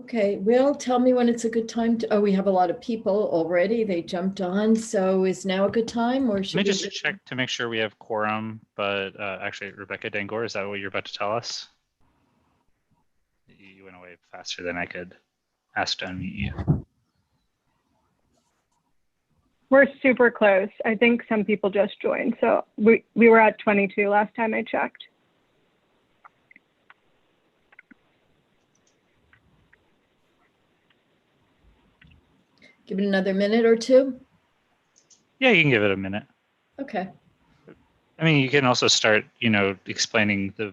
Okay, Will, tell me when it's a good time to, oh, we have a lot of people already. They jumped on. So is now a good time or Let should me we just check to make sure we have quorum, but actually, Rebecca Dangor, is that what you're about to tell us? You went away faster than I could ask to unmute you. We're super close. I think some people just joined. So we were at 22 last time I checked. give it another minute or two? Yeah, you can give it a minute. Okay. I mean, you can also start, explaining the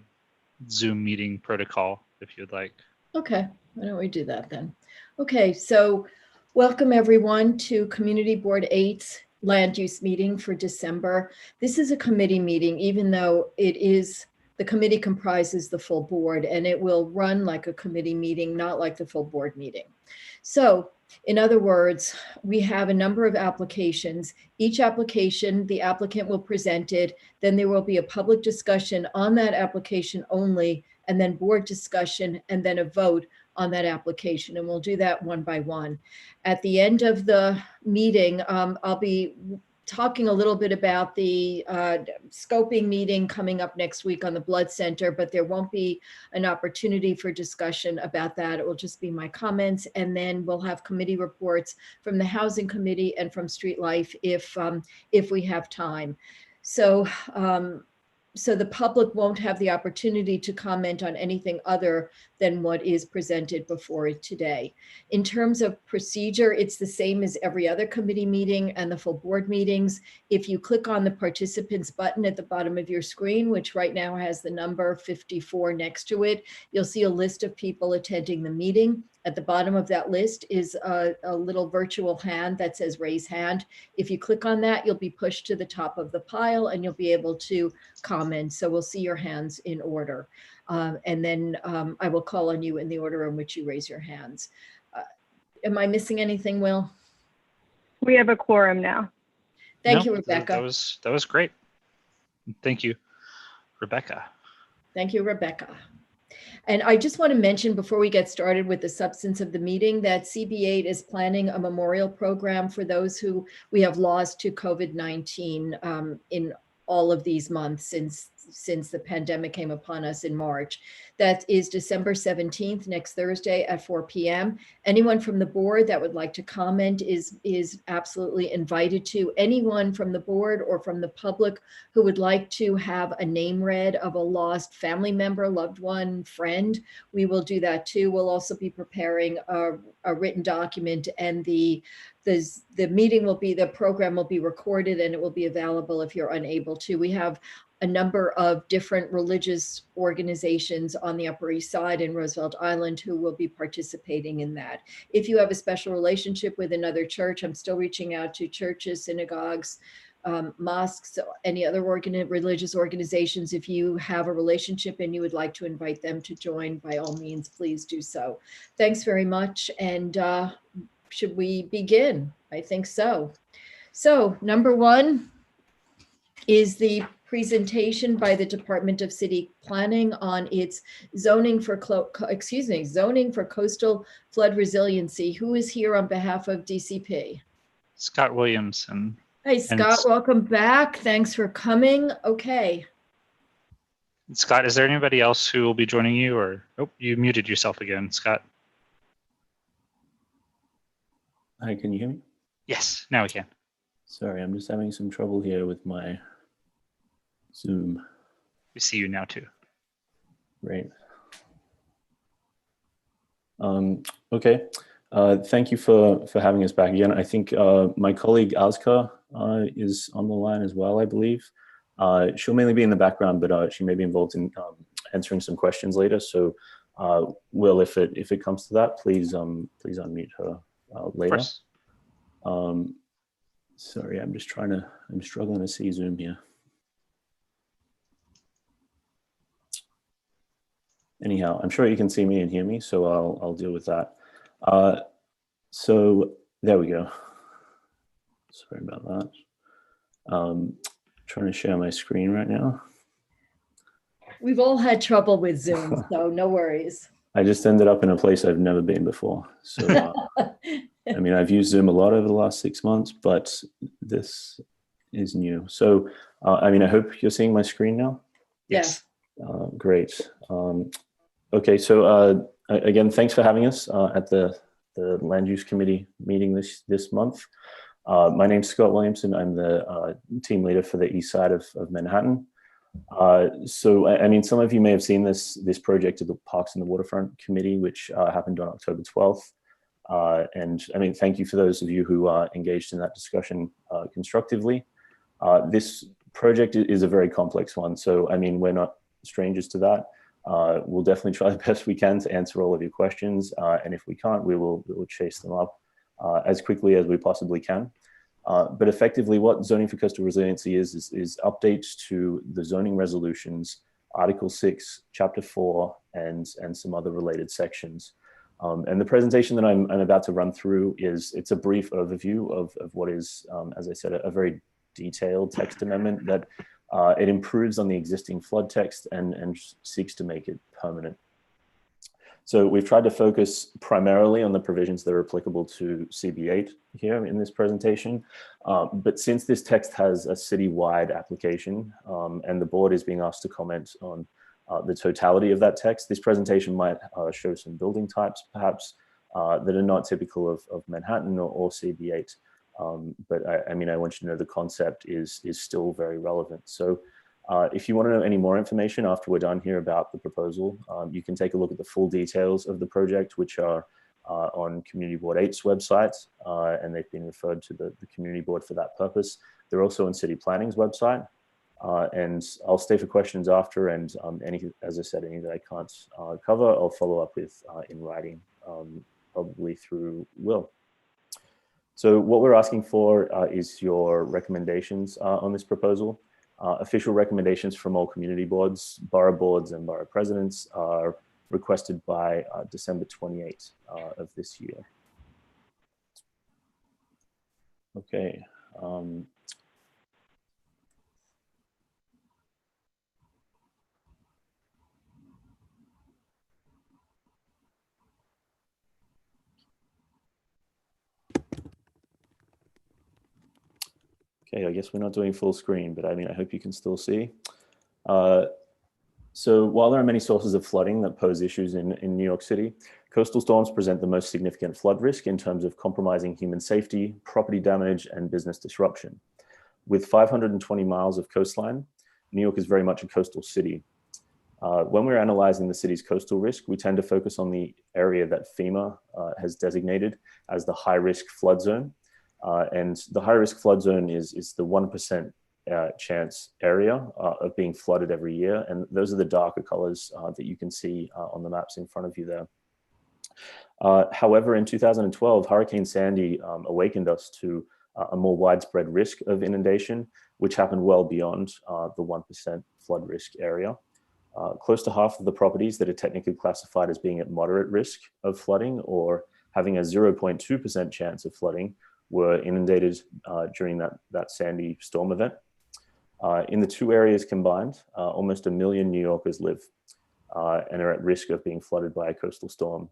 Zoom meeting protocol if you'd like. Okay, why don't we do that then? Okay, so welcome everyone to Community Board 8's land use meeting for December. This is a committee meeting, even though the committee comprises the full board, and it will run like a committee meeting, not like the full board meeting. So in other words, we have a number of applications. Each application, the applicant will present it, then there will be a public discussion on that application only, and then board discussion, and then a vote on that application. And we'll do that one by one. At the end of the meeting, I'll be talking a little bit about the scoping meeting coming up next week on the Blood Center, but there won't be an opportunity for discussion about that. It will just be my comments, and then we'll have committee reports from the Housing Committee and from Street Life if we have time. So the public won't have the opportunity to comment on anything other than what is presented before it today. In terms of procedure, it's the same as every other committee meeting and the full board meetings. If you click on the participants button at the bottom of your screen, which right now has the number 54 next to it, you'll see a list of people attending the meeting. At the bottom of that list is a little virtual hand that says raise hand. If you click on that, you'll be pushed to the top of the pile and you'll be able to comment. So we'll see your hands in order. And then I will call on you in the order in which you raise your hands. Am I missing anything, Will? We have a quorum now. Thank you, Rebecca. That was great. Thank you, Rebecca. Thank you, Rebecca. And I just want to mention before we get started with the substance of the meeting that CB8 is planning a memorial program for those who we have lost to COVID-19 in all of these months since the pandemic came upon us in March. That is December 17th, next Thursday at 4 p.m. Anyone from the board that would like to comment is absolutely invited to. Anyone from the board or from the public who would like to have a name read of a lost family member, loved one, friend, we will do that too. We'll also be preparing a written document, and the program will be recorded and it will be available if you're unable to. We have a number of different religious organizations on the Upper East Side and Roosevelt Island who will be participating in that. If you have a special relationship with another church, I'm still reaching out to churches, synagogues, mosques, any other religious organizations. If you have a relationship and you would like to invite them to join, by all means, please do so. Thanks very much. And should we begin? I think so. So number one is the presentation by the Department of City Planning on its zoning for coastal flood resiliency. Who is here on behalf of DCP? Scott Williamson. Hey, Scott, welcome back. Thanks for coming. Okay. Scott, is there anybody else who will be joining you, or you muted yourself again, Scott? Hi, can you hear me? Yes, now we can. Sorry, I'm just having some trouble here with my Zoom. We see you now too. Great. Okay. Thank you for having us back again. I think my colleague Azka is on the line as well, I believe. She'll mainly be in the background, but she may be involved in answering some questions later. So, Will, if it comes to that, please unmute her later. Sorry, I'm struggling to see Zoom here. Anyhow, I'm sure you can see me and hear me, so I'll deal with that. So there we go. Sorry about that. Trying to share my screen right now. We've all had trouble with Zoom, so no worries. I just ended up in a place I've never been before. So, I mean, I've used Zoom a lot over the last 6 months, but this is new. So, I mean, I hope you're seeing my screen now. Yes. Great. Okay, so again, thanks for having us at the Land Use Committee meeting this month. My name's Scott Williamson. I'm the team leader for the east side of Manhattan. So, I mean, some of you may have seen this project of the Parks and the Waterfront Committee, which happened on October 12th. And I mean, thank you for those of you who are engaged in that discussion constructively. This project is a very complex one. So, I mean, we're not strangers to that. We'll definitely try the best we can to answer all of your questions. And if we can't, we will chase them up as quickly as we possibly can. But effectively, what Zoning for Coastal Resiliency is updates to the zoning resolutions, Article 6, Chapter 4, and some other related sections. And the presentation that I'm about to run through it's a brief overview of what is, as I said, a very detailed text amendment that it improves on the existing flood text and seeks to make it permanent. So we've tried to focus primarily on the provisions that are applicable to CB8 here in this presentation. But since this text has a citywide application and the board is being asked to comment on the totality of that text, this presentation might show some building types perhaps that are not typical of Manhattan or CB8. But I mean, I want you to know the concept is still very relevant. So if you want to know any more information after we're done here about the proposal, you can take a look at the full details of the project, which are on Community Board 8's website, and they've been referred to the Community Board for that purpose. They're also on City Planning's website, and I'll stay for questions after, and as I said, any that I can't cover, I'll follow up with in writing, probably through Will. So what we're asking for is your recommendations on this proposal. Official recommendations from all community boards, borough boards, and borough presidents are requested by December 28th of this year. Okay. Okay, I guess we're not doing full screen, but I mean, I hope you can still see. So while there are many sources of flooding that pose issues in New York City, coastal storms present the most significant flood risk in terms of compromising human safety, property damage, and business disruption. With 520 miles of coastline, New York is very much a coastal city. When we're analyzing the city's coastal risk, we tend to focus on the area that FEMA has designated as the high-risk flood zone. And the high-risk flood zone is the 1% chance area of being flooded every year. And those are the darker colors that you can see on the maps in front of you there. However, in 2012, Hurricane Sandy awakened us to a more widespread risk of inundation, which happened well beyond the 1% flood risk area. Close to half of the properties that are technically classified as being at moderate risk of flooding or having a 0.2% chance of flooding were inundated during that Sandy storm event. In the two areas combined, almost 1 million New Yorkers live and are at risk of being flooded by a coastal storm.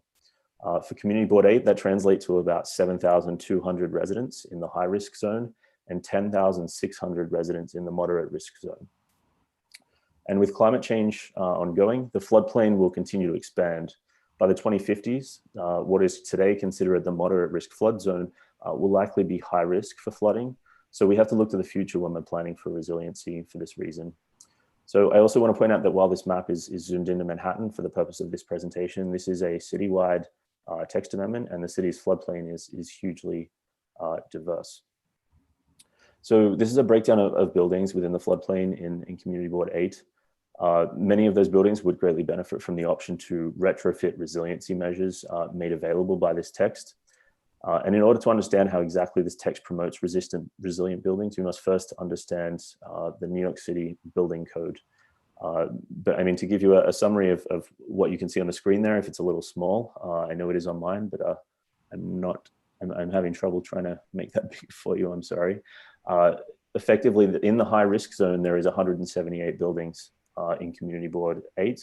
For Community Board 8, that translates to about 7,200 residents in the high risk zone and 10,600 residents in the moderate risk zone. And with climate change ongoing, the floodplain will continue to expand. By the 2050s, what is today considered the moderate risk flood zone will likely be high risk for flooding. So we have to look to the future when we're planning for resiliency for this reason. So I also want to point out that while this map is zoomed into Manhattan for the purpose of this presentation, this is a citywide text amendment, and the city's floodplain is hugely diverse. So this is a breakdown of buildings within the floodplain in Community Board 8. Many of those buildings would greatly benefit from the option to retrofit resiliency measures made available by this text. And in order to understand how exactly this text promotes resilient buildings, we must first understand the New York City Building Code. But I mean, to give you a summary of what you can see on the screen there, if it's a little small, I know it is on mine, but I'm having trouble trying to make that big for you, I'm sorry. Effectively, in the high risk zone, there is 178 buildings in Community Board 8.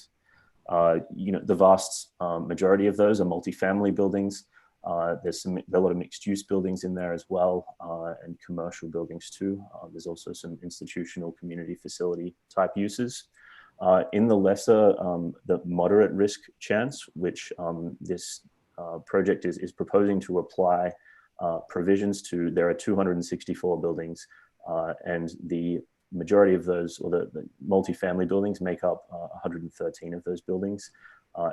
The vast majority of those are multifamily buildings. There's a lot of mixed-use buildings in there as well, and commercial buildings too. There's also some institutional community facility type uses. In the lesser, the moderate risk chance, which this project is proposing to apply provisions to, there are 264 buildings, and the majority of those, or the multifamily buildings, make up 113 of those buildings.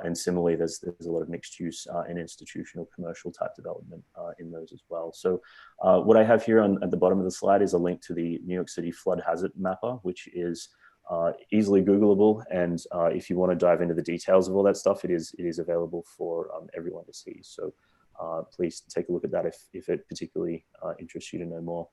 And similarly, there's a lot of mixed use and institutional commercial type development in those as well. So what I have here at the bottom of the slide is a link to the New York City Flood Hazard Mapper, which is easily Googleable. And if you want to dive into the details of all that stuff, it is available for everyone to see. So please take a look at that if it particularly interests you to know more.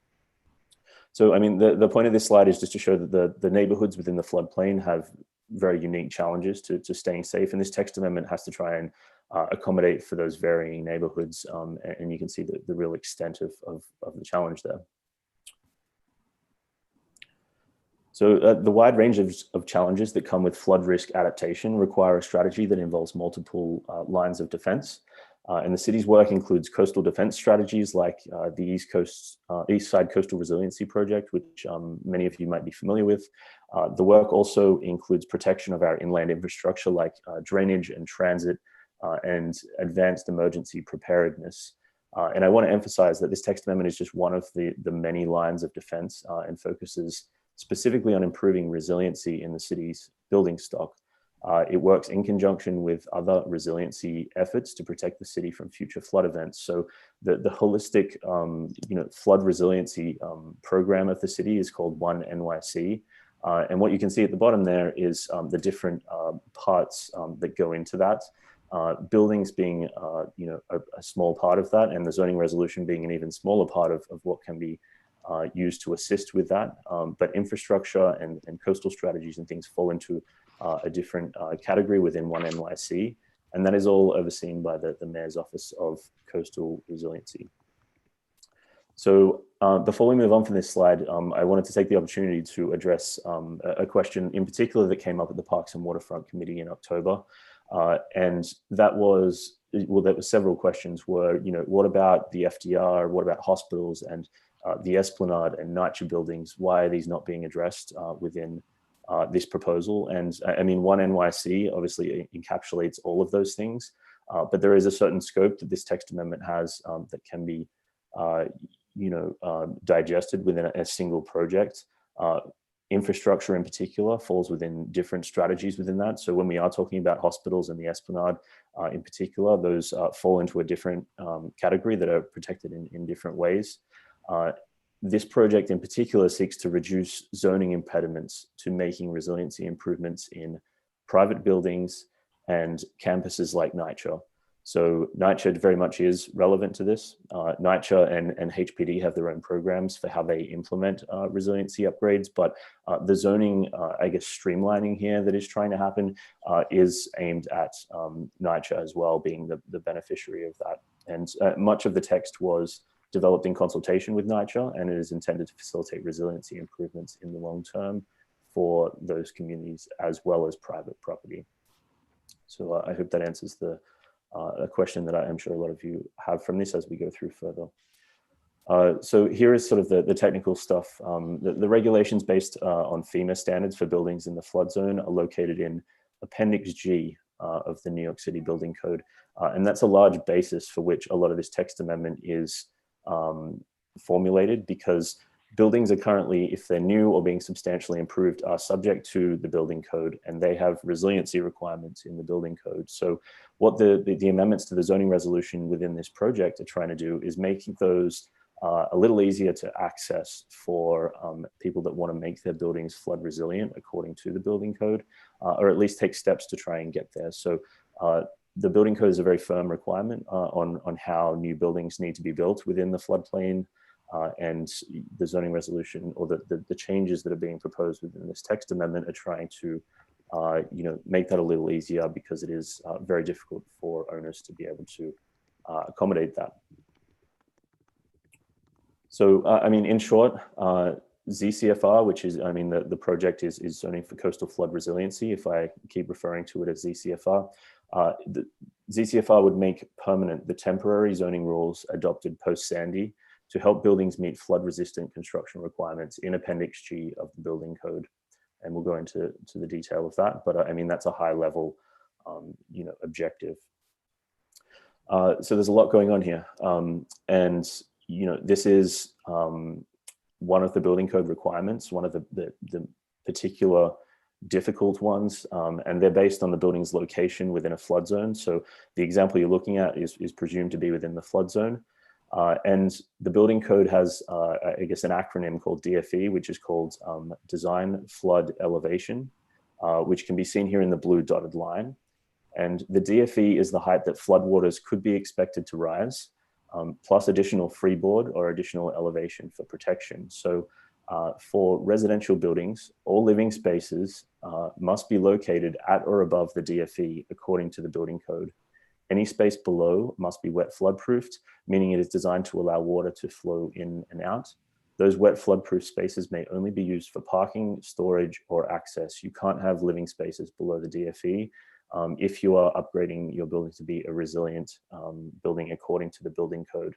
So, I mean, the point of this slide is just to show that the neighborhoods within the floodplain have very unique challenges to staying safe. And this text amendment has to try and accommodate for those varying neighborhoods. And you can see the real extent of the challenge there. So the wide range of challenges that come with flood risk adaptation require a strategy that involves multiple lines of defense. And the city's work includes coastal defense strategies like the East Side Coastal Resiliency Project, which many of you might be familiar with. The work also includes protection of our inland infrastructure like drainage and transit and advanced emergency preparedness. And I want to emphasize that this text amendment is just one of the many lines of defense and focuses specifically on improving resiliency in the city's building stock. It works in conjunction with other resiliency efforts to protect the city from future flood events. So the holistic flood resiliency program of the city is called One NYC. And what you can see at the bottom there is the different parts that go into that. Buildings being a small part of that, and the zoning resolution being an even smaller part of what can be used to assist with that. But infrastructure and coastal strategies and things fall into a different category within One NYC, and that is all overseen by the Mayor's Office of Coastal Resiliency. So before we move on from this slide, I wanted to take the opportunity to address a question in particular that came up at the Parks and Waterfront Committee in October. And that was, well, there were several questions were, what about the FDR, what about hospitals and the Esplanade and NYCHA buildings? Why are these not being addressed within this proposal? And I mean, One NYC obviously encapsulates all of those things, but there is a certain scope that this text amendment has that can be, digested within a single project. Infrastructure in particular falls within different strategies within that. So when we are talking about hospitals and the Esplanade in particular, those fall into a different category that are protected in different ways. This project in particular seeks to reduce zoning impediments to making resiliency improvements in private buildings and campuses like NYCHA. So NYCHA very much is relevant to this. NYCHA and HPD have their own programs for how they implement resiliency upgrades, but the zoning, streamlining here that is trying to happen is aimed at NYCHA as well, being the beneficiary of that. And much of the text was developed in consultation with NYCHA, and it is intended to facilitate resiliency improvements in the long term for those communities as well as private property. So I hope that answers a question that I am sure a lot of you have from this as we go through further. So here is sort of the technical stuff. The regulations based on FEMA standards for buildings in the flood zone are located in Appendix G of the New York City Building Code. And that's a large basis for which a lot of this text amendment is formulated, because buildings are currently, if they're new or being substantially improved, are subject to the building code, and they have resiliency requirements in the building code. So what the amendments to the zoning resolution within this project are trying to do is making those a little easier to access for people that want to make their buildings flood resilient according to the building code, or at least take steps to try and get there. So the building code is a very firm requirement on how new buildings need to be built within the floodplain, and the zoning resolution, or the changes that are being proposed within this text amendment, are trying to make that a little easier, because it is very difficult for owners to be able to accommodate that. So, I mean, in short, ZCFR, which is, I mean, the project is zoning for coastal flood resiliency, if I keep referring to it as ZCFR. The ZCFR would make permanent the temporary zoning rules adopted post-Sandy to help buildings meet flood-resistant construction requirements in Appendix G of the building code. And we'll go into the detail of that, but I mean, that's a high-level, objective. So there's a lot going on here. And, this is one of the building code requirements, one of the particular difficult ones, and they're based on the building's location within a flood zone. So the example you're looking at is presumed to be within the flood zone. And the building code has, I guess, an acronym called DFE, which is called Design Flood Elevation, which can be seen here in the blue dotted line. And the DFE is the height that floodwaters could be expected to rise, plus additional freeboard or additional elevation for protection. So for residential buildings, all living spaces must be located at or above the DFE according to the building code. Any space below must be wet flood proofed, meaning it is designed to allow water to flow in and out. Those wet flood proof spaces may only be used for parking, storage, or access. You can't have living spaces below the DFE if you are upgrading your building to be a resilient building according to the building code.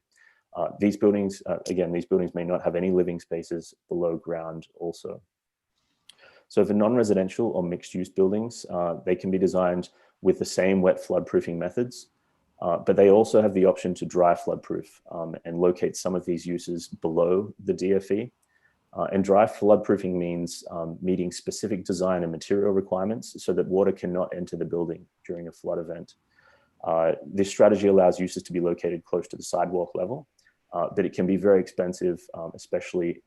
These buildings, again, these buildings may not have any living spaces below ground also. So for non-residential or mixed-use buildings, they can be designed with the same wet flood proofing methods, but they also have the option to dry flood proof and locate some of these uses below the DFE. And dry flood proofing means meeting specific design and material requirements so that water cannot enter the building during a flood event. This strategy allows uses to be located close to the sidewalk level, but it can be very expensive, especially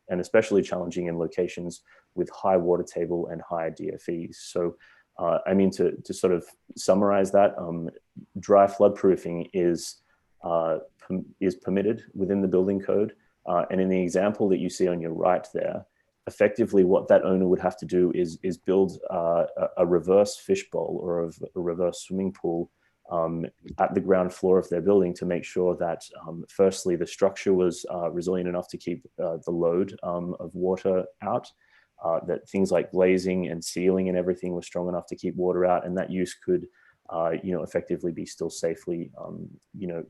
challenging in locations with high water table and high DFEs. So I mean, to sort of summarize that, dry flood proofing is permitted within the building code. And in the example that you see on your right there, effectively what that owner would have to do is build a reverse fishbowl or a reverse swimming pool at the ground floor of their building to make sure that firstly, the structure was resilient enough to keep the load of water out, that things like glazing and sealing and everything was strong enough to keep water out, and that use could effectively be still safely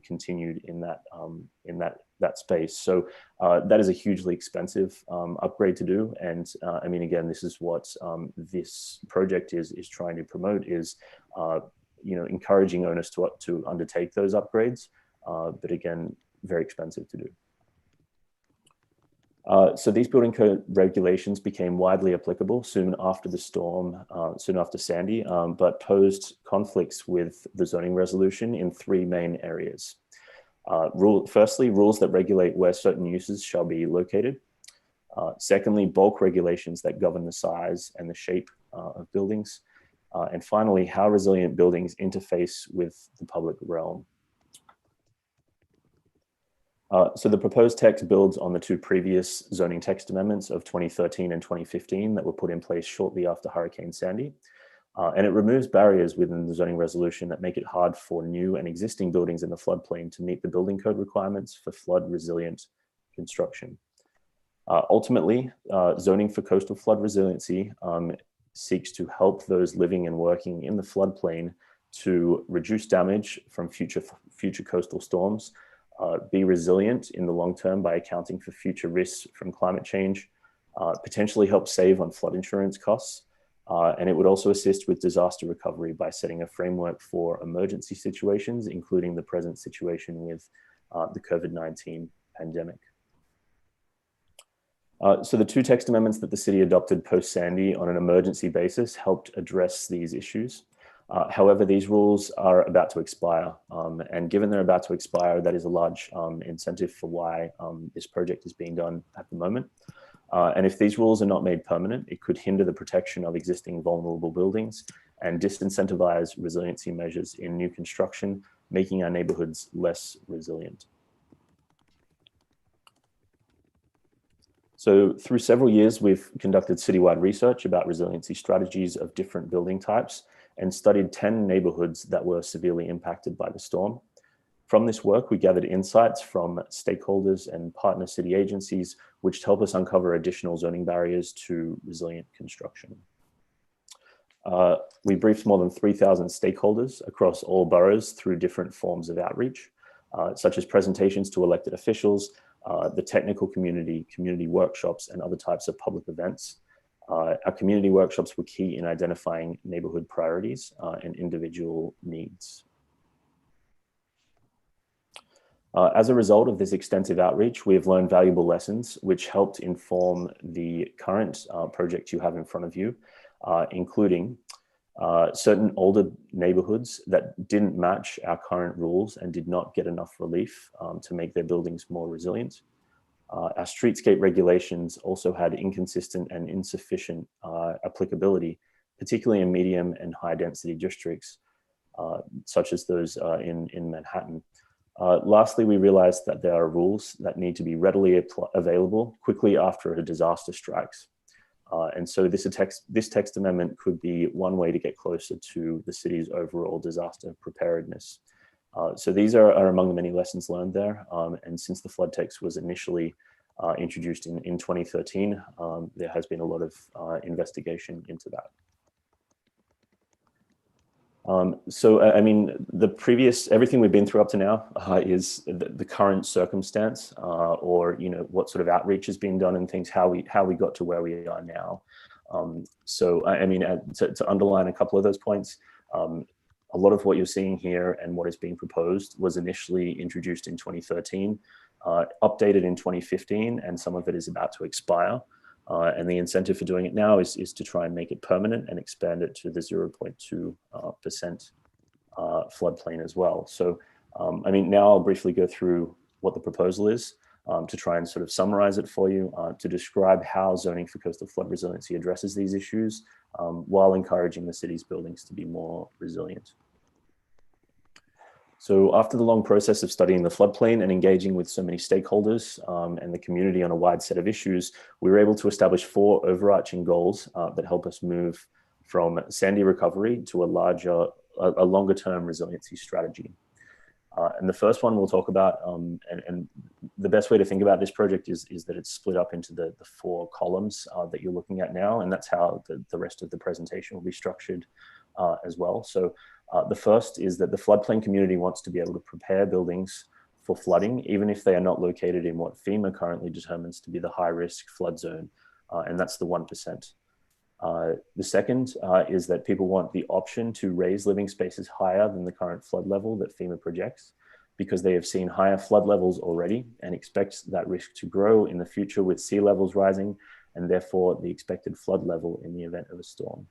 continued in that space. So that is a hugely expensive upgrade to do. And I mean, again, this is what this project is trying to promote, is encouraging owners to undertake those upgrades, but again, very expensive to do. So these building code regulations became widely applicable soon after the storm, soon after Sandy, but posed conflicts with the zoning resolution in three main areas. Firstly, rules that regulate where certain uses shall be located. Secondly, bulk regulations that govern the size and the shape of buildings. And finally, how resilient buildings interface with the public realm. So the proposed text builds on the two previous zoning text amendments of 2013 and 2015 that were put in place shortly after Hurricane Sandy. And it removes barriers within the zoning resolution that make it hard for new and existing buildings in the floodplain to meet the building code requirements for flood resilient construction. Ultimately, zoning for coastal flood resiliency seeks to help those living and working in the floodplain to reduce damage from future coastal storms, be resilient in the long term by accounting for future risks from climate change, potentially help save on flood insurance costs, and it would also assist with disaster recovery by setting a framework for emergency situations, including the present situation with the COVID-19 pandemic. So the two text amendments that the city adopted post-Sandy on an emergency basis helped address these issues. However, these rules are about to expire, and given they're about to expire, that is a large incentive for why this project is being done at the moment. And if these rules are not made permanent, it could hinder the protection of existing vulnerable buildings and disincentivize resiliency measures in new construction, making our neighborhoods less resilient. So through several years, we've conducted citywide research about resiliency strategies of different building types and studied 10 neighborhoods that were severely impacted by the storm. From this work, we gathered insights from stakeholders and partner city agencies, which help us uncover additional zoning barriers to resilient construction. We briefed more than 3,000 stakeholders across all boroughs through different forms of outreach, such as presentations to elected officials, the technical community, community workshops, and other types of public events. Our community workshops were key in identifying neighborhood priorities and individual needs. As a result of this extensive outreach, we have learned valuable lessons which helped inform the current project you have in front of you, including certain older neighborhoods that didn't match our current rules and did not get enough relief to make their buildings more resilient. Our streetscape regulations also had inconsistent and insufficient applicability, particularly in medium and high density districts, such as those in Manhattan. Lastly, we realized that there are rules that need to be readily available quickly after a disaster strikes. And so this text amendment could be one way to get closer to the city's overall disaster preparedness. So these are among the many lessons learned there. And since the flood text was initially introduced in 2013, there has been a lot of investigation into that. So, I mean, everything we've been through up to now is the current circumstance, or, you know, what sort of outreach has been done and things, how we got to where we are now. So, I mean, to underline a couple of those points, a lot of what you're seeing here and what is being proposed was initially introduced in 2013, updated in 2015, and some of it is about to expire. And the incentive for doing it now is to try and make it permanent and expand it to the 0.2% floodplain as well. So, I mean, now I'll briefly go through what the proposal is to try and sort of summarize it for you, to describe how zoning for coastal flood resiliency addresses these issues while encouraging the city's buildings to be more resilient. So after the long process of studying the floodplain and engaging with so many stakeholders and the community on a wide set of issues, we were able to establish 4 overarching goals that help us move from sandy recovery to a longer term resiliency strategy. And the first one we'll talk about, and the best way to think about this project is that it's split up into the 4 columns that you're looking at now, and that's how the rest of the presentation will be structured as well. So the first is that the floodplain community wants to be able to prepare buildings for flooding, even if they are not located in what FEMA currently determines to be the high risk flood zone, and that's the 1%. The second is that people want the option to raise living spaces higher than the current flood level that FEMA projects, because they have seen higher flood levels already and expect that risk to grow in the future with sea levels rising, and therefore the expected flood level in the event of a storm.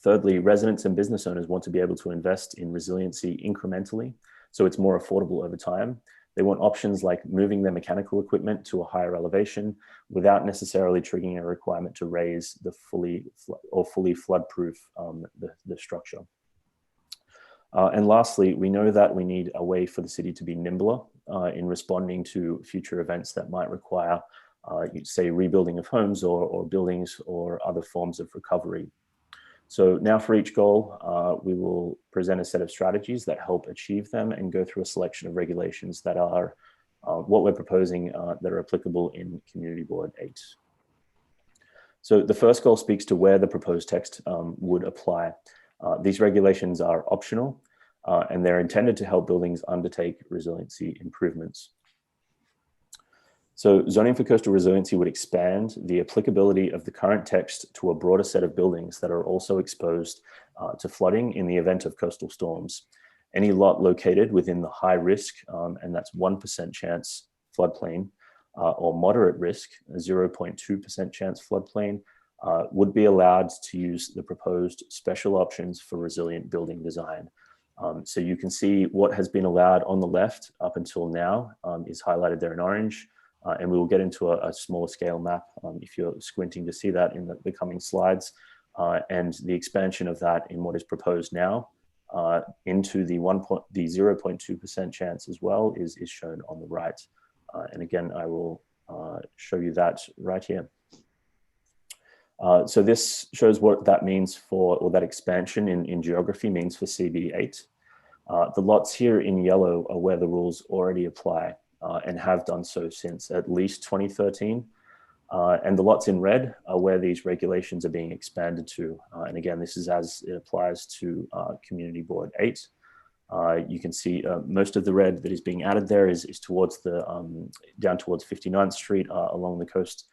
Thirdly, residents and business owners want to be able to invest in resiliency incrementally, so it's more affordable over time. They want options like moving their mechanical equipment to a higher elevation without necessarily triggering a requirement to raise the fully floodproof the structure. And lastly, we know that we need a way for the city to be nimbler in responding to future events that might require, say, rebuilding of homes or buildings or other forms of recovery. So now for each goal, we will present a set of strategies that help achieve them and go through a selection of regulations that are what we're proposing that are applicable in Community Board 8. So the first goal speaks to where the proposed text would apply. These regulations are optional and they're intended to help buildings undertake resiliency improvements. So zoning for coastal resiliency would expand the applicability of the current text to a broader set of buildings that are also exposed to flooding in the event of coastal storms. Any lot located within the high risk, and that's 1% chance floodplain, or moderate risk, a 0.2% chance floodplain, would be allowed to use the proposed special options for resilient building design. So you can see what has been allowed on the left up until now is highlighted there in orange. And we will get into a smaller scale map if you're squinting to see that in the coming slides. And the expansion of that in what is proposed now into the 0.2% chance as well is shown on the right. And again, I will show you that right here. So this shows what that means for, or that expansion in geography means for CB8. The lots here in yellow are where the rules already apply and have done so since at least 2013. And the lots in red are where these regulations are being expanded to. And again, this is as it applies to Community Board 8. You can see most of the red that is being added there is towards the, down towards 59th Street along the coast.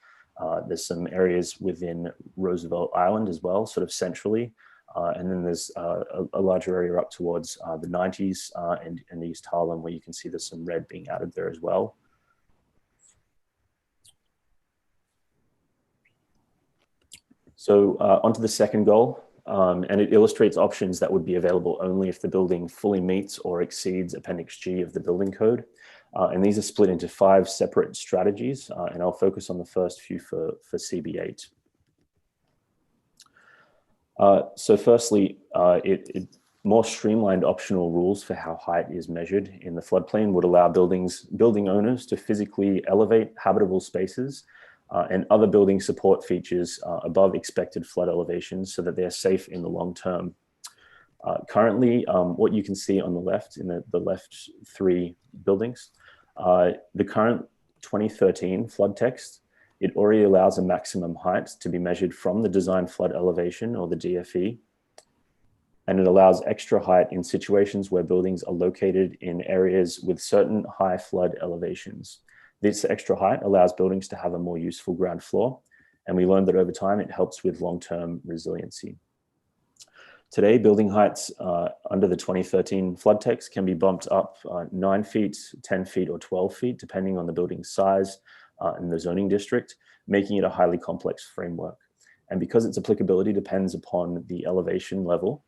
There's some areas within Roosevelt Island as well, sort of centrally. And then there's a larger area up towards the 90s and East Harlem, where you can see there's some red being added there as well. So onto the second goal, and it illustrates options that would be available only if the building fully meets or exceeds Appendix G of the building code. And these are split into 5 separate strategies, and I'll focus on the first few for CB8. So firstly, more streamlined optional rules for how height is measured in the floodplain would allow building owners to physically elevate habitable spaces and other building support features above expected flood elevations so that they're safe in the long term. Currently, what you can see on the left, in the left 3 buildings, the current 2013 flood text, it already allows a maximum height to be measured from the design flood elevation, or the DFE. And it allows extra height in situations where buildings are located in areas with certain high flood elevations. This extra height allows buildings to have a more useful ground floor. And we learned that over time, it helps with long-term resiliency. Today, building heights under the 2013 flood text can be bumped up 9 feet, 10 feet, or 12 feet, depending on the building's size and the zoning district, making it a highly complex framework. And because its applicability depends upon the elevation level,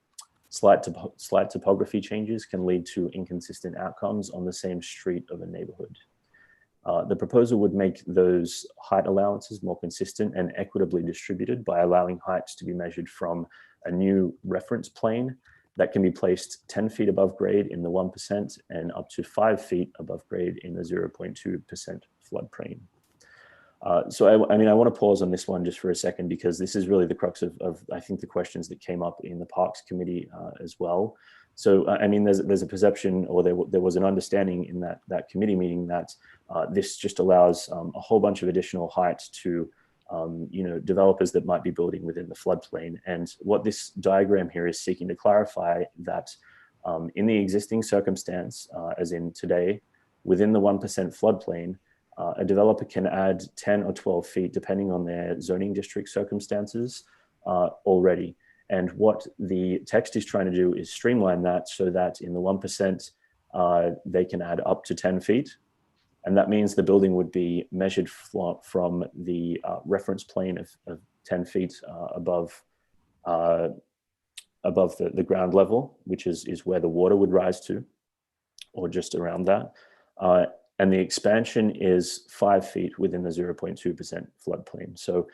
slight topography changes can lead to inconsistent outcomes on the same street of a neighborhood. The proposal would make those height allowances more consistent and equitably distributed by allowing heights to be measured from a new reference plane that can be placed 10 feet above grade in the 1% and up to 5 feet above grade in the 0.2% floodplain. So I want to pause on this one just for a second, because this is really the crux of I think the questions that came up in the Parks Committee as well. So I mean, there's a perception, or there was an understanding in that committee meeting that this just allows a whole bunch of additional height to developers that might be building within the floodplain. And what this diagram here is seeking to clarify that in the existing circumstance, as in today, within the 1% floodplain, a developer can add 10 or 12 feet, depending on their zoning district circumstances already. And what the text is trying to do is streamline that so that in the 1%, they can add up to 10 feet. And that means the building would be measured from the reference plane of 10 feet above the ground level, which is where the water would rise to, or just around that. And the expansion is 5 feet within the 0.2% floodplain. So,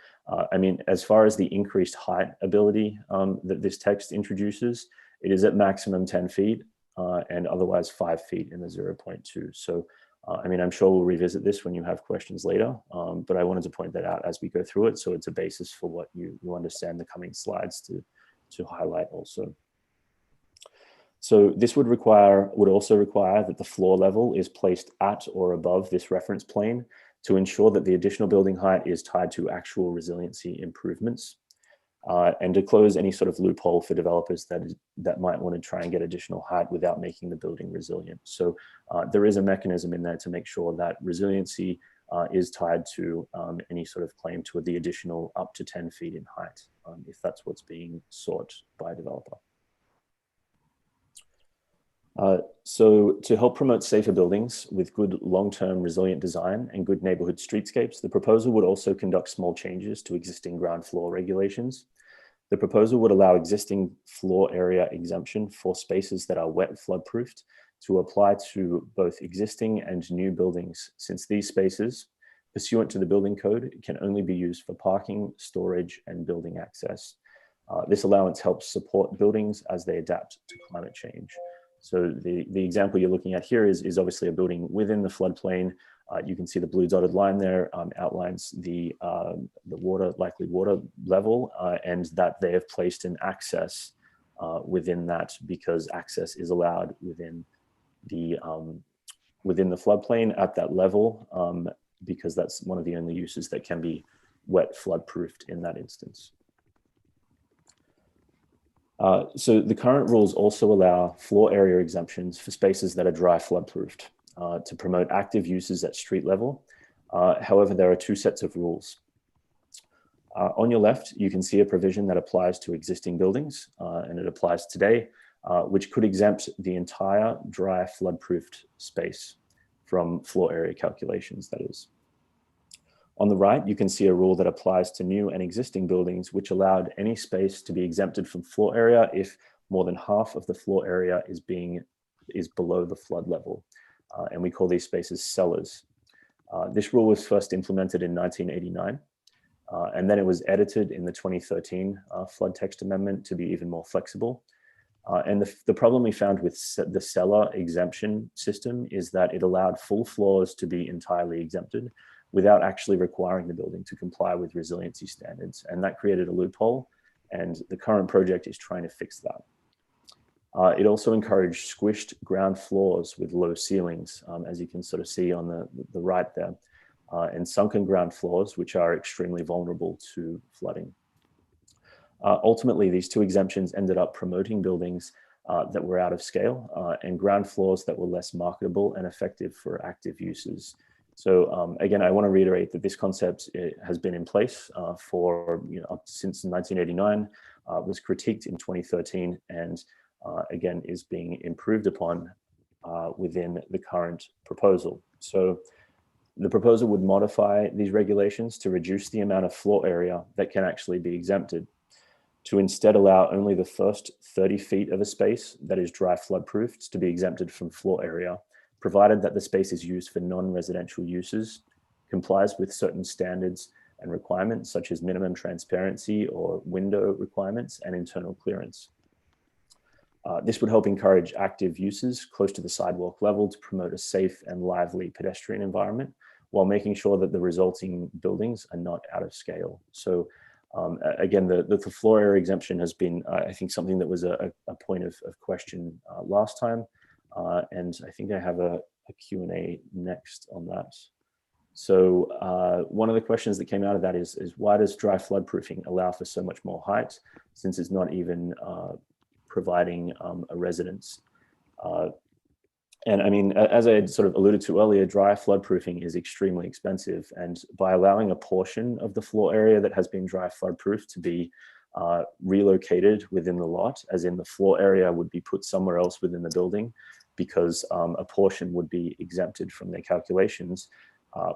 I mean, as far as the increased height ability that this text introduces, it is at maximum 10 feet and otherwise 5 feet in the 0.2. So, I mean, I'm sure we'll revisit this when you have questions later, but I wanted to point that out as we go through it, so it's a basis for what you understand the coming slides to highlight also. So this would also require that the floor level is placed at or above this reference plane to ensure that the additional building height is tied to actual resiliency improvements, and to close any sort of loophole for developers that might want to try and get additional height without making the building resilient. So there is a mechanism in there to make sure that resiliency is tied to any sort of claim to the additional up to 10 feet in height, if that's what's being sought by a developer. So to help promote safer buildings with good long-term resilient design and good neighborhood streetscapes, the proposal would also conduct small changes to existing ground floor regulations. The proposal would allow existing floor area exemption for spaces that are wet flood-proofed to apply to both existing and new buildings, since these spaces, pursuant to the building code, can only be used for parking, storage, and building access. This allowance helps support buildings as they adapt to climate change. So the example you're looking at here is obviously a building within the floodplain. You can see the blue dotted line there outlines the likely water level, and that they have placed an access within that, because access is allowed within the floodplain at that level, because that's one of the only uses that can be wet flood proofed in that instance. So the current rules also allow floor area exemptions for spaces that are dry flood proofed to promote active uses at street level. However, there are two sets of rules. On your left, you can see a provision that applies to existing buildings, and it applies today, which could exempt the entire dry flood-proofed space from floor area calculations, that is. On the right, you can see a rule that applies to new and existing buildings, which allowed any space to be exempted from floor area if more than half of the floor area is below the flood level. And we call these spaces cellars. This rule was first implemented in 1989. And then it was edited in the 2013 flood text amendment to be even more flexible. And the problem we found with the cellar exemption system is that it allowed full floors to be entirely exempted without actually requiring the building to comply with resiliency standards. And that created a loophole, and the current project is trying to fix that. It also encouraged squished ground floors with low ceilings, as you can sort of see on the right there. And sunken ground floors, which are extremely vulnerable to flooding. Ultimately, these two exemptions ended up promoting buildings that were out of scale and ground floors that were less marketable and effective for active uses. So again, I want to reiterate that this concept has been in place for up since 1989, was critiqued in 2013, and again is being improved upon within the current proposal. So the proposal would modify these regulations to reduce the amount of floor area that can actually be exempted, to instead allow only the first 30 feet of a space that is dry flood proofed to be exempted from floor area, provided that the space is used for non-residential uses, complies with certain standards and requirements such as minimum transparency or window requirements and internal clearance. This would help encourage active uses close to the sidewalk level to promote a safe and lively pedestrian environment, while making sure that the resulting buildings are not out of scale. So again, the floor area exemption has been, I think, something that was a point of question last time. And I think I have a Q&A next on that. So one of the questions that came out of that is why does dry flood proofing allow for so much more height, since it's not even providing a residence? And I mean, as I had sort of alluded to earlier, dry flood proofing is extremely expensive. And by allowing a portion of the floor area that has been dry flood proof to be relocated within the lot, as in the floor area would be put somewhere else within the building, because a portion would be exempted from their calculations,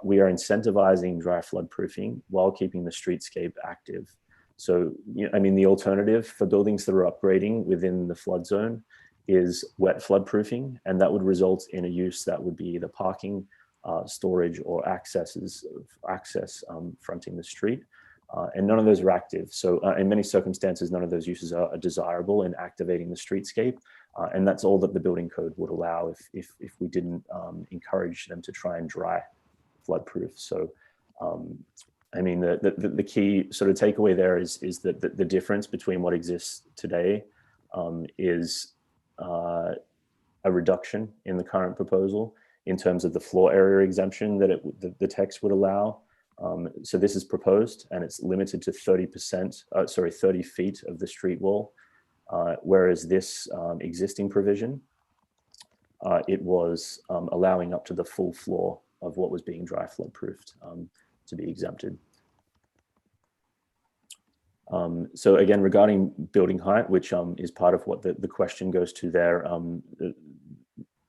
we are incentivizing dry flood proofing while keeping the streetscape active. So, I mean, the alternative for buildings that are upgrading within the flood zone is wet flood proofing, and that would result in a use that would be either parking, storage, or access fronting the street. And none of those are active. So in many circumstances, none of those uses are desirable in activating the streetscape. And that's all that the building code would allow if we didn't encourage them to try and dry flood proof. So, I mean, the key sort of takeaway there is that the difference between what exists today is a reduction in the current proposal in terms of the floor area exemption that the text would allow. So this is proposed, and it's limited to 30 feet of the street wall, whereas this existing provision, it was allowing up to the full floor of what was being dry flood proofed to be exempted. So again, regarding building height, which is part of what the question goes to there,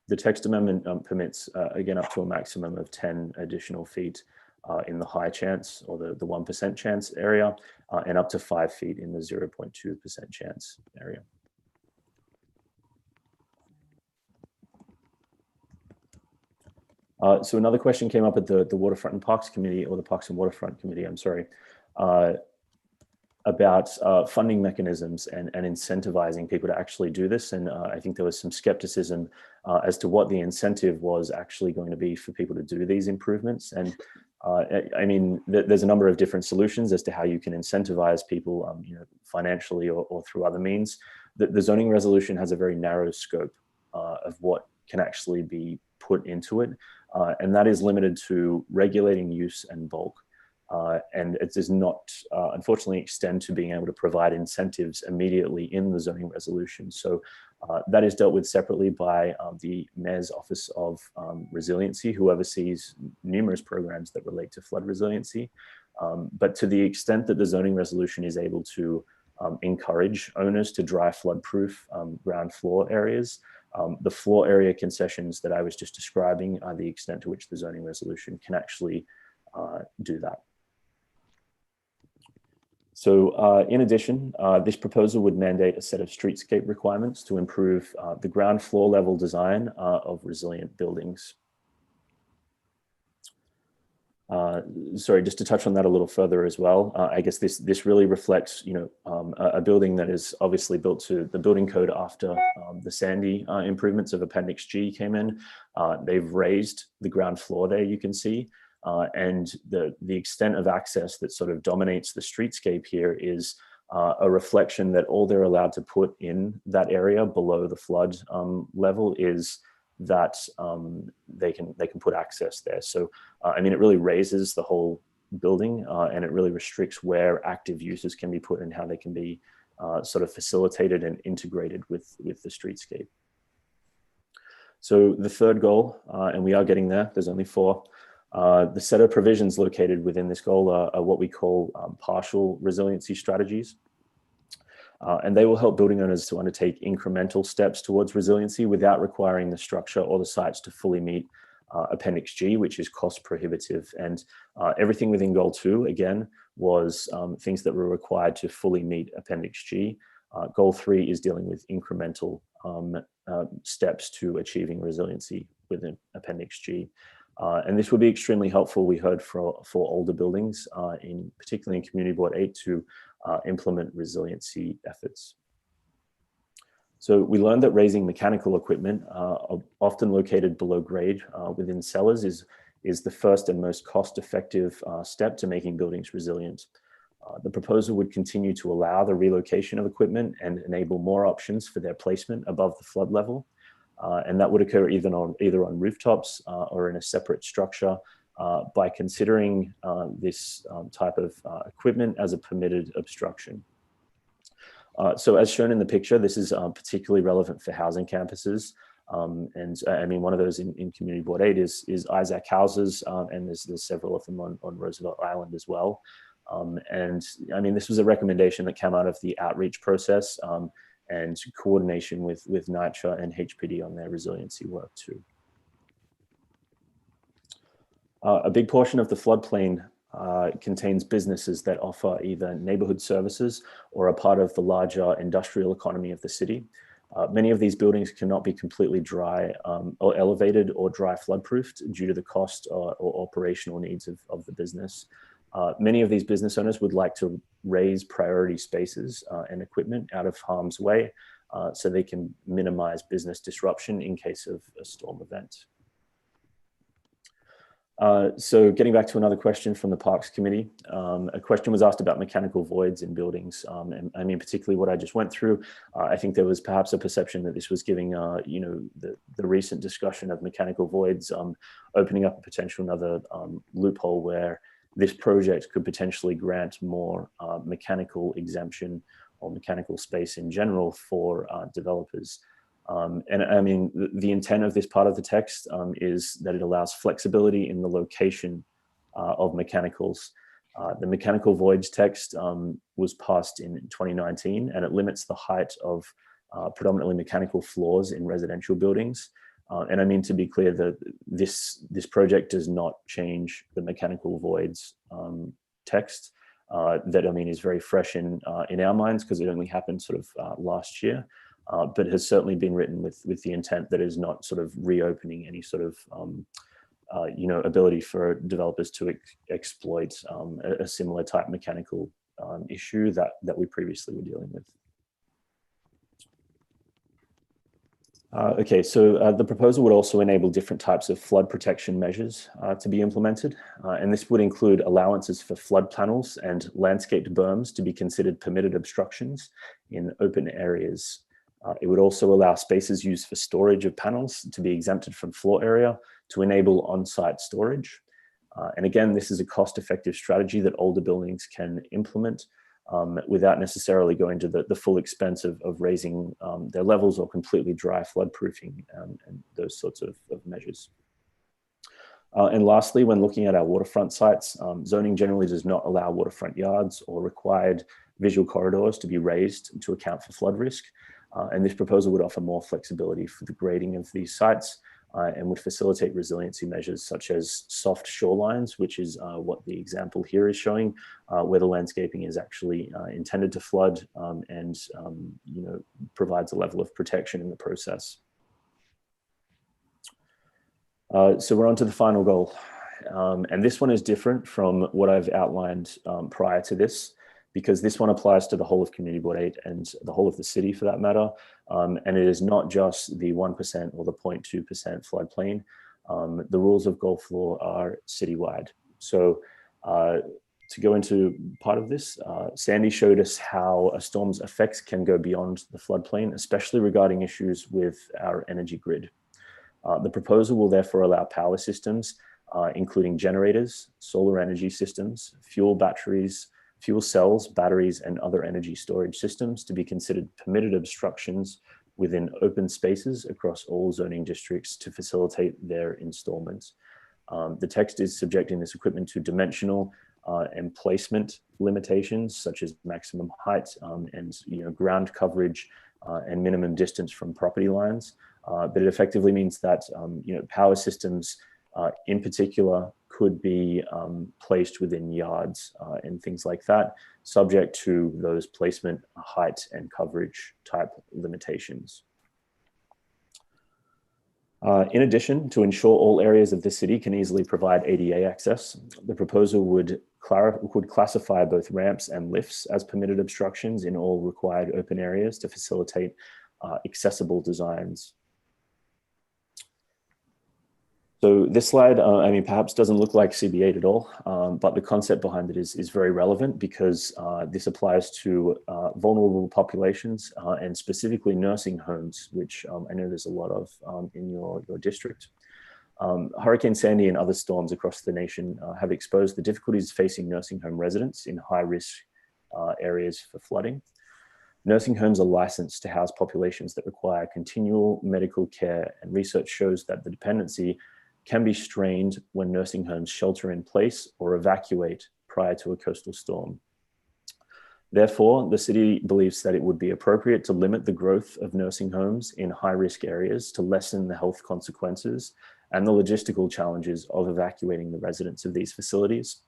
the text amendment permits, again, up to a maximum of 10 additional feet in the high chance or the 1% chance area, and up to 5 feet in the 0.2% chance area. So another question came up at the Waterfront and Parks Committee, or the Parks and Waterfront Committee, I'm sorry, about funding mechanisms and incentivizing people to actually do this. And I think there was some skepticism as to what the incentive was actually going to be for people to do these improvements. And I mean, there's a number of different solutions as to how you can incentivize people, financially or through other means. the zoning resolution has a very narrow scope of what can actually be put into it. And that is limited to regulating use and bulk. And it does not, unfortunately, extend to being able to provide incentives immediately in the zoning resolution. So that is dealt with separately by the Mayor's Office of Resiliency, who oversees numerous programs that relate to flood resiliency. But to the extent that the zoning resolution is able to encourage owners to dry flood-proof ground floor areas, the floor area concessions that I was just describing are the extent to which the zoning resolution can actually do that. So in addition, this proposal would mandate a set of streetscape requirements to improve the ground floor level design of resilient buildings. Sorry, just to touch on that a little further as well, I guess this really reflects, a building that is obviously built to the building code after the Sandy improvements of Appendix G came in. They've raised the ground floor there, you can see. And the extent of access that sort of dominates the streetscape here is a reflection that all they're allowed to put in that area below the flood level is that they can put access there. So, I mean, it really raises the whole building and it really restricts where active uses can be put and how they can be sort of facilitated and integrated with the streetscape. So the third goal, and we are getting there, there's only 4. The set of provisions located within this goal are what we call partial resiliency strategies. And they will help building owners to undertake incremental steps towards resiliency without requiring the structure or the sites to fully meet Appendix G, which is cost prohibitive. And everything within Goal 2, again, was things that were required to fully meet Appendix G. Goal 3 is dealing with incremental steps to achieving resiliency within Appendix G. And this would be extremely helpful, we heard, for older buildings, particularly in Community Board 8, to implement resiliency efforts. So we learned that raising mechanical equipment, often located below grade within cellars, is the first and most cost-effective step to making buildings resilient. The proposal would continue to allow the relocation of equipment and enable more options for their placement above the flood level. And that would occur either on rooftops or in a separate structure by considering this type of equipment as a permitted obstruction. So as shown in the picture, this is particularly relevant for housing campuses. And I mean, one of those in Community Board 8 is Isaac Houses, and there's several of them on Roosevelt Island as well. And I mean, this was a recommendation that came out of the outreach process and coordination with NYCHA and HPD on their resiliency work too. A big portion of the floodplain contains businesses that offer either neighborhood services or are part of the larger industrial economy of the city. Many of these buildings cannot be completely dry or elevated or dry flood-proofed due to the cost or operational needs of the business. Many of these business owners would like to raise priority spaces and equipment out of harm's way so they can minimize business disruption in case of a storm event. So getting back to another question from the Parks Committee, a question was asked about mechanical voids in buildings. And I mean, particularly what I just went through, I think there was perhaps a perception that this was giving, the recent discussion of mechanical voids, opening up a potential another loophole where this project could potentially grant more mechanical exemption or mechanical space in general for developers. And I mean, the intent of this part of the text is that it allows flexibility in the location of mechanicals. The mechanical voids text was passed in 2019, and it limits the height of predominantly mechanical floors in residential buildings. And I mean, to be clear, that this project does not change the mechanical voids text that, I mean, is very fresh in our minds because it only happened sort of last year. But has certainly been written with the intent that is not sort of reopening any sort of, ability for developers to exploit a similar type mechanical issue that we previously were dealing with. Okay, so the proposal would also enable different types of flood protection measures to be implemented. And this would include allowances for flood panels and landscaped berms to be considered permitted obstructions in open areas. It would also allow spaces used for storage of panels to be exempted from floor area to enable on-site storage. And again, this is a cost-effective strategy that older buildings can implement without necessarily going to the full expense of raising their levels or completely dry floodproofing and those sorts of measures. And lastly, when looking at our waterfront sites, zoning generally does not allow waterfront yards or required visual corridors to be raised to account for flood risk. And this proposal would offer more flexibility for the grading of these sites and would facilitate resiliency measures such as soft shorelines, which is what the example here is showing, where the landscaping is actually intended to flood and provides a level of protection in the process. So we're on to the final goal. And this one is different from what I've outlined prior to this, because this one applies to the whole of Community Board 8 and the whole of the city for that matter. And it is not just the 1% or the 0.2% floodplain. The rules of Gulf law are citywide. So to go into part of this, Sandy showed us how a storm's effects can go beyond the floodplain, especially regarding issues with our energy grid. The proposal will therefore allow power systems, including generators, solar energy systems, fuel batteries, fuel cells, batteries, and other energy storage systems to be considered permitted obstructions within open spaces across all zoning districts to facilitate their installment. The text is subjecting this equipment to dimensional and placement limitations, such as maximum height and ground coverage and minimum distance from property lines. But it effectively means that power systems in particular could be placed within yards and things like that, subject to those placement, height, and coverage type limitations. In addition, to ensure all areas of the city can easily provide ADA access, the proposal would classify both ramps and lifts as permitted obstructions in all required open areas to facilitate accessible designs. So this slide, perhaps doesn't look like CB8 at all, but the concept behind it is very relevant because this applies to vulnerable populations and specifically nursing homes, which I know there's a lot of in your district. Hurricane Sandy and other storms across the nation have exposed the difficulties facing nursing home residents in high-risk areas for flooding. Nursing homes are licensed to house populations that require continual medical care, and research shows that the dependency can be strained when nursing homes shelter in place or evacuate prior to a coastal storm. Therefore, the city believes that it would be appropriate to limit the growth of nursing homes in high-risk areas to lessen the health consequences and the logistical challenges of evacuating the residents of these facilities.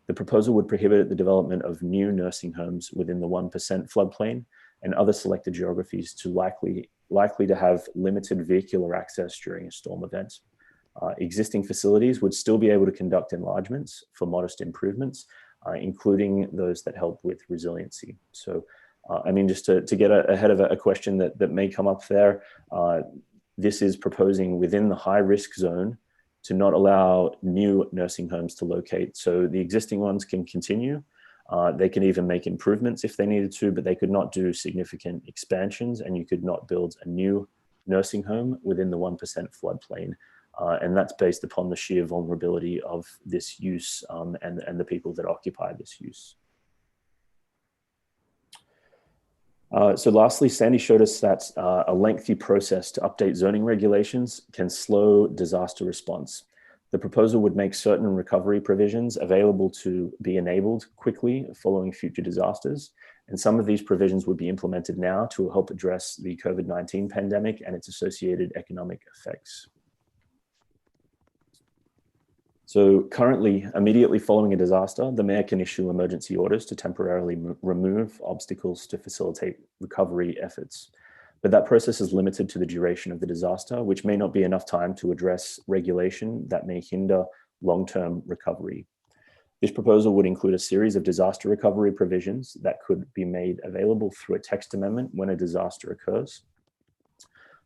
The proposal would prohibit the development of new nursing homes within the 1% floodplain and other selected geographies likely to have limited vehicular access during a storm event. Existing facilities would still be able to conduct enlargements for modest improvements, including those that help with resiliency. So, just to get ahead of a question that may come up there, this is proposing within the high risk zone to not allow new nursing homes to locate. So the existing ones can continue. They can even make improvements if they needed to, but they could not do significant expansions, and you could not build a new nursing home within the 1% floodplain. And that's based upon the sheer vulnerability of this use and the people that occupy this use. So lastly, Sandy showed us that a lengthy process to update zoning regulations can slow disaster response. The proposal would make certain recovery provisions available to be enabled quickly following future disasters. And some of these provisions would be implemented now to help address the COVID-19 pandemic and its associated economic effects. So currently, immediately following a disaster, the mayor can issue emergency orders to temporarily remove obstacles to facilitate recovery efforts. But that process is limited to the duration of the disaster, which may not be enough time to address regulation that may hinder long-term recovery. This proposal would include a series of disaster recovery provisions that could be made available through a text amendment when a disaster occurs.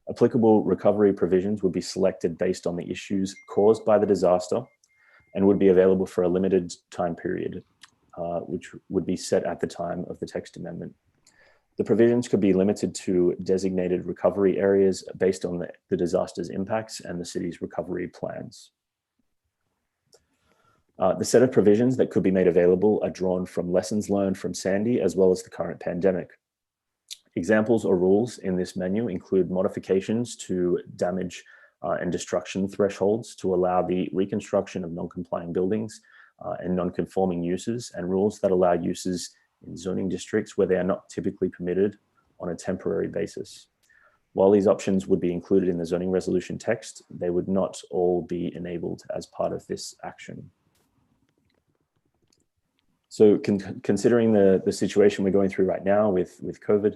Applicable recovery provisions would be selected based on the issues caused by the disaster and would be available for a limited time period, which would be set at the time of the text amendment. The provisions could be limited to designated recovery areas based on the disaster's impacts and the city's recovery plans. The set of provisions that could be made available are drawn from lessons learned from Sandy as well as the current pandemic. Examples or rules in this menu include modifications to damage and destruction thresholds to allow the reconstruction of non-complying buildings and non-conforming uses, and rules that allow uses in zoning districts where they are not typically permitted on a temporary basis. While these options would be included in the zoning resolution text, they would not all be enabled as part of this action. So considering the situation we're going through right now with COVID,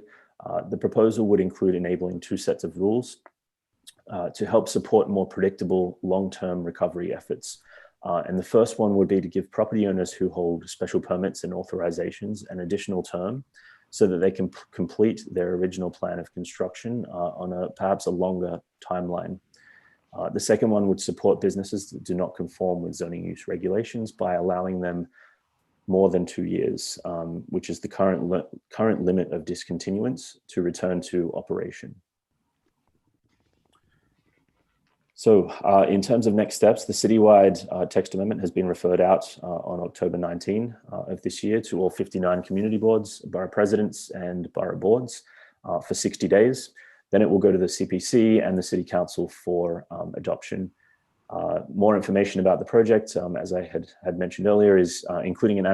the proposal would include enabling two sets of rules to help support more predictable long-term recovery efforts. And the first one would be to give property owners who hold special permits and authorizations an additional term so that they can complete their original plan of construction on perhaps a longer timeline. The second one would support businesses that do not conform with zoning use regulations by allowing them more than 2 years, which is the current limit of discontinuance, to return to operation. So in terms of next steps, the citywide text amendment has been referred out on October 19 of this year to all 59 community boards, borough presidents and borough boards for 60 days. Then it will go to the CPC and the City Council for adoption. More information about the project, as I had mentioned earlier, is including an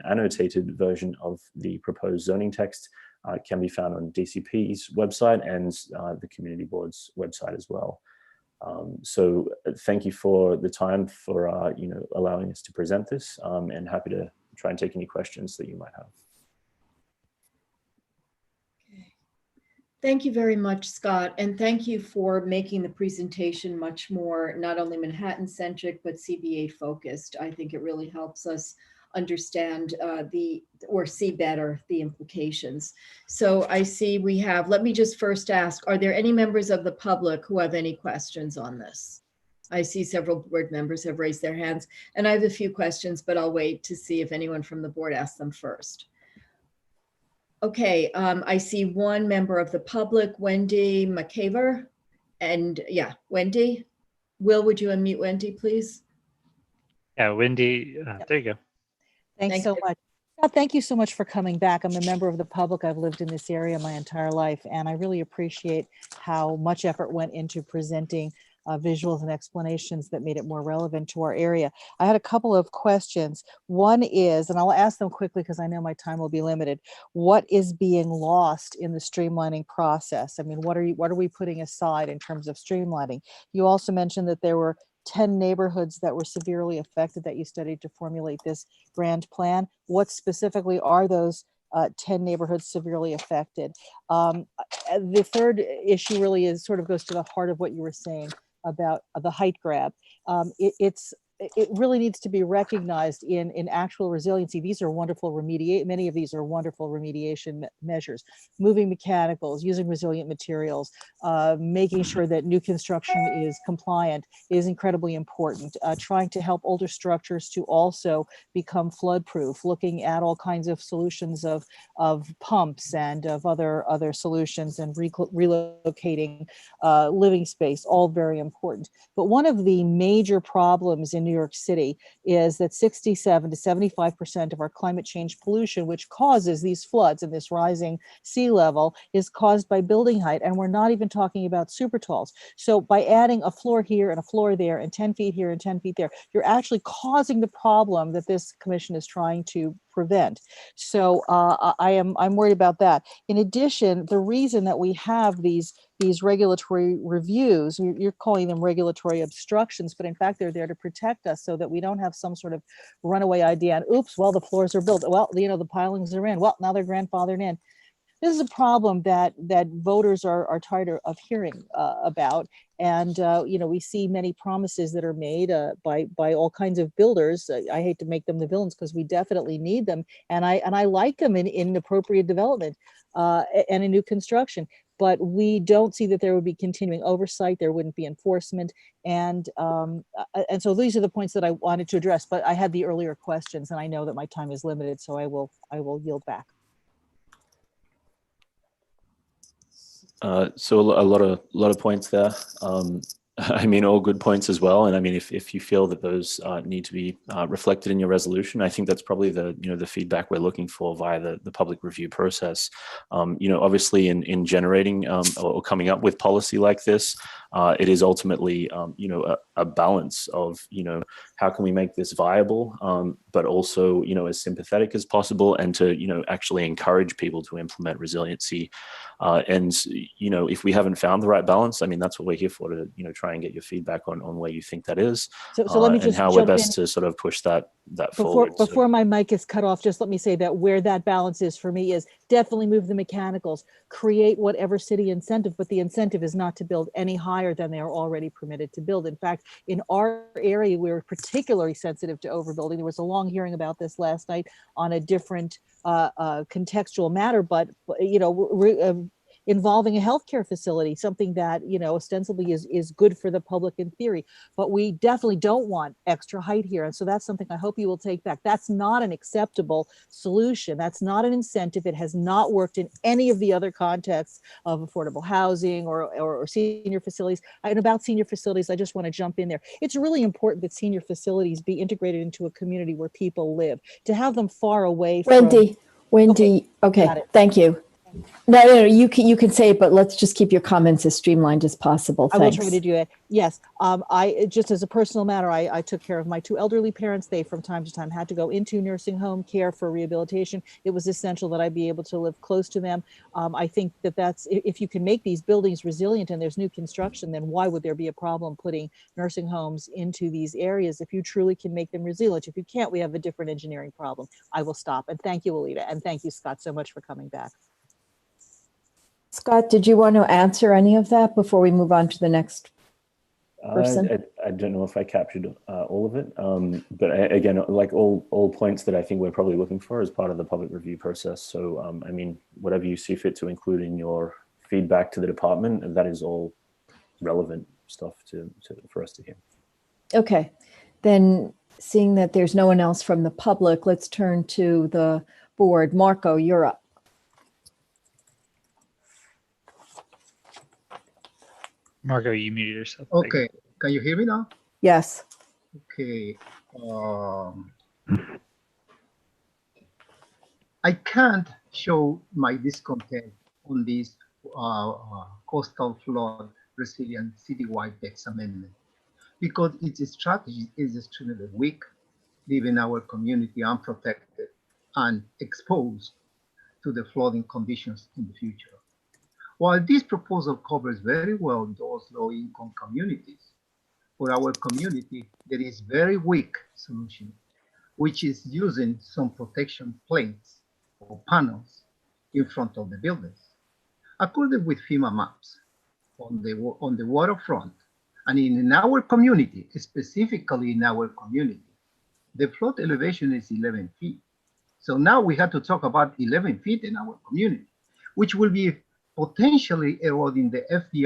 annotated version of the proposed zoning text can be found on DCP's website and the community board's website as well. So thank you for the time for allowing us to present this, and happy to try and take any questions that you might have. Thank you very much, Scott. And thank you for making the presentation much more, not only Manhattan-centric, but CBA focused. I think it really helps us understand or see better the implications. So I see we have, let me just first ask, are there any members of the public who have any questions on this? I see several board members have raised their hands, and I have a few questions, but I'll wait to see if anyone from the board asks them first. Okay, I see one member of the public, Wendy McCaver. And yeah, Wendy. Will, would you unmute Wendy, please? Yeah, Wendy, there you go. Thanks so much. Well, thank you so much for coming back. I'm a member of the public. I've lived in this area my entire life, and I really appreciate how much effort went into presenting visuals and explanations that made it more relevant to our area. I had a couple of questions. One is, and I'll ask them quickly because I know my time will be limited, what is being lost in the streamlining process? I mean, what are we putting aside in terms of streamlining? You also mentioned that there were 10 neighborhoods that were severely affected that you studied to formulate this grand plan. What specifically are those 10 neighborhoods severely affected? The third issue really is sort of goes to the heart of what you were saying about the height grab. It really needs to be recognized in actual resiliency. These are wonderful many of these are wonderful remediation measures. Moving mechanicals, using resilient materials, making sure that new construction is compliant is incredibly important. Trying to help older structures to also become flood proof, looking at all kinds of solutions of pumps and of other solutions, and relocating living space, all very important. But one of the major problems in New York City is that 67 to 75% of our climate change pollution, which causes these floods and this rising sea level, is caused by building height. And we're not even talking about super talls. So by adding a floor here and a floor there and 10 feet here and 10 feet there, you're actually causing the problem that this commission is trying to prevent. So I'm worried about that. In addition, the reason that we have these regulatory reviews, you're calling them regulatory obstructions, but in fact they're there to protect us so that we don't have some sort of runaway idea and oops, well, the floors are built, well, the pilings are in, well, now they're grandfathered in. This is a problem that voters are tired of hearing about. And we see many promises that are made by all kinds of builders. I hate to make them the villains because we definitely need them, and I like them in appropriate development and in new construction. but we don't see that there would be continuing oversight. There wouldn't be enforcement. And so these are the points that I wanted to address, but I had the earlier questions and I know that my time is limited, so I will yield back. So a lot of points there. I mean, all good points as well. And I mean, if you feel that those need to be reflected in your resolution, I think that's probably the feedback we're looking for via the public review process. Obviously in generating or coming up with policy like this, it is ultimately, a balance of, how can we make this viable, but also, as sympathetic as possible, and to, actually encourage people to implement resiliency. And if we haven't found the right balance, I mean, that's what we're here for, to, try and get your feedback on where you think that is. So let me just and how we're jump best in. to sort of push that forward. Before my mic is cut off, just let me say that where that balance is for me is definitely move the mechanicals, create whatever city incentive, but the incentive is not to build any higher than they are already permitted to build. In fact, in our area, we're particularly sensitive to overbuilding. There was a long hearing about this last night on a different contextual matter, but involving a healthcare facility, something that, ostensibly is good for the public in theory, but we definitely don't want extra height here. And so that's something I hope you will take back. That's not an acceptable solution. That's not an incentive. It has not worked in any of the other contexts of affordable housing or senior facilities. And about senior facilities, I just want to jump in there. It's really important that senior facilities be integrated into a community where people live. To have them far away from— Wendy, okay, thank you. No, you can say it, but let's just keep your comments as streamlined as possible. Thanks. I will try to do it. Yes. I just, as a personal matter, I took care of my two elderly parents. They from time to time had to go into nursing home care for rehabilitation. It was essential that I be able to live close to them. I think that's, if you can make these buildings resilient and there's new construction, then why would there be a problem putting nursing homes into these areas if you truly can make them resilient? If you can't, we have a different engineering problem. I will stop. And thank you, Alita. And thank you, Scott, so much for coming back. Scott, did you want to answer any of that before we move on to the next person? I don't know if I captured all of it, but again, like all points that I think we're probably looking for as part of the public review process. So, I mean, whatever you see fit to include in your feedback to the department, that is all relevant stuff for us to hear. Okay, then seeing that there's no one else from the public, let's turn to the board. Marco, you're up. Margo, you muted yourself. Okay, can you hear me now? Yes. Okay. I can't show my discontent on this coastal flood resilient citywide text amendment because its strategy is extremely weak, leaving our community unprotected and exposed to the flooding conditions in the future. While this proposal covers very well those low-income communities, for our community, there is very weak solution, which is using some protection plates or panels in front of the buildings. According with FEMA maps on the waterfront, and in our community, specifically in our community, the flood elevation is 11 feet. So now we have to talk about 11 feet in our community, which will be potentially eroding the FDR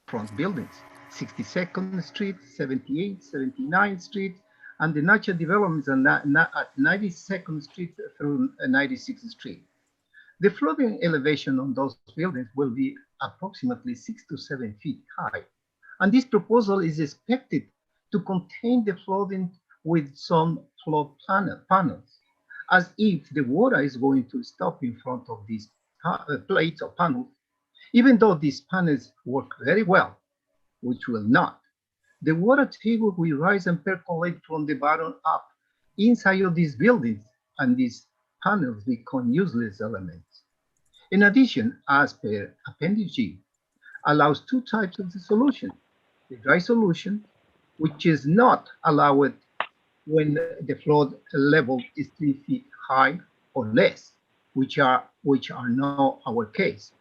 front buildings, 62nd Street, 78th, 79th Street, and the natural developments at 92nd Street through 96th Street. The flooding elevation on those buildings will be approximately 6 to 7 feet high. And this proposal is expected to contain the flooding with some flood panels, as if the water is going to stop in front of these plates or panels, even though these panels work very well, which will not. The water table will rise and percolate from the bottom up inside of these buildings, and these panels become useless elements. In addition, as per Appendix G, allows two types of the solution. The dry solution, which is not allowed when the flood level is 3 feet high or less, which are not our case.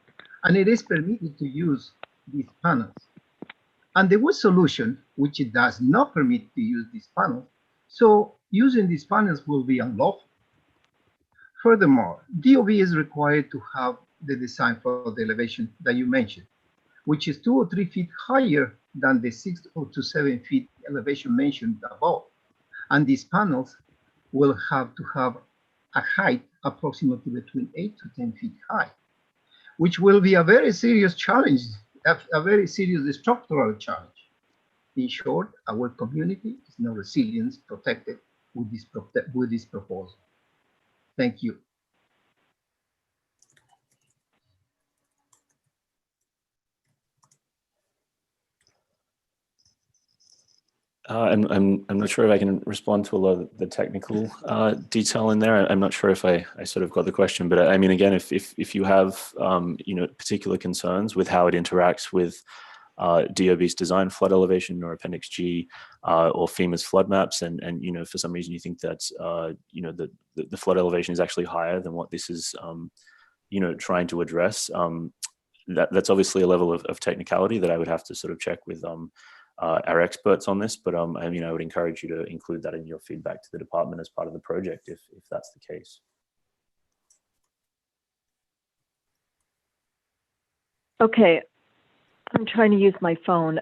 And it is permitted to use these panels. And the wet solution, which it does not permit to use these panels, so using these panels will be unlawful. Furthermore, DOB is required to have the design for the elevation that you mentioned, which is 2 or 3 feet higher than the 6 to 7 feet elevation mentioned above. And these panels will have to have a height approximately between 8 to 10 feet high, which will be a very serious challenge, a very serious structural challenge. In short, our community is now resilient, protected with this proposal. Thank you. I'm not sure if I can respond to a lot of the technical detail in there. I'm not sure if I sort of got the question, but I mean, again, if you have particular concerns with how it interacts with DOB's design flood elevation or Appendix G or FEMA's flood maps, and for some reason you think that the flood elevation is actually higher than what this is trying to address, that's obviously a level of technicality that I would have to sort of check with our experts on this, but I would encourage you to include that in your feedback to the department as part of the project if that's the case. Okay, I'm trying to use my phone.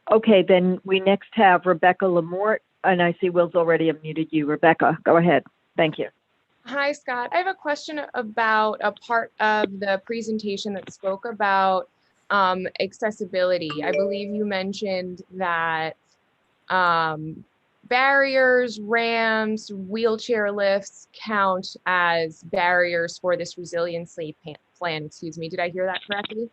Okay, then we next have Rebecca Lamorte, and I see Will's already unmuted you. Rebecca, go ahead. Thank you. Hi, Scott. I have a question about a part of the presentation that spoke about accessibility. I believe you mentioned that barriers, ramps, wheelchair lifts count as barriers for this resiliency plan. Excuse me. Did I hear that correctly?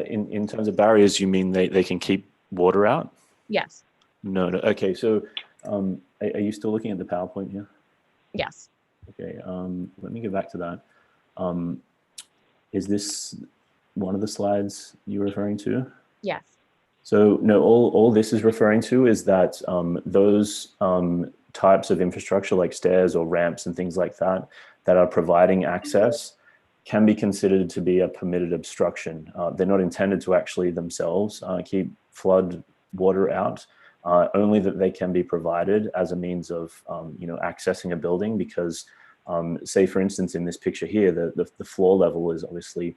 In terms of barriers, you mean they can keep water out? Yes. No. Okay. So are you still looking at the PowerPoint here? Yes. Okay. Let me go back to that. Is this one of the slides you're referring to? Yes. So no, all this is referring to is that those types of infrastructure like stairs or ramps and things like that are providing access can be considered to be a permitted obstruction. They're not intended to actually themselves keep flood water out, only that they can be provided as a means of accessing a building, because say for instance in this picture here, the floor level is obviously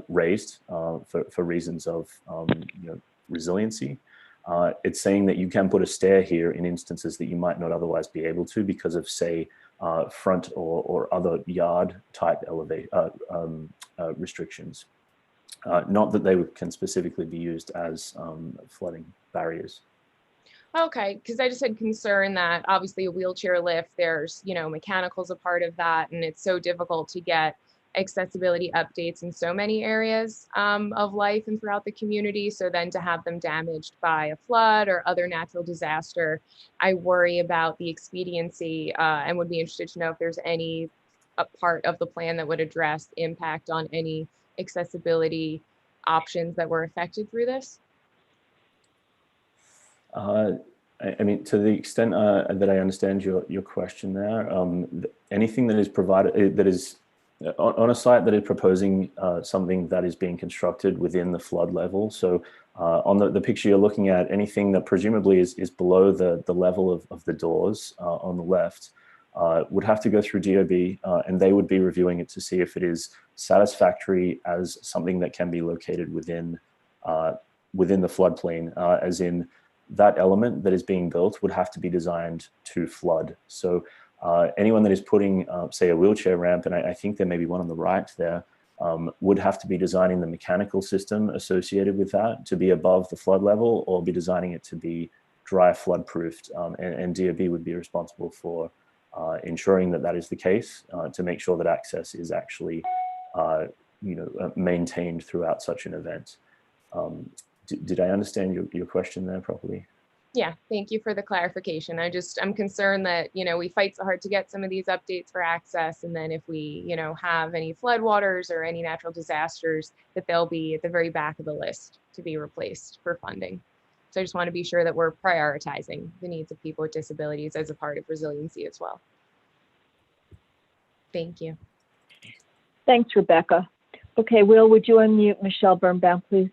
raised for reasons of resiliency. It's saying that you can put a stair here in instances that you might not otherwise be able to because of, say, front or other yard type restrictions. Not that they can specifically be used as flooding barriers. Okay, because I just had concern that obviously a wheelchair lift, there's, mechanicals a part of that, and it's so difficult to get accessibility updates in so many areas of life and throughout the community. So then to have them damaged by a flood or other natural disaster, I worry about the expediency and would be interested to know if there's any part of the plan that would address impact on any accessibility options that were affected through this. I mean, to the extent that I understand your question there, anything that is provided, that is on a site that is proposing something that is being constructed within the flood level. So on the picture you're looking at, anything that presumably is below the level of the doors on the left would have to go through DOB, and they would be reviewing it to see if it is satisfactory as something that can be located within the floodplain, as in that element that is being built would have to be designed to flood. So anyone that is putting, say, a wheelchair ramp, and I think there may be one on the right there, would have to be designing the mechanical system associated with that to be above the flood level, or be designing it to be dry flood proofed. And DOB would be responsible for ensuring that that is the case, to make sure that access is actually maintained throughout such an event. Did I understand your question there properly? Yeah, thank you for the clarification. I'm concerned that, we fight so hard to get some of these updates for access. And then if we, have any floodwaters or any natural disasters, that they'll be at the very back of the list to be replaced for funding. So I just want to be sure that we're prioritizing the needs of people with disabilities as a part of resiliency as well. Thank you. Thanks, Rebecca. Okay, Will, would you unmute Michelle Birnbaum, please?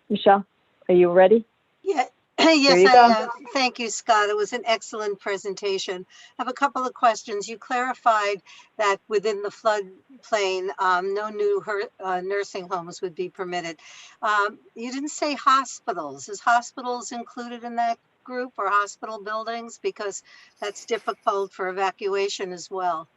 Michelle, are you ready? Yeah, Yes, you go. thank you, Scott. It was an excellent presentation. I have a couple of questions. You clarified that within the floodplain, no new nursing homes would be permitted. You didn't say hospitals. Is hospitals included in that group, or hospital buildings? Because that's difficult for evacuation as well.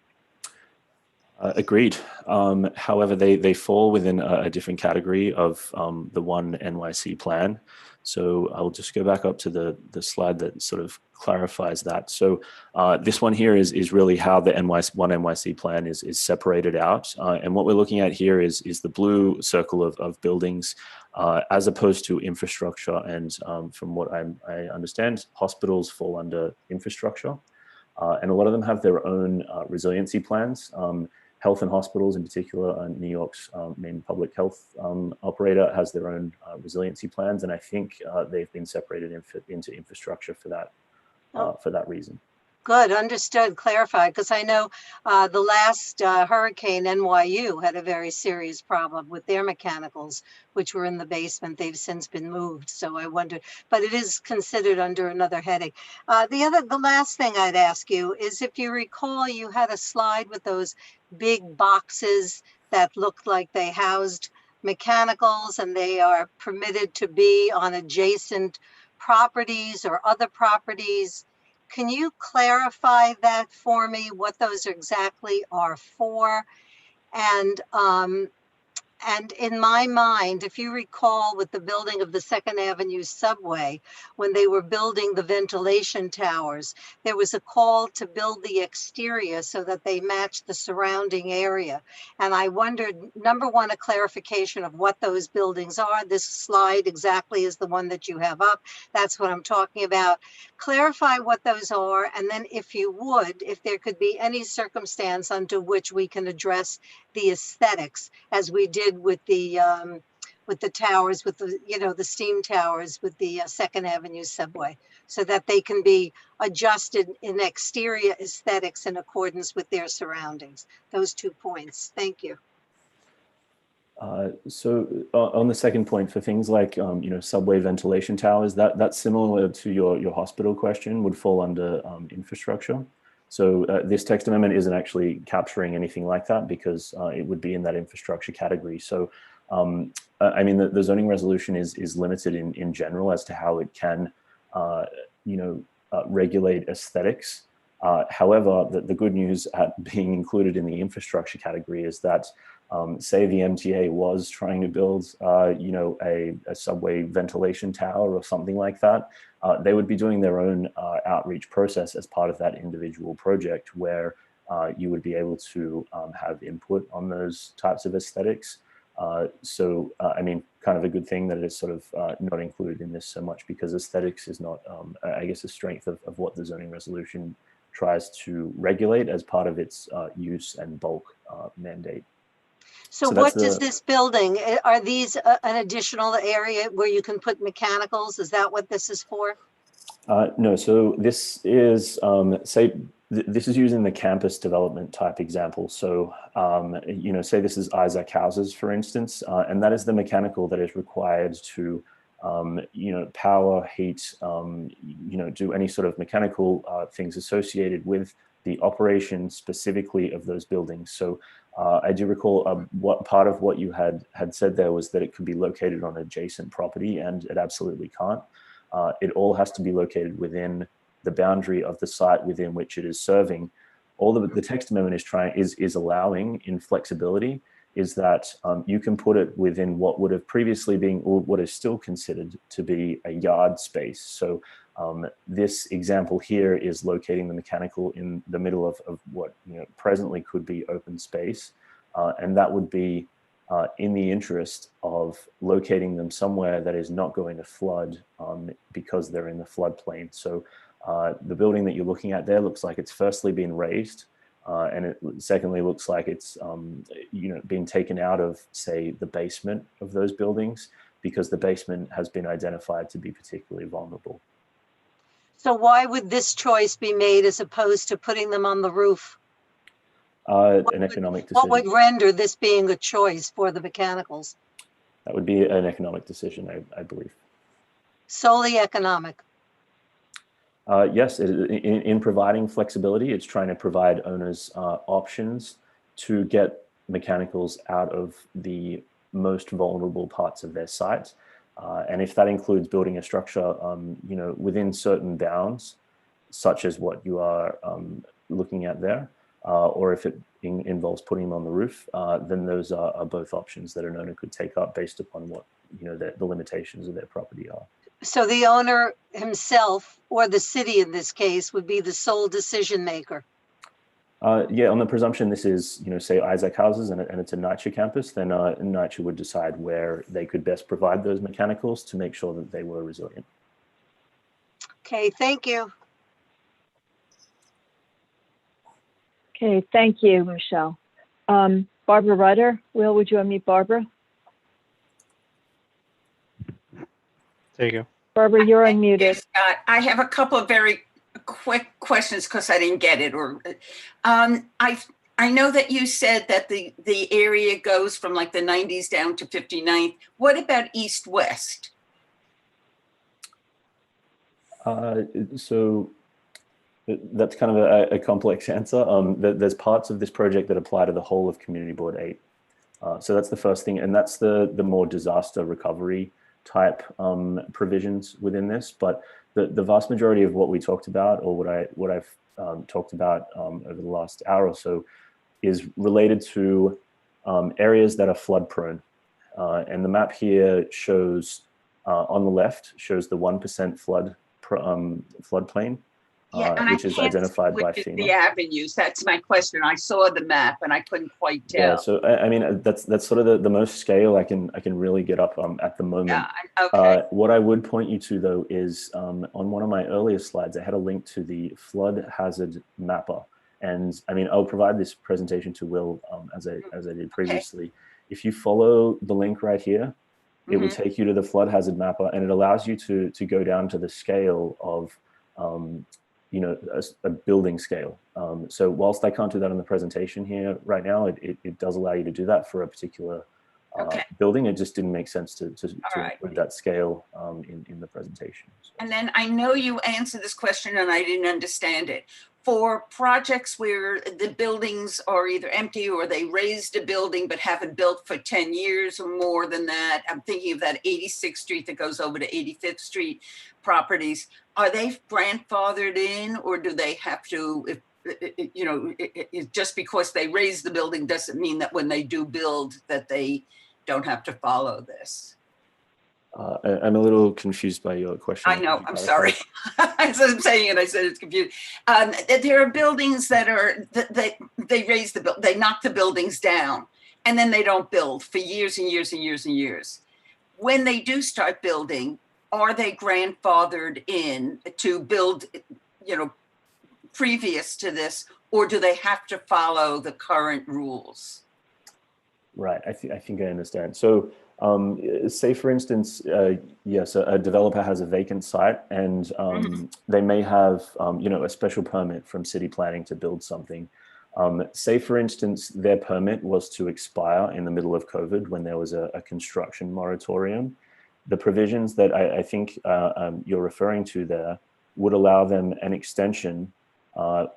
Agreed. However, they fall within a different category of the One NYC plan. So I'll just go back up to the slide that sort of clarifies that. So this one here is really how the One NYC plan is separated out. And what we're looking at here is the blue circle of buildings as opposed to infrastructure. And from what I understand, hospitals fall under infrastructure. And a lot of them have their own resiliency plans. Health and hospitals in particular, New York's main public health operator has their own resiliency plans. And I think they've been separated into infrastructure for that reason. Good, understood, clarified, because I know the last hurricane, NYU, had a very serious problem with their mechanicals, which were in the basement. They've since been moved, so I wondered, but it is considered under another heading. The last thing I'd ask you is, if you recall, you had a slide with those big boxes that looked like they housed mechanicals, and they are permitted to be on adjacent properties or other properties. Can you clarify that for me, what those exactly are for? And in my mind, if you recall, with the building of the 2nd Avenue subway, when they were building the ventilation towers, there was a call to build the exterior so that they matched the surrounding area. And I wondered, number one, a clarification of what those buildings are. This slide exactly is the one that you have up. That's what I'm talking about. Clarify what those are. And then if you would, if there could be any circumstance under which we can address the aesthetics, as we did with the towers, with the steam towers with the 2nd Avenue subway, so that they can be adjusted in exterior aesthetics in accordance with their surroundings. Those 2 points. Thank you. So on the second point, for things like subway ventilation towers, that's similar to your hospital question, would fall under infrastructure. So this text amendment isn't actually capturing anything like that, because it would be in that infrastructure category. So I mean, the zoning resolution is limited in general as to how it can regulate aesthetics. However, the good news at being included in the infrastructure category is that say the MTA was trying to build a subway ventilation tower or something like that, they would be doing their own outreach process as part of that individual project, where you would be able to have input on those types of aesthetics. So I mean, kind of a good thing that it is sort of not included in this so much, because aesthetics is not, I guess, a strength of what the zoning resolution tries to regulate as part of its use and bulk mandate. So what does this building, are these an additional area where you can put mechanicals? Is that what this is for? No, so this is, this is using the campus development type example. So, say this is Isaac Houses, for instance, and that is the mechanical that is required to, power, heat, do any sort of mechanical things associated with the operation specifically of those buildings. So I do recall what part of what you had said there was that it could be located on adjacent property, and it absolutely can't. It all has to be located within the boundary of the site within which it is serving. All the text amendment is allowing in flexibility is that you can put it within what would have previously been, or what is still considered to be, a yard space. So this example here is locating the mechanical in the middle of what presently could be open space, and that would be in the interest of locating them somewhere that is not going to flood because they're in the floodplain. So the building that you're looking at there looks like it's firstly been raised, and it secondly looks like it's been taken out of, say, the basement of those buildings, because the basement has been identified to be particularly vulnerable. So why would this choice be made as opposed to putting them on the roof? An economic decision. What would render this being a choice for the mechanicals? That would be an economic decision, I believe. Solely economic. Yes, in providing flexibility, it's trying to provide owners options to get mechanicals out of the most vulnerable parts of their site. And if that includes building a structure, within certain bounds, such as what you are looking at there, or if it involves putting them on the roof, then those are both options that an owner could take up based upon what the limitations of their property are. So the owner himself, or the city in this case, would be the sole decision maker. Yeah, on the presumption this is, say Isaac Houses and it's a NYCHA campus, then NYCHA would decide where they could best provide those mechanicals to make sure that they were resilient. Okay, thank you. Okay, thank you, Michelle. Barbara Rutter, Will, would you unmute Barbara? There you go. Barbara, you're unmuted. Yes, I have a couple of very quick questions because I didn't get it. I know that you said that the area goes from like the 90s down to 59th. What about east-west? So that's kind of a complex answer. There's parts of this project that apply to the whole of Community Board 8. So that's the first thing, and that's the more disaster recovery type provisions within this. But the vast majority of what we talked about, or what I've talked about over the last hour or so, is related to areas that are flood prone. And the map here shows, on the left, shows the 1% floodplain, which is identified by FEMA. The avenues, that's my question. I saw the map and I couldn't quite tell. Yeah, so I mean, that's sort of the most scale I can really get up at the moment. Yeah, okay. What I would point you to though is on one of my earlier slides, I had a link to the flood hazard mapper. And I mean, I'll provide this presentation to Will as I did previously. Okay. If you follow the link right here, it will take you to the flood hazard mapper, and it allows you to go down to the scale of a building scale. So whilst I can't do that on the presentation here right now, it does allow you to do that for a particular building. It just didn't make sense to include that scale in the presentation. So. And then I know you answered this question and I didn't understand it. For projects where the buildings are either empty or they raised a building but haven't built for 10 years or more than that, I'm thinking of that 86th Street that goes over to 85th Street properties. Are they grandfathered in, or do they have to, just because they raised the building doesn't mean that when they do build that they don't have to follow this? I'm a little confused by your question. I know, I'm sorry. As I'm saying it, I said it's confused. There are buildings that are, they raise the building, they knock the buildings down, and then they don't build for years and years and years and years. When they do start building, are they grandfathered in to build, previous to this, or do they have to follow the current rules? Right, I think I understand. So say for instance, yes, a developer has a vacant site and they may have, a special permit from city planning to build something. Say for instance, their permit was to expire in the middle of COVID when there was a construction moratorium. The provisions that I think you're referring to there would allow them an extension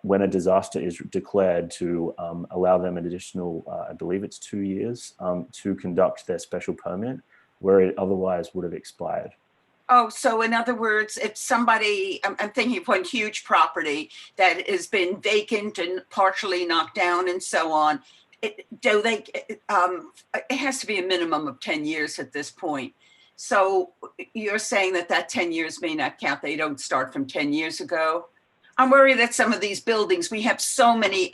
when a disaster is declared to allow them an additional, I believe it's 2 years, to conduct their special permit where it otherwise would have expired. Oh, so in other words, if somebody, I'm thinking of one huge property that has been vacant and partially knocked down and so on, it has to be a minimum of 10 years at this point. So you're saying that 10 years may not count. They don't start from 10 years ago. I'm worried that some of these buildings, we have so many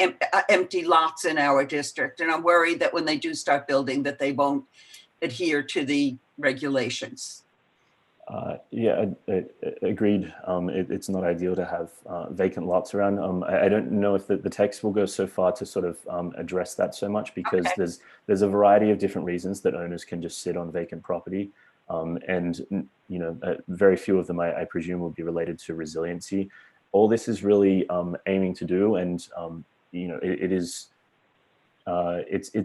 empty lots in our district, and I'm worried that when they do start building that they won't adhere to the regulations. Yeah, agreed. It's not ideal to have vacant lots around. I don't know if the text will go so far to sort of address that so much, because there's a variety of different reasons that owners can just sit on vacant property. And very few of them, I presume, will be related to resiliency. All this is really aiming to do, and it's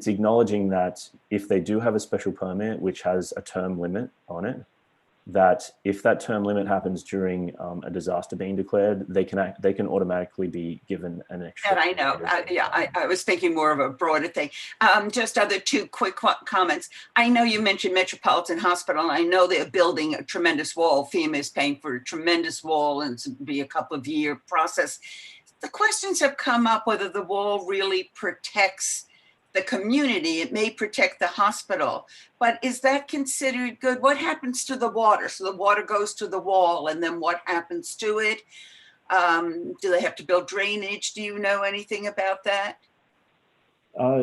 acknowledging that if they do have a special permit which has a term limit on it, that if that term limit happens during a disaster being declared, they can automatically be given an extra. And I know, I was thinking more of a broader thing. Just other two quick comments. I know you mentioned Metropolitan Hospital, and I know they're building a tremendous wall. FEMA is paying for a tremendous wall, and it's be a couple of year process. The questions have come up whether the wall really protects the community. It may protect the hospital, but is that considered good? What happens to the water? So the water goes to the wall, and then what happens to it? Do they have to build drainage? Do you know anything about that?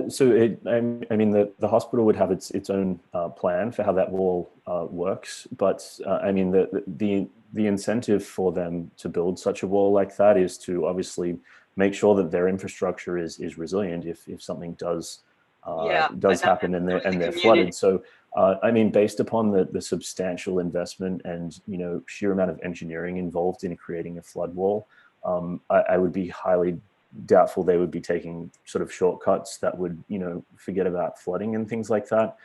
So I mean, the hospital would have its own plan for how that wall works, but I mean, the incentive for them to build such a wall like that is to obviously make sure that their infrastructure is resilient if something does happen and they're flooded. So I mean, based upon the substantial investment and sheer amount of engineering involved in creating a flood wall, I would be highly doubtful they would be taking sort of shortcuts that would forget about flooding and things like that.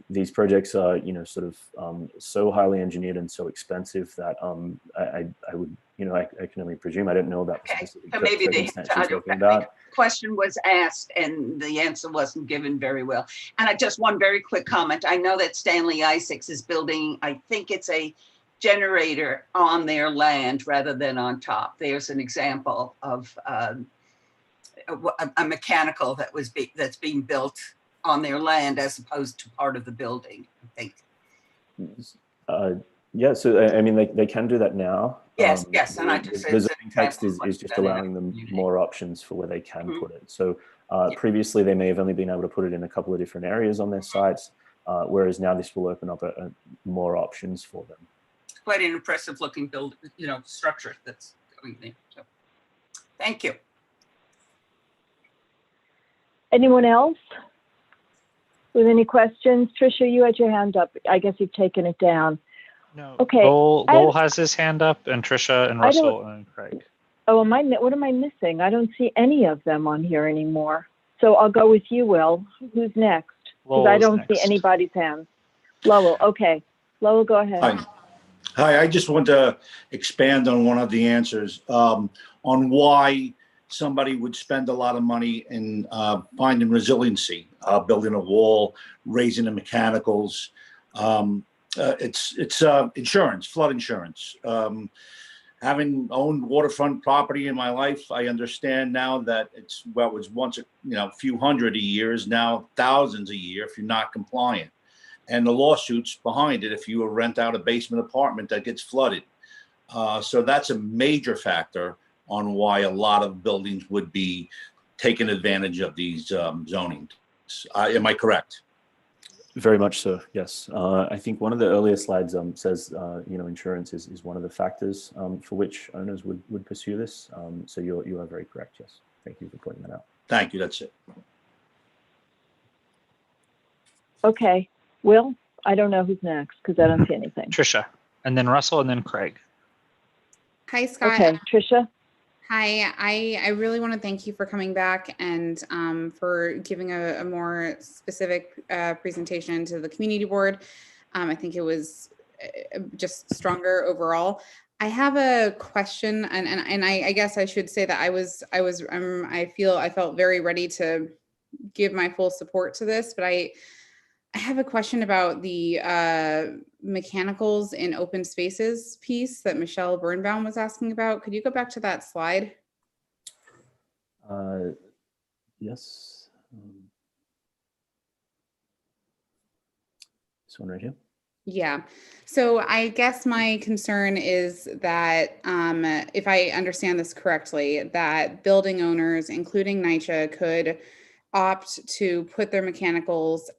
These projects are sort of so highly engineered and so expensive that I would I can only presume. I don't know about the specific so maybe the question was asked and the answer wasn't given very well. And just one very quick comment. I know that Stanley Isaacs is building, I think it's a generator on their land rather than on top. There's an example of a mechanical that's being built on their land as opposed to part of the building, I think. Yeah, so I mean, they can do that now. Yes, and I just the zoning text is just allowing them more options for where they can put it. So previously they may have only been able to put it in a couple of different areas on their sites, whereas now this will open up more options for them. Quite an impressive looking structure that's going there. So, thank you. Anyone else with any questions? Tricia, you had your hand up. I guess you've taken it down. No. Okay. Lowell has his hand up, and Tricia and Russell and Craig. Oh, what am I missing? I don't see any of them on here anymore. So I'll go with you, Will. Who's next? Because I don't see anybody's hands. Lowell. Okay. Lowell, go ahead. Hi, I just want to expand on one of the answers on why somebody would spend a lot of money in finding resiliency, building a wall, raising the mechanicals. It's insurance, flood insurance. Having owned waterfront property in my life, I understand now that it was once a few hundred a year is now thousands a year if you're not compliant. And the lawsuits behind it if you rent out a basement apartment that gets flooded. So that's a major factor on why a lot of buildings would be taking advantage of these zonings. Am I correct? Very much so, yes. I think one of the earlier slides says, insurance is one of the factors for which owners would pursue this. So you are very correct, yes. Thank you for pointing that out. Thank you, that's it. Okay. Will, I don't know who's next because I don't see anything. Tricia, and then Russell, and then Craig. Hi, Scott. Okay, Tricia. Hi, I really want to thank you for coming back and for giving a more specific presentation to the community board. I think it was just stronger overall. I have a question, and I guess I should say that I felt very ready to give my full support to this, but I have a question about the mechanicals in open spaces piece that Michelle Birnbaum was asking about. Could you go back to that slide? Yes. This one right here. Yeah. So I guess my concern is that if I understand this correctly, that building owners, including NYCHA, could opt to put their mechanicals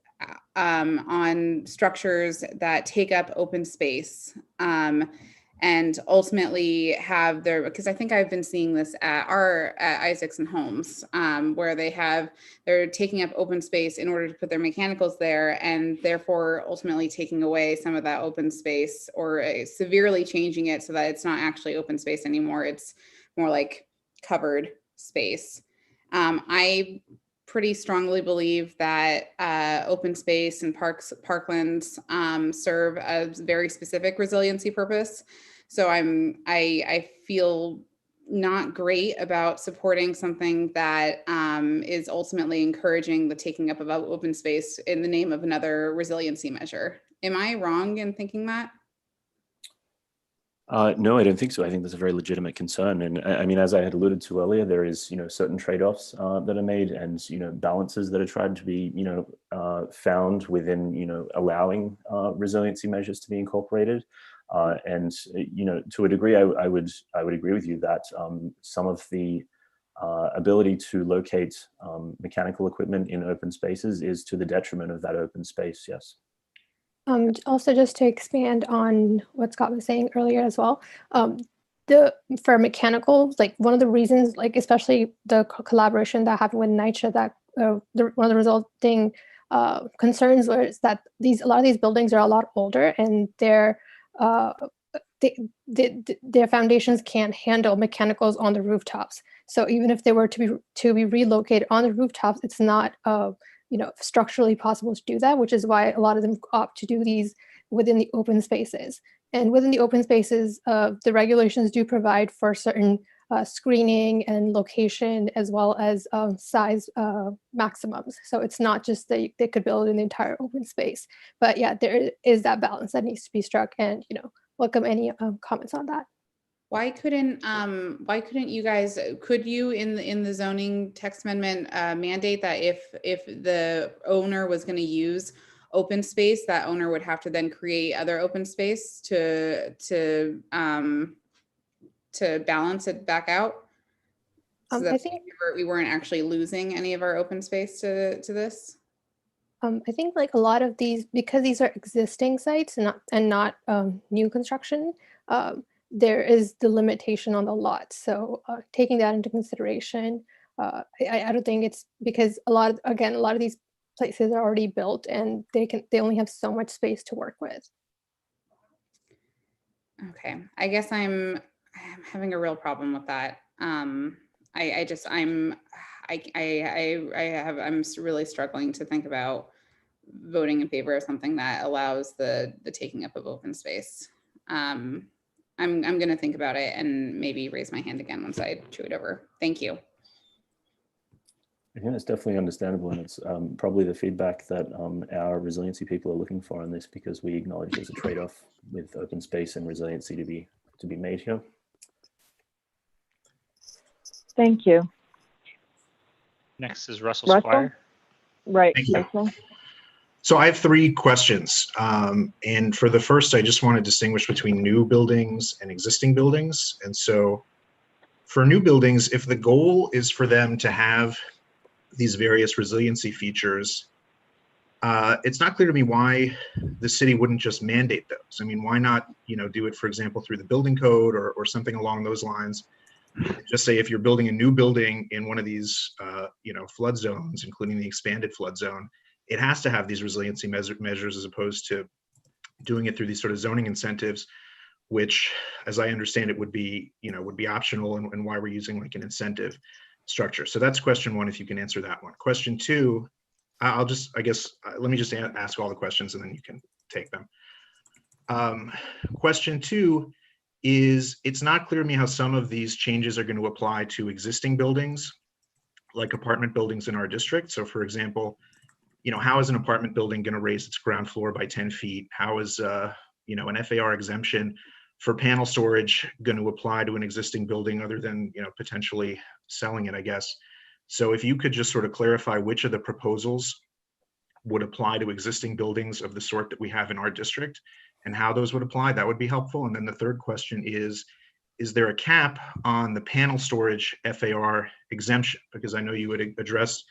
on structures that take up open space and ultimately have their, because I think I've been seeing this at Isaacs and Holmes, where they're taking up open space in order to put their mechanicals there, and therefore ultimately taking away some of that open space or severely changing it so that it's not actually open space anymore. It's more like covered space. I pretty strongly believe that open space and parklands serve a very specific resiliency purpose. So I feel not great about supporting something that is ultimately encouraging the taking up of open space in the name of another resiliency measure. Am I wrong in thinking that? No, I don't think so. I think that's a very legitimate concern. And I mean, as I had alluded to earlier, there is, certain trade-offs that are made and, balances that are tried to be, found within, allowing resiliency measures to be incorporated. And, to a degree, I would agree with you that some of the ability to locate mechanical equipment in open spaces is to the detriment of that open space. Yes. Also, just to expand on what Scott was saying earlier as well, for mechanicals, like one of the reasons, like especially the collaboration that happened with NYCHA, that one of the resulting concerns was that a lot of these buildings are a lot older and their foundations can't handle mechanicals on the rooftops. So even if they were to be relocated on the rooftops, it's not structurally possible to do that, which is why a lot of them opt to do these within the open spaces. And within the open spaces, the regulations do provide for certain screening and location, as well as size maximums. So it's not just that they could build in the entire open space, but yeah, there is that balance that needs to be struck. And welcome any comments on that. Why couldn't you guys, could you in the zoning text amendment mandate that if the owner was going to use open space, that owner would have to then create other open space to balance it back out? So that I think we weren't actually losing any of our open space to this. I think like a lot of these, because these are existing sites and not new construction, there is the limitation on the lot. So taking that into consideration, I don't think it's because a lot of these places are already built and they only have so much space to work with. Okay, I guess I'm having a real problem with that. I'm really struggling to think about voting in favor of something that allows the taking up of open space. I'm going to think about it and maybe raise my hand again once I chew it over. Thank you. I think that's definitely understandable, and it's probably the feedback that our resiliency people are looking for on this, because we acknowledge there's a trade-off with open space and resiliency to be made here. Thank you. Next is Russell Squire. Right. Thank you. So I have 3 questions. And for the first, I just want to distinguish between new buildings and existing buildings. And so for new buildings, if the goal is for them to have these various resiliency features, it's not clear to me why the city wouldn't just mandate those. I mean, why not, do it, for example, through the building code or something along those lines? Just say if you're building a new building in one of these, flood zones, including the expanded flood zone, it has to have these resiliency measures as opposed to doing it through these sort of zoning incentives, which, as I understand it, would be optional, and why we're using like an incentive structure. So that's question 1, if you can answer that one. Question 2, let me just ask all the questions and then you can take them. Question 2 is, it's not clear to me how some of these changes are going to apply to existing buildings, like apartment buildings in our district. So for example, how is an apartment building going to raise its ground floor by 10 feet? How is, an FAR exemption for panel storage going to apply to an existing building other than, potentially selling it, I guess? So if you could just sort of clarify which of the proposals would apply to existing buildings of the sort that we have in our district and how those would apply, that would be helpful. And then the third question is there a cap on the panel storage FAR exemption? Because I know you would address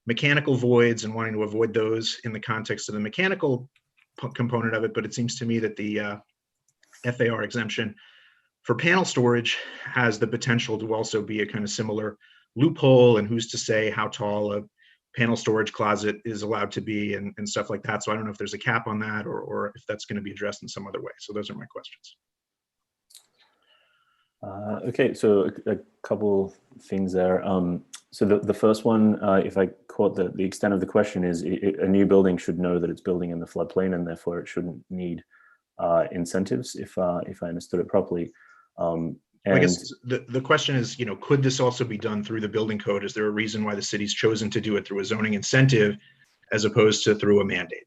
mechanical voids and wanting to avoid those in the context of the mechanical component of it, but it seems to me that the FAR exemption for panel storage has the potential to also be a kind of similar loophole, and who's to say how tall a panel storage closet is allowed to be and stuff like that. So I don't know if there's a cap on that or if that's going to be addressed in some other way. So those are my questions. Okay, so a couple things there. So the first one, if I caught the extent of the question is a new building should know that it's building in the floodplain, and therefore it shouldn't need incentives, if I understood it properly. I guess the question is, could this also be done through the building code? Is there a reason why the city's chosen to do it through a zoning incentive as opposed to through a mandate?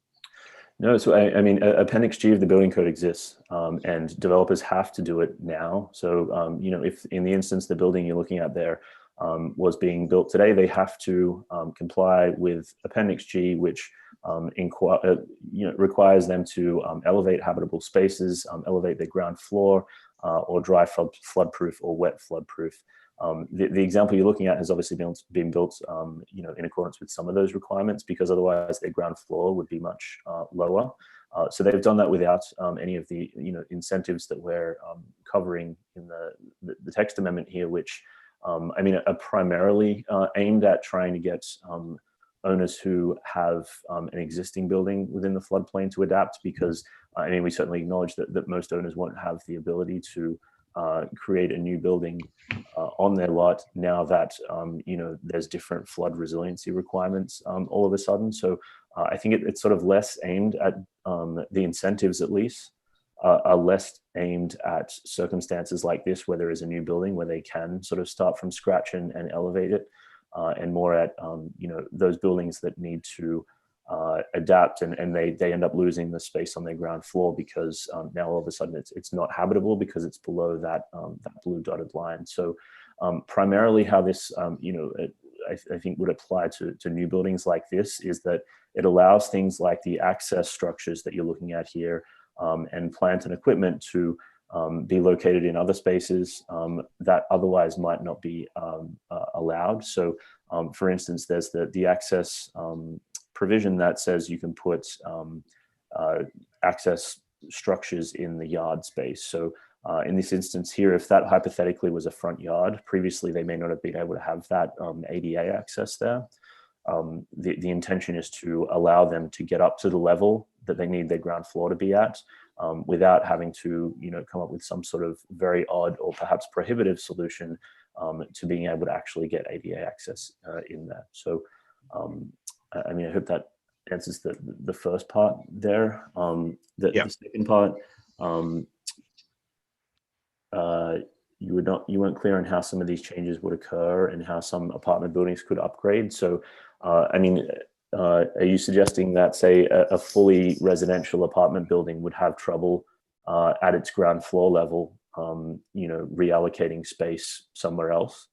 No, so I mean, Appendix G of the building code exists, and developers have to do it now. So, if in the instance the building you're looking at there was being built today, they have to comply with Appendix G, which requires them to elevate habitable spaces, elevate their ground floor, or dry floodproof or wet floodproof. The example you're looking at has obviously been built, in accordance with some of those requirements, because otherwise their ground floor would be much lower. So they've done that without any of the incentives that we're covering in the text amendment here, which are primarily aimed at trying to get owners who have an existing building within the floodplain to adapt, because we certainly acknowledge that most owners won't have the ability to create a new building on their lot now that there's different flood resiliency requirements all of a sudden. So I think it's sort of less aimed at the incentives, at least are less aimed at circumstances like this where there is a new building where they can sort of start from scratch and elevate it, and more at those buildings that need to adapt and they end up losing the space on their ground floor because now all of a sudden it's not habitable because it's below that blue dotted line. So primarily how this I think would apply to new buildings like this is that it allows things like the access structures that you're looking at here and plant and equipment to be located in other spaces that otherwise might not be allowed. So for instance, there's the access provision that says you can put access structures in the yard space. So in this instance here, if that hypothetically was a front yard, previously they may not have been able to have that ADA access there. The intention is to allow them to get up to the level that they need their ground floor to be at without having to come up with some sort of very odd or perhaps prohibitive solution to being able to actually get ADA access in there. So I hope that answers the first part there. The second part, you weren't clear on how some of these changes would occur and how some apartment buildings could upgrade. So, are you suggesting that, say, a fully residential apartment building would have trouble at its ground floor level, reallocating space somewhere else?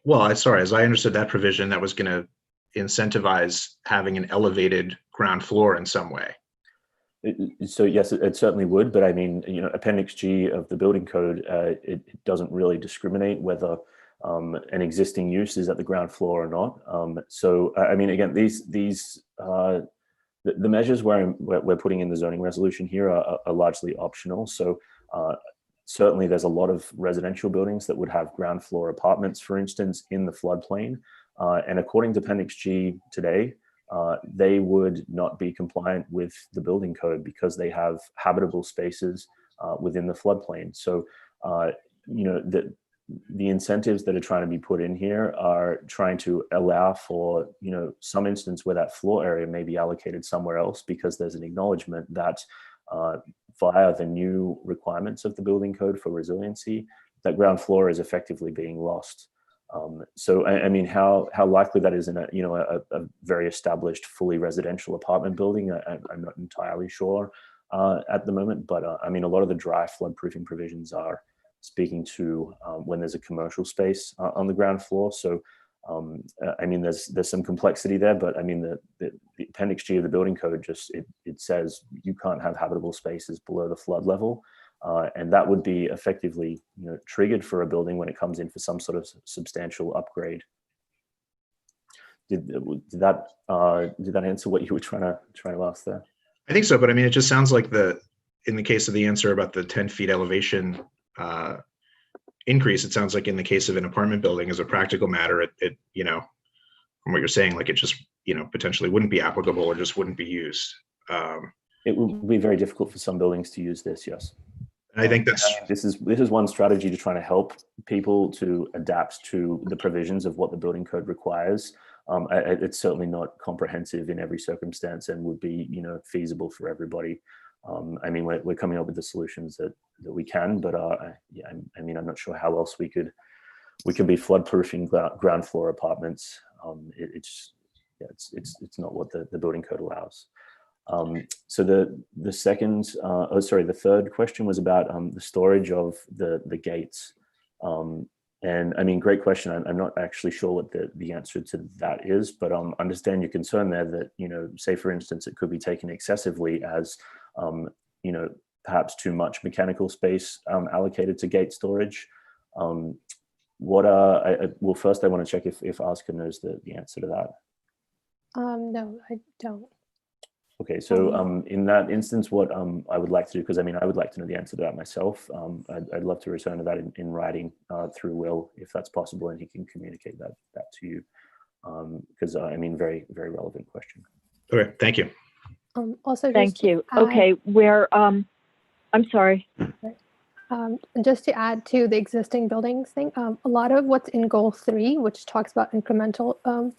Well, as I understood that provision, that was going to incentivize having an elevated ground floor in some way. So yes, it certainly would, but Appendix G of the building code, it doesn't really discriminate whether an existing use is at the ground floor or not. Again, the measures we're putting in the zoning resolution here are largely optional. So certainly there's a lot of residential buildings that would have ground floor apartments, for instance, in the floodplain. And according to Appendix G today, they would not be compliant with the building code because they have habitable spaces within the floodplain. So, the incentives that are trying to be put in here are trying to allow for, some instance where that floor area may be allocated somewhere else because there's an acknowledgement that via the new requirements of the building code for resiliency, that ground floor is effectively being lost. So, how likely that is in a very established, fully residential apartment building, I'm not entirely sure at the moment, but a lot of the dry floodproofing provisions are speaking to when there's a commercial space on the ground floor. So, there's some complexity there, but the Appendix G of the building code it says you can't have habitable spaces below the flood level. And that would be effectively, triggered for a building when it comes in for some sort of substantial upgrade. Did that answer what you were trying to ask there? I think so, but it just sounds like in the case of the answer about the 10 feet elevation increase, it sounds like in the case of an apartment building, as a practical matter, it from what you're saying, like it just potentially wouldn't be applicable or just wouldn't be used. It would be very difficult for some buildings to use this, yes. And I think that's this is one strategy to try to help people to adapt to the provisions of what the building code requires. It's certainly not comprehensive in every circumstance and would be, feasible for everybody. I mean, we're coming up with the solutions that we can, but yeah, I mean, I'm not sure how else we could be flood-proofing ground floor apartments. It's not what the building code allows. So the third question was about the storage of the gates. And I mean, great question. I'm not actually sure what the answer to that is, but understand your concern there that, say for instance, it could be taken excessively as, perhaps too much mechanical space allocated to gate storage. Well, first I want to check if Oscar knows the answer to that. No, I don't. Okay, so in that instance, what I would like to do, because I mean, I would like to know the answer to that myself. I'd love to return to that in writing through Will, if that's possible, and he can communicate that to you. Because I mean, very, very relevant question. Okay, thank you. Also, thank you. Okay, I'm sorry. Just to add to the existing buildings thing, a lot of what's in goal 3, which talks about incrementally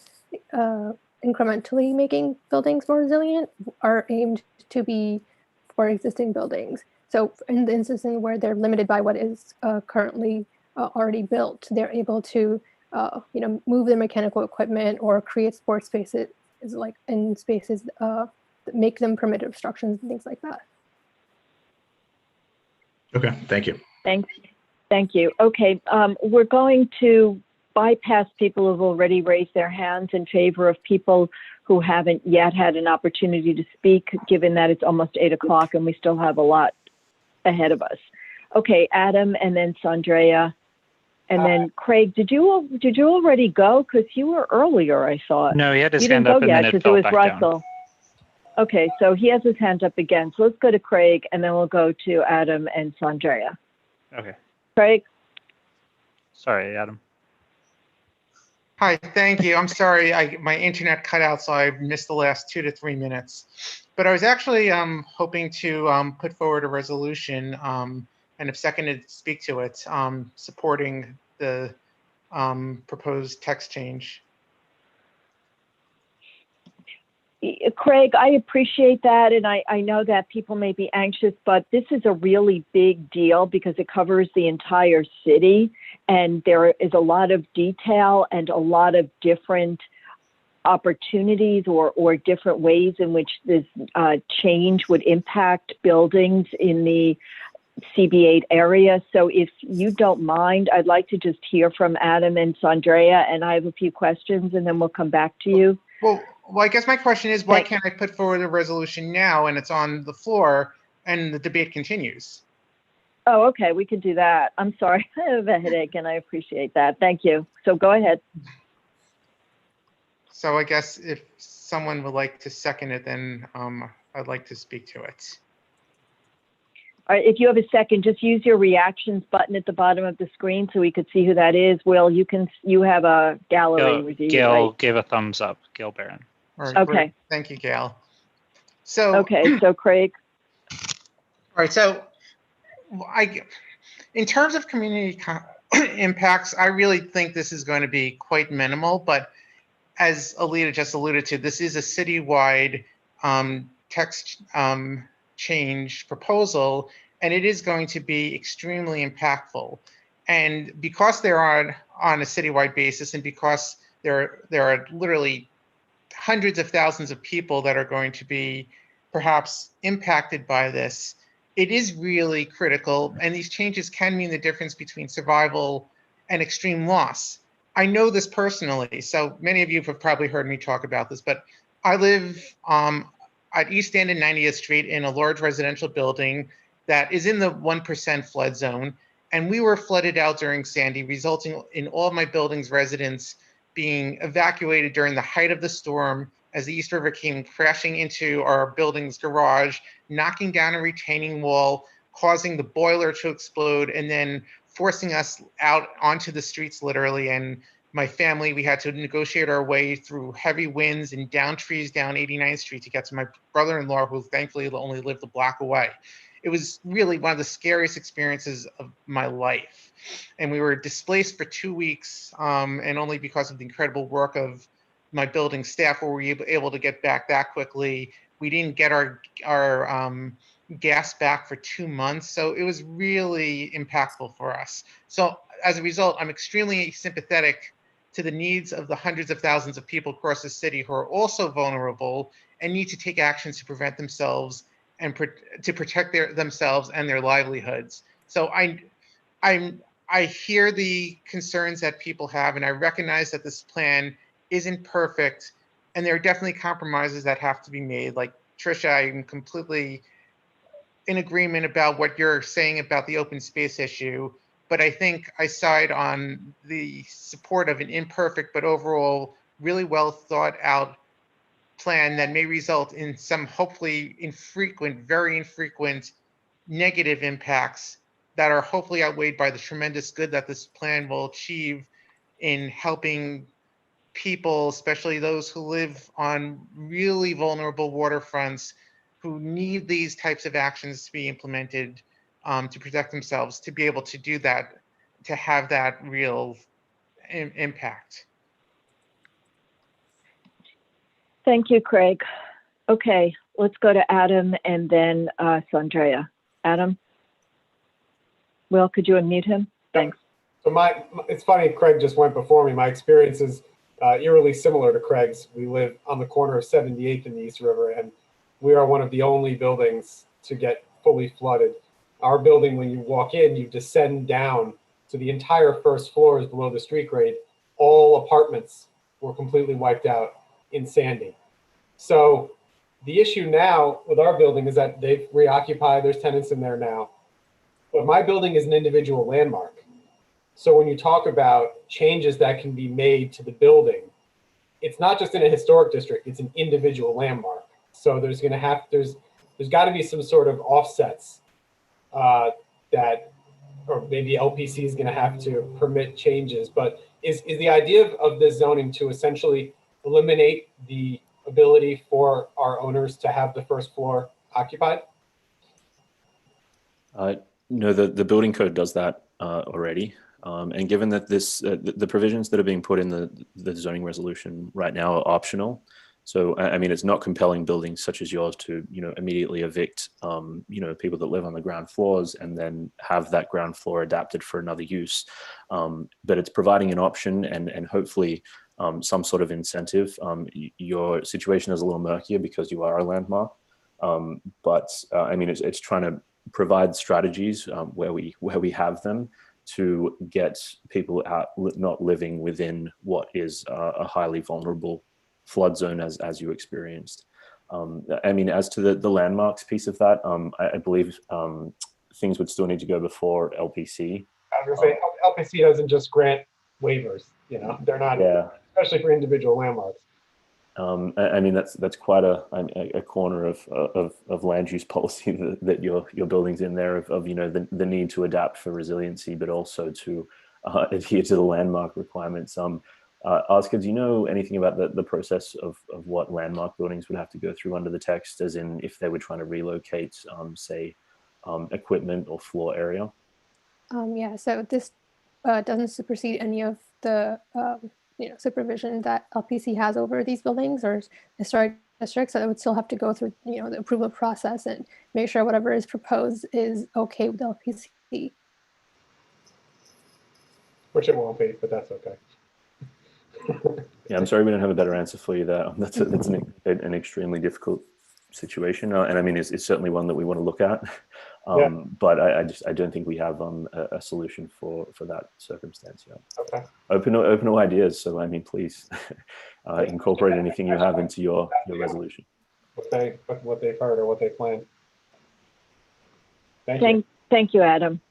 making buildings more resilient, are aimed to be for existing buildings. So in the instances where they're limited by what is currently already built, they're able to move their mechanical equipment or create sports spaces in spaces that make them permitted obstructions and things like that. Okay, thank you. Thank you. Okay, we're going to bypass people who've already raised their hands in favor of people who haven't yet had an opportunity to speak, given that it's almost 8 o'clock and we still have a lot ahead of us. Okay, Adam, and then Sandrea, and then Craig. Did you already go? Because you were earlier, I thought. No, he had his hand up and then it fell back down. Okay, so he has his hand up again. So let's go to Craig, and then we'll go to Adam and Sandrea. Okay. Craig? Sorry, Adam. Hi, thank you. I'm sorry, my internet cut out, so I missed the last 2 to 3 minutes. But I was actually hoping to put forward a resolution, and if seconded, speak to it, supporting the proposed text change. Craig, I appreciate that, and I know that people may be anxious, but this is a really big deal because it covers the entire city, and there is a lot of detail and a lot of different opportunities or different ways in which this change would impact buildings in the CB8 area. So if you don't mind, I'd like to just hear from Adam and Sandrea, and I have a few questions, and then we'll come back to you. Well, I guess my question is, why can't I put forward a resolution now and it's on the floor and the debate continues? Oh, okay, we can do that. I'm sorry, I have a headache and I appreciate that. Thank you. So go ahead. So I guess if someone would like to second it, then I'd like to speak to it. All right, if you have a second, just use your reactions button at the bottom of the screen so we could see who that is. Will, you have a gallery with you. Gail right? gave a thumbs up. Gail Barron. All right, okay. Great. Thank you, Gail. So okay, so Craig. All right, so in terms of community impacts, I really think this is going to be quite minimal. But as Alita just alluded to, this is a citywide text change proposal, and it is going to be extremely impactful. And because they're on a citywide basis, and because there are literally hundreds of thousands of people that are going to be perhaps impacted by this, it is really critical. And these changes can mean the difference between survival and extreme loss. I know this personally, so many of you have probably heard me talk about this, but I live at East End and 90th Street in a large residential building that is in the 1% flood zone. And we were flooded out during Sandy, resulting in all of my building's residents being evacuated during the height of the storm as the East River came crashing into our building's garage, knocking down a retaining wall, causing the boiler to explode, and then forcing us out onto the streets literally. And my family, we had to negotiate our way through heavy winds and down trees down 89th Street to get to my brother-in-law, who thankfully only lived a block away. it was really one of the scariest experiences of my life. And we were displaced for 2 weeks, and only because of the incredible work of my building staff were we able to get back that quickly. We didn't get our gas back for 2 months, so it was really impactful for us. So as a result, I'm extremely sympathetic to the needs of the hundreds of thousands of people across the city who are also vulnerable and need to take actions to prevent themselves and to protect themselves and their livelihoods. So I hear the concerns that people have, and I recognize that this plan isn't perfect, and there are definitely compromises that have to be made. Like Tricia, I'm completely in agreement about what you're saying about the open space issue, but I think I side on the support of an imperfect but overall really well thought out plan that may result in some hopefully infrequent, very infrequent negative impacts that are hopefully outweighed by the tremendous good that this plan will achieve in helping people, especially those who live on really vulnerable waterfronts, who need these types of actions to be implemented to protect themselves, to be able to do that, to have that real impact. Thank you, Craig. Okay, let's go to Adam and then Sandrea. Adam? Will, could you unmute him? Thanks. So it's funny, Craig just went before me. My experience is eerily similar to Craig's. We live on the corner of 78th and the East River, and we are one of the only buildings to get fully flooded. Our building, when you walk in, you descend down, so the entire first floor is below the street grade. All apartments were completely wiped out in Sandy. So the issue now with our building is that they've reoccupied, there's tenants in there now. But my building is an individual landmark. So when you talk about changes that can be made to the building, it's not just in a historic district, it's an individual landmark. So there's got to be some sort of offsets that, or maybe LPC is going to have to permit changes. But is the idea of this zoning to essentially eliminate the ability for our owners to have the first floor occupied? No, the building code does that already. And given that the provisions that are being put in the zoning resolution right now are optional, so I mean, it's not compelling buildings such as yours to immediately evict people that live on the ground floors and then have that ground floor adapted for another use. But it's providing an option and hopefully some sort of incentive. Your situation is a little murkier because you are a landmark, but I mean, it's trying to provide strategies where we have them to get people out not living within what is a highly vulnerable flood zone as you experienced. I mean, as to the landmarks piece of that, I believe things would still need to go before LPC. I was going to say, LPC doesn't just grant waivers, they're not, especially for individual landmarks. I mean, that's quite a corner of land use policy that your building's in there of the need to adapt for resiliency, but also to adhere to the landmark requirements. Oscar, do you know anything about the process of what landmark buildings would have to go through under the text, as in if they were trying to relocate, say, equipment or floor area? Yeah, so this doesn't supersede any of the supervision that LPC has over these buildings or historic districts. So it would still have to go through the approval process and make sure whatever is proposed is okay with LPC. Which it won't be, but that's okay. Yeah, I'm sorry we don't have a better answer for you there. That's an extremely difficult situation, and I mean it's certainly one that we want to look at, but I don't think we have a solution for that circumstance yet. Okay. Open all ideas. So I mean, please incorporate anything you have into your resolution. What they've heard or what they plan. Thank you, Adam.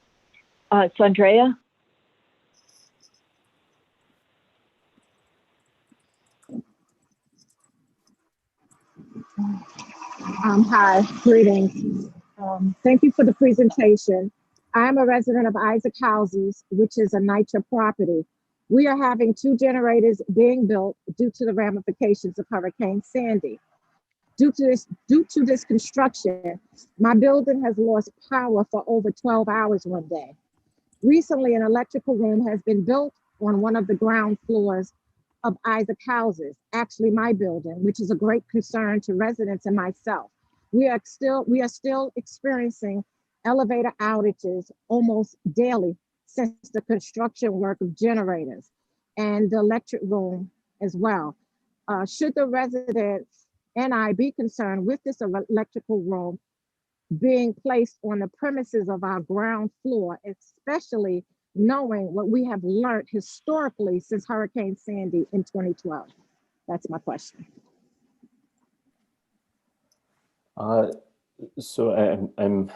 Sandrea? Hi, greetings. Thank you for the presentation. I'm a resident of Isaac Houses, which is a NYCHA property. We are having 2 generators being built due to the ramifications of Hurricane Sandy. Due to this construction, my building has lost power for over 12 hours one day. Recently, an electrical room has been built on one of the ground floors of Isaac Houses, actually my building, which is a great concern to residents and myself. We are still experiencing elevator outages almost daily since the construction work of generators and the electric room as well. Should the residents and I be concerned with this electrical room being placed on the premises of our ground floor, especially knowing what we have learned historically since Hurricane Sandy in 2012? That's my question. So I'm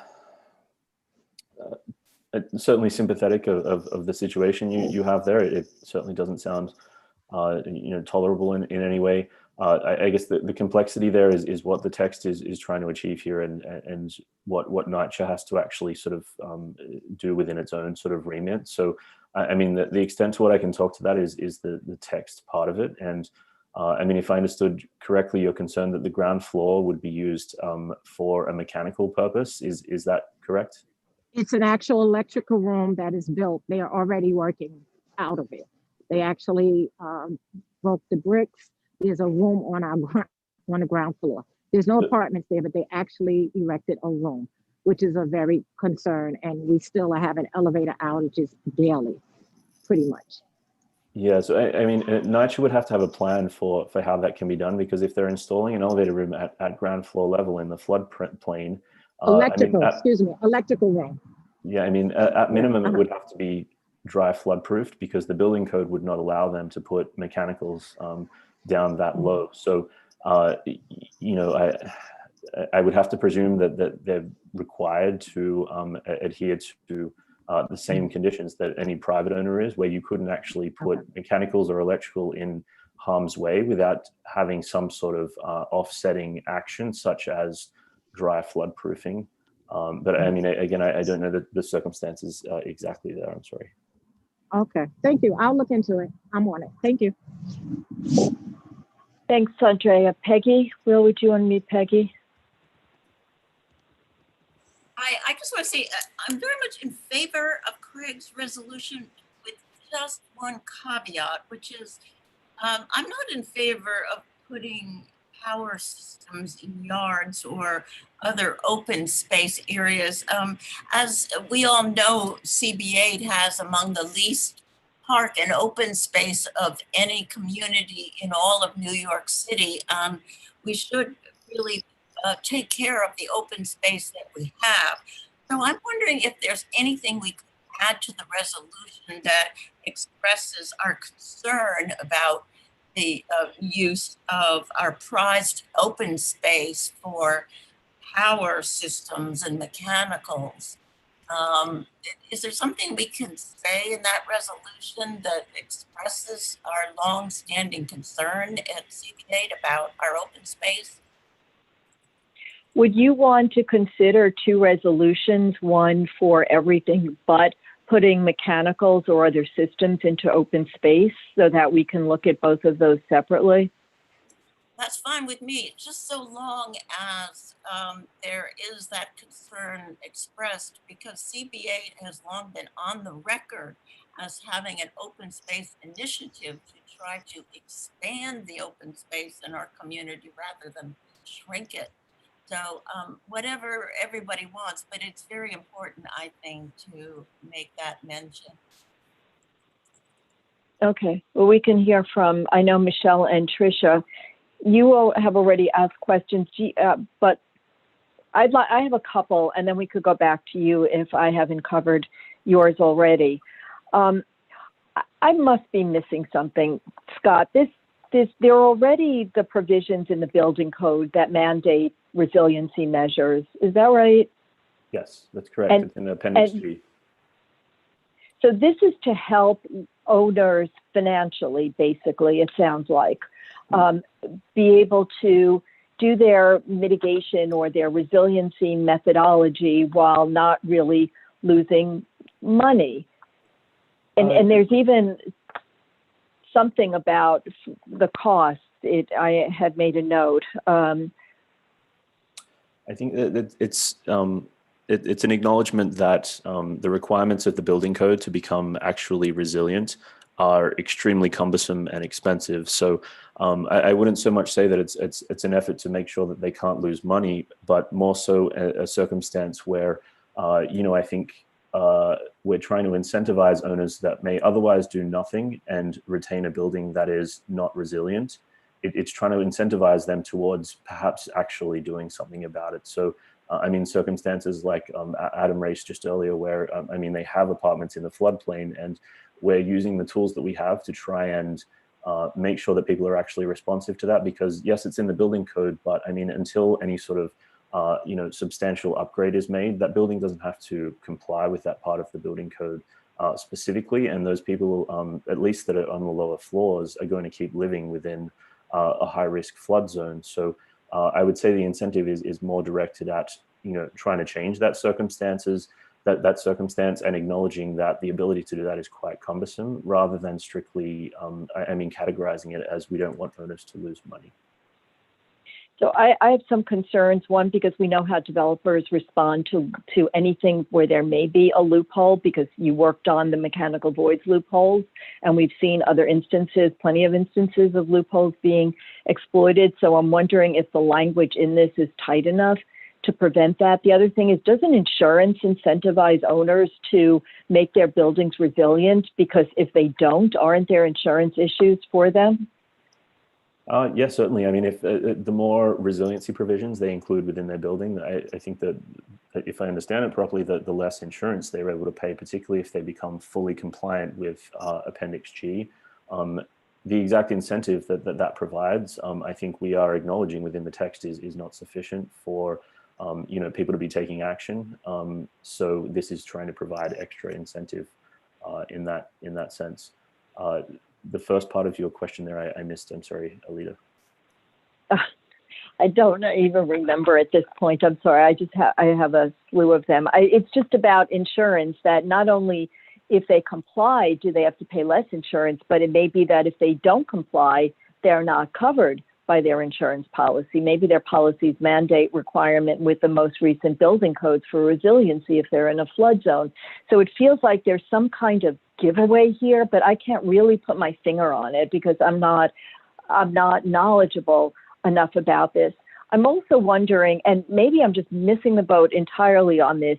certainly sympathetic of the situation you have there. It certainly doesn't sound tolerable in any way. I guess the complexity there is what the text is trying to achieve here, and what NYCHA has to actually sort of do within its own sort of remit. So I mean, the extent to what I can talk to that is the text part of it. And I mean, if I understood correctly, you're concerned that the ground floor would be used for a mechanical purpose. Is that correct? It's an actual electrical room that is built. They are already working out of it. They actually broke the bricks. There's a room on the ground floor. There's no apartments there, but they actually erected a room, which is a very concern. And we still are having elevator outages daily, pretty much. Yeah, so I mean, NYCHA would have to have a plan for how that can be done, because if they're installing an elevator room at ground floor level in the floodplain, electrical room. Yeah, I mean, at minimum, it would have to be dry flood proofed, because the building code would not allow them to put mechanicals down that low. So, you know, I would have to presume that they're required to adhere to the same conditions that any private owner is, where you couldn't actually put mechanicals or electrical in harm's way without having some sort of offsetting action, such as dry flood proofing. But I mean, again, I don't know the circumstances exactly there. I'm sorry. Okay, thank you. I'll look into it. I'm on it. Thank you. Thanks, Andrea. Peggy, Will, would you unmute Peggy? I just want to say I'm very much in favor of Craig's resolution, with just one caveat, which is I'm not in favor of putting power systems in yards or other open space areas. As we all know, CB8 has among the least park and open space of any community in all of New York City. We should really take care of the open space that we have. So I'm wondering if there's anything we could add to the resolution that expresses our concern about the use of our prized open space for power systems and mechanicals. Is there something we can say in that resolution that expresses our long-standing concern at CB8 about our open space? Would you want to consider two resolutions, one for everything but putting mechanicals or other systems into open space, so that we can look at both of those separately? That's fine with me, just so long as there is that concern expressed, because CB8 has long been on the record as having an open space initiative to try to expand the open space in our community rather than shrink it. So whatever everybody wants, but it's very important, I think, to make that mention. Okay, well, we can hear from, I know Michelle and Tricia. You all have already asked questions, but I have a couple, and then we could go back to you if I haven't covered yours already. I must be missing something, Scott. There are already the provisions in the building code that mandate resiliency measures. Is that right? Yes, that's correct. It's in Appendix G. So this is to help owners financially, basically, it sounds like, be able to do their mitigation or their resiliency methodology while not really losing money. And there's even something about the cost. I had made a note. I think that it's an acknowledgement that the requirements of the building code to become actually resilient are extremely cumbersome and expensive. So I wouldn't so much say that it's an effort to make sure that they can't lose money, but more so a circumstance where, I think we're trying to incentivize owners that may otherwise do nothing and retain a building that is not resilient. It's trying to incentivize them towards perhaps actually doing something about it. So, circumstances like Adam raised just earlier, where, they have apartments in the floodplain, and we're using the tools that we have to try and make sure that people are actually responsive to that, because yes, it's in the building code, but until any sort of substantial upgrade is made, that building doesn't have to comply with that part of the building code specifically. And those people, at least that are on the lower floors, are going to keep living within a high risk flood zone. So I would say the incentive is more directed at, trying to change that circumstance and acknowledging that the ability to do that is quite cumbersome, rather than strictly, categorizing it as we don't want owners to lose money. So I have some concerns. One, because we know how developers respond to anything where there may be a loophole, because you worked on the mechanical voids loopholes, and we've seen other instances, plenty of instances of loopholes being exploited. So I'm wondering if the language in this is tight enough to prevent that. The other thing is, doesn't insurance incentivize owners to make their buildings resilient? Because if they don't, aren't there insurance issues for them? Yes, certainly. If the more resiliency provisions they include within their building, I think that if I understand it properly, the less insurance they're able to pay, particularly if they become fully compliant with Appendix G. The exact incentive that provides, I think we are acknowledging within the text is not sufficient for people to be taking action. So this is trying to provide extra incentive in that sense. The first part of your question there, I missed. I'm sorry, Alita. I don't even remember at this point. I'm sorry. I have a slew of them. It's just about insurance, that not only if they comply, do they have to pay less insurance, but it may be that if they don't comply, they're not covered by their insurance policy. Maybe their policies mandate requirement with the most recent building codes for resiliency if they're in a flood zone. So it feels like there's some kind of giveaway here, but I can't really put my finger on it because I'm not knowledgeable enough about this. I'm also wondering, and maybe I'm just missing the boat entirely on this,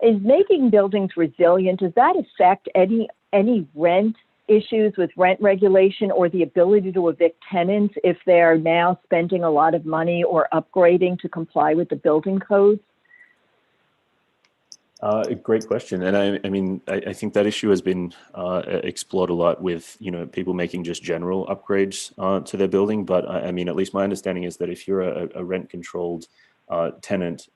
is making buildings resilient, does that affect any rent issues with rent regulation or the ability to evict tenants if they're now spending a lot of money or upgrading to comply with the building codes? Great question. And I think that issue has been explored a lot with, people making just general upgrades to their building. But at least my understanding is that if you're a rent controlled tenant,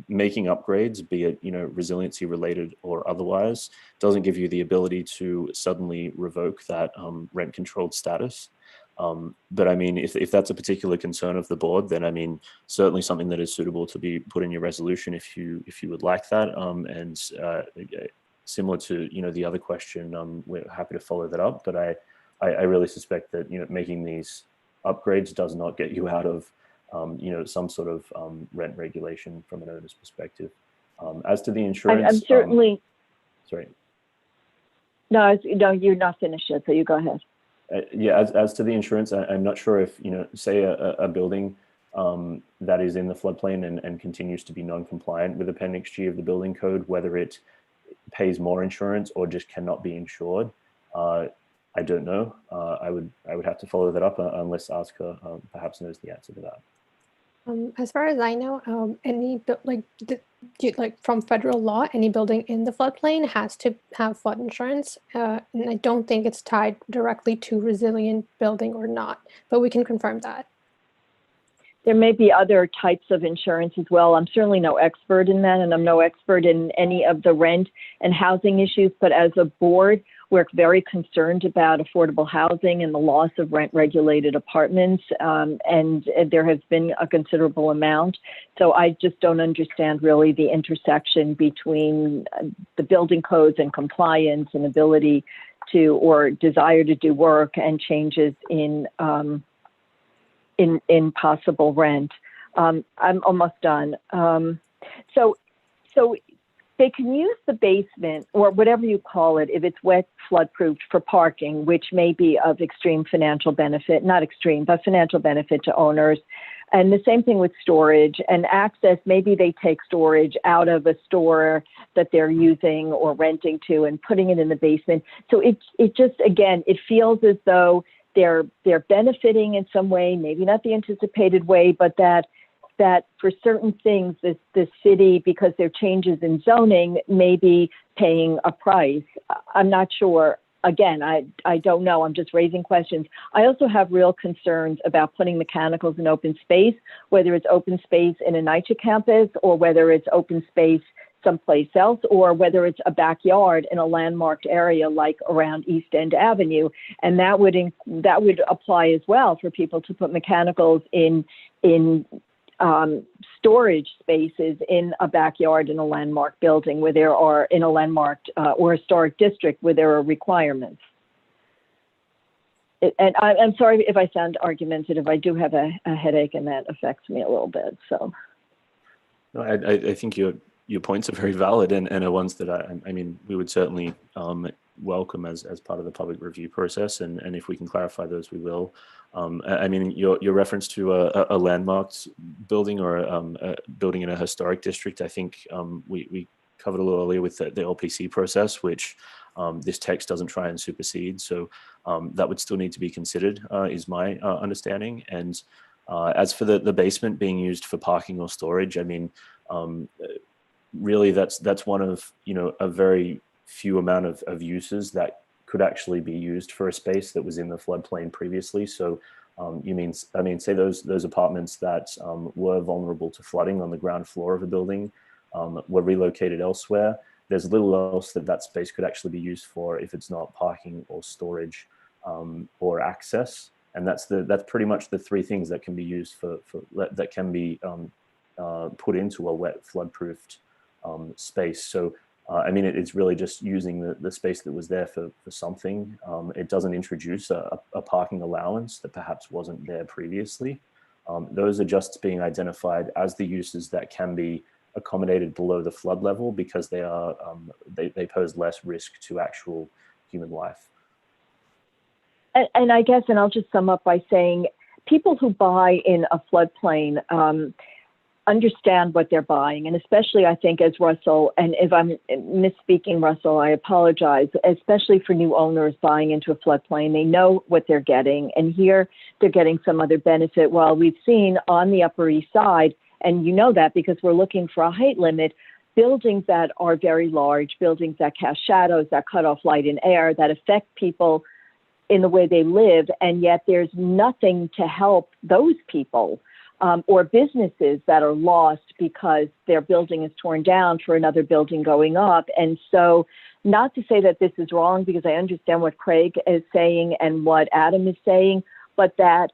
making upgrades, be it, resiliency related or otherwise, doesn't give you the ability to suddenly revoke that rent controlled status. But if that's a particular concern of the board, then certainly something that is suitable to be put in your resolution if you would like that. And similar to the other question, we're happy to follow that up. But I really suspect that making these upgrades does not get you out of some sort of rent regulation from an owner's perspective. As to the insurance, I'm certainly. Sorry. No, you're not finished yet, so you go ahead. Yeah, as to the insurance, I'm not sure if, say a building that is in the floodplain and continues to be non-compliant with Appendix G of the building code, whether it pays more insurance or just cannot be insured. I don't know. I would have to follow that up unless Aska perhaps knows the answer to that. As far as I know, any from federal law, any building in the floodplain has to have flood insurance, and I don't think it's tied directly to resilient building or not. But we can confirm that. There may be other types of insurance as well. I'm certainly no expert in that, and I'm no expert in any of the rent and housing issues. But as a board, we're very concerned about affordable housing and the loss of rent-regulated apartments, and there has been a considerable amount. So I just don't understand really the intersection between the building codes and compliance and ability to or desire to do work and changes in possible rent. I'm almost done. So they can use the basement or whatever you call it if it's wet flood-proofed for parking, which may be of extreme financial benefit, not extreme, but financial benefit to owners. And the same thing with storage and access. Maybe they take storage out of a store that they're using or renting to and putting it in the basement. So it just, again, it feels as though they're benefiting in some way, maybe not the anticipated way, but that for certain things, the city, because there are changes in zoning, may be paying a price. I'm not sure. Again, I don't know. I'm just raising questions. I also have real concerns about putting mechanicals in open space, whether it's open space in a NYCHA campus or whether it's open space someplace else, or whether it's a backyard in a landmarked area like around East End Avenue. And that would apply as well for people to put mechanicals in storage spaces in a backyard in a landmark building where there are, in a landmarked or historic district where there are requirements. And I'm sorry if I sound argumentative. I do have a headache and that affects me a little bit. So, no, I think your points are very valid and are ones that I mean, we would certainly welcome as part of the public review process. And if we can clarify those, we will. I mean, your reference to a landmarked building or a building in a historic district, I think we covered a little earlier with the LPC process, which this text doesn't try and supersede. So that would still need to be considered, is my understanding. And as for the basement being used for parking or storage, I mean, really that's one of, a very few amount of uses that could actually be used for a space that was in the floodplain previously. So say those apartments that were vulnerable to flooding on the ground floor of a building were relocated elsewhere. There's little else that space could actually be used for if it's not parking or storage or access. And that's pretty much the three things that can be used that can be put into a wet flood-proofed space. So I mean, it's really just using the space that was there for something. It doesn't introduce a parking allowance that perhaps wasn't there previously. Those are just being identified as the uses that can be accommodated below the flood level because they are they pose less risk to actual human life. And I guess, and I'll just sum up by saying, people who buy in a floodplain understand what they're buying. And especially, I think, as Russell, and if I'm misspeaking, Russell, I apologize, especially for new owners buying into a floodplain, they know what they're getting. And here they're getting some other benefit. While we've seen on the Upper East Side, and you know that because we're looking for a height limit, buildings that are very large, buildings that cast shadows, that cut off light and air, that affect people in the way they live, and yet there's nothing to help those people. Or businesses that are lost because their building is torn down for another building going up. And so, not to say that this is wrong, because I understand what Craig is saying and what Adam is saying, but that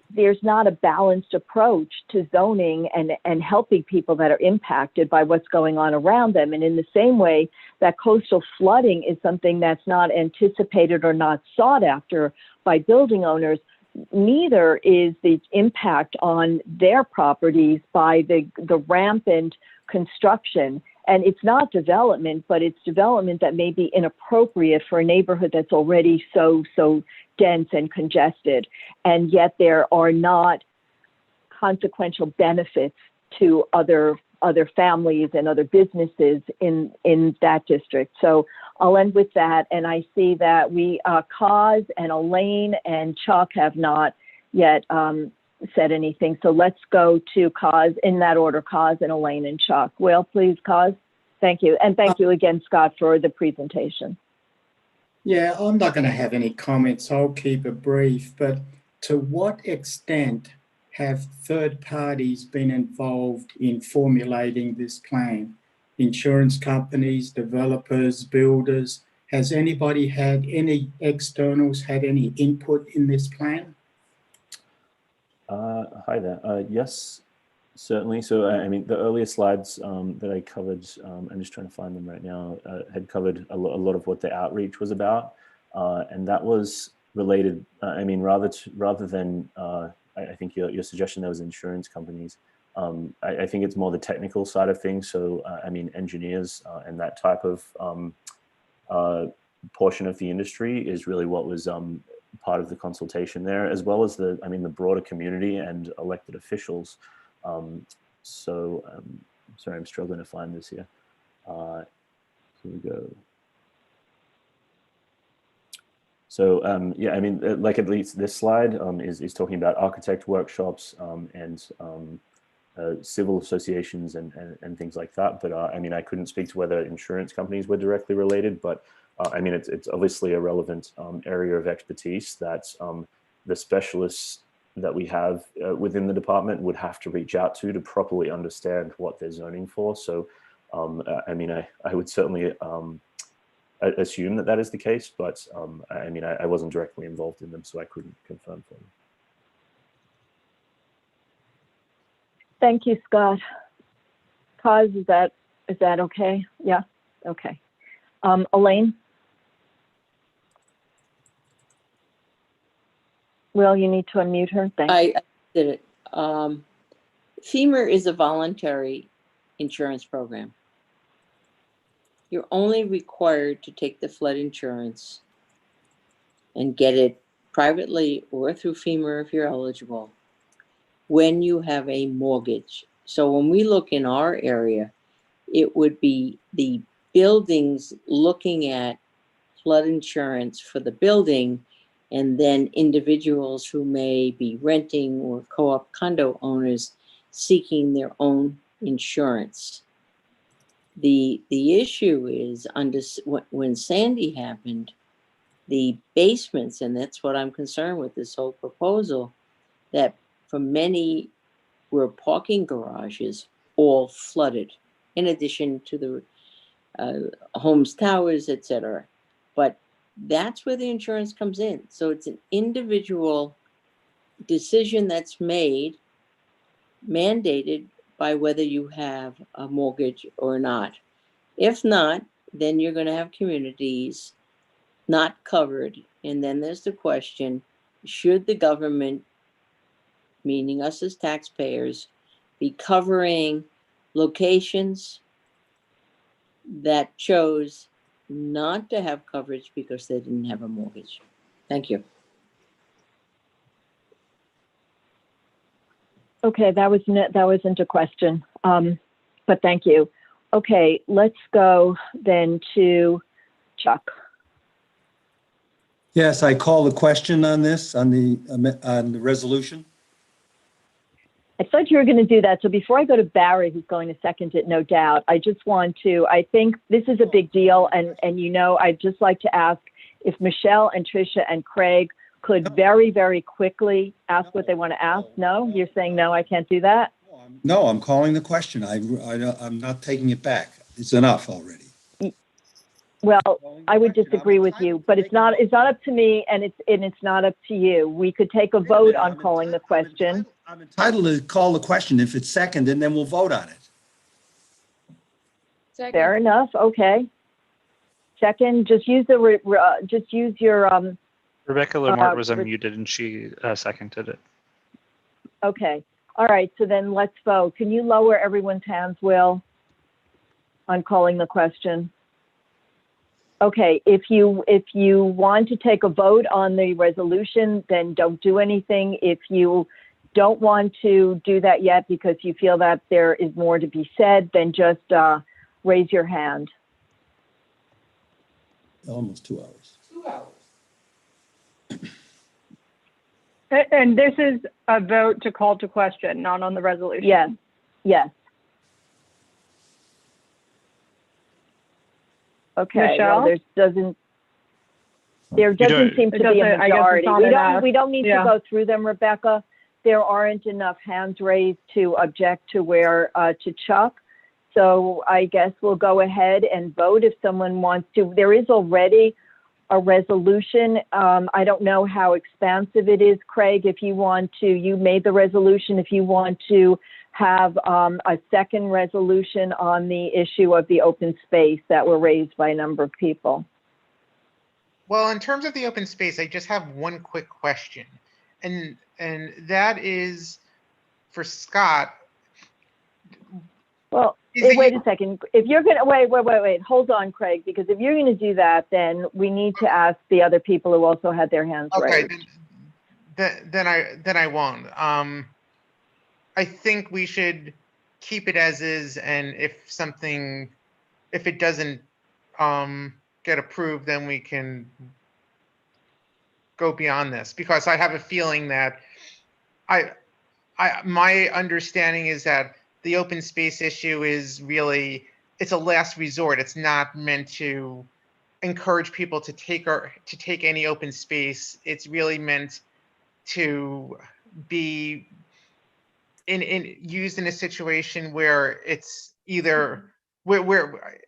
there's not a balanced approach to zoning and helping people that are impacted by what's going on around them. And in the same way that coastal flooding is something that's not anticipated or not sought after by building owners, neither is the impact on their properties by the rampant construction. And it's not development, but it's development that may be inappropriate for a neighborhood that's already so dense and congested. And yet there are not consequential benefits to other families and other businesses in that district. So I'll end with that. And I see that we, Kaz and Elaine and Chuck have not yet said anything. So let's go to Kaz in that order, Kaz and Elaine and Chuck. Will, please, Kaz. Thank you. And thank you again, Scott, for the presentation. Yeah, I'm not going to have any comments. I'll keep it brief. But to what extent have third parties been involved in formulating this plan? Insurance companies, developers, builders. Has anybody had any externals had any input in this plan? Hi there. Yes, certainly. So, I mean, the earlier slides that I covered, I'm just trying to find them right now, had covered a lot of what the outreach was about. And that was related, I mean, rather than, I think think your suggestion there was insurance companies. I think it's more the technical side of things. So, I mean, engineers and that type of portion of the industry is really what was part of the consultation there, as well as the broader community and elected officials. Sorry, I'm struggling to find this here. Here we go. So yeah, I mean, like at least this slide is talking about architect workshops and civil associations and things like that. But I mean, I couldn't speak to whether insurance companies were directly related, but I mean, it's obviously a relevant area of expertise that the specialists that we have within the department would have to reach out to properly understand what they're zoning for. So, I mean, I would certainly assume that is the case, but I mean, I wasn't directly involved in them, so I couldn't confirm for them. Thank you, Scott. Kaz, is that okay? Yeah, okay. Elaine? Will, you need to unmute her. Thanks. I did it. FEMA is a voluntary insurance program. You're only required to take the flood insurance and get it privately or through FEMA if you're eligible when you have a mortgage. So when we look in our area, it would be the buildings looking at flood insurance for the building, and then individuals who may be renting or co-op condo owners seeking their own insurance. The issue is when Sandy happened, the basements, and that's what I'm concerned with this whole proposal, that for many were parking garages all flooded, in addition to the homes, towers, etc. But that's where the insurance comes in. So it's an individual decision that's made, mandated by whether you have a mortgage or not. If not, then you're going to have communities not covered. And then there's the question, should the government, meaning us as taxpayers, be covering locations that chose not to have coverage because they didn't have a mortgage? Thank you. Okay, that wasn't a question, but thank you. Okay, let's go then to Chuck. Yes, I call the question on this, on the resolution. I thought you were going to do that. So before I go to Barry, who's going to second it, no doubt, I just want to, I think this is a big deal. And you know, I'd just like to ask if Michelle and Tricia and Craig could very, very quickly ask what they want to ask. No, you're saying, no, I can't do that? No, I'm calling the question. I'm not taking it back. It's enough already. Well, I would disagree with you, but it's not up to me, and it's not up to you. We could take a vote on calling the question. I'm entitled to call the question if it's second, and then we'll vote on it. Second. Fair enough. Okay. Second, just use your Rebecca Lamorte was unmuted and she seconded it. Okay. All right. So then let's vote. Can you lower everyone's hands, Will, on calling the question? Okay. If you want to take a vote on the resolution, then don't do anything. If you don't want to do that yet because you feel that there is more to be said, then just raise your hand. Almost 2 hours. 2 hours. And this is a vote to call to question, not on the resolution. Yes, yes. Okay, Michelle? well, there doesn't seem to be a majority. We don't need to go through them, Rebecca. There aren't enough hands raised to object to to Chuck. So I guess we'll go ahead and vote if someone wants to. There is already a resolution. I don't know how expansive it is, Craig. If you want to, you made the resolution. If you want to have a second resolution on the issue of the open space that were raised by a number of people. Well, in terms of the open space, I just have one quick question. And and that is for Scott. Well, wait a second. If you're gonna wait, hold on, Craig, because if you're gonna do that, then we need to ask the other people who also had their hands raised. Then I won't. I think we should keep it as is, and if it doesn't get approved, then we can go beyond this, because I have a feeling that my understanding is that the open space issue is really, it's a last resort. It's not meant to encourage people to take any open space. It's really meant to be used in a situation where it's either where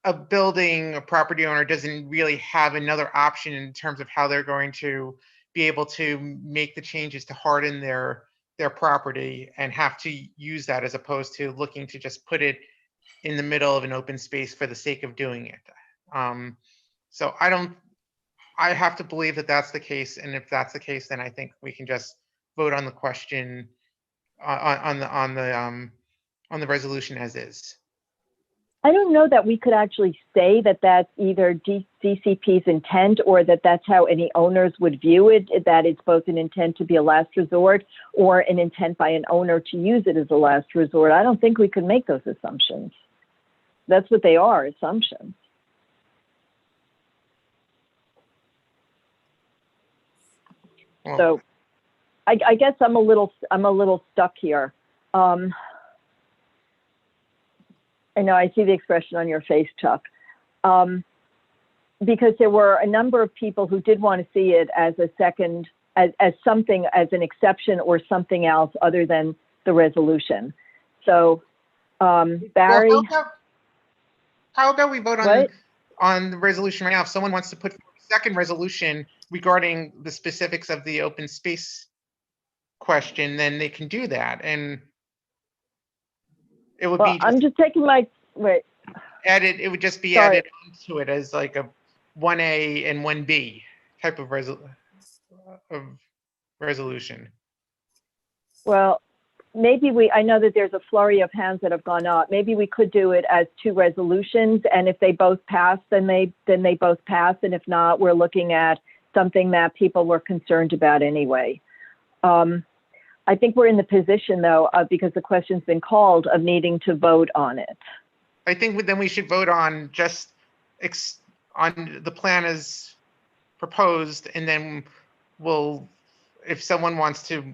a building, a property owner doesn't really have another option in terms of how they're going to be able to make the changes to harden their property, and have to use that, as opposed to looking to just put it in the middle of an open space for the sake of doing it. So I have to believe that that's the case. And if that's the case, then I think we can just vote on the question on the resolution as is. I don't know that we could actually say that that's either DCP's intent, or that that's how any owners would view it, that it's both an intent to be a last resort or an intent by an owner to use it as a last resort. I don't think we could make those assumptions. That's what they are, assumptions. So I guess I'm a little stuck here. I know, I see the expression on your face, Chuck. Because there were a number of people who did want to see it as a second, as something, as an exception or something else other than the resolution. So, Barry. Well, how about we vote on the resolution right now? If someone wants to put a second resolution regarding the specifics of the open space question, then they can do that. And it would be. I'm just taking added. It would just be added to it as like a 1A and 1B type of resolution. Well, maybe I know that there's a flurry of hands that have gone up. Maybe we could do it as two resolutions, and if they both pass, then they both pass. And if not, we're looking at something that people were concerned about anyway. I think we're in the position, though, because the question's been called, of needing to vote on it. I think then we should vote on just on the plan as proposed, and then if someone wants to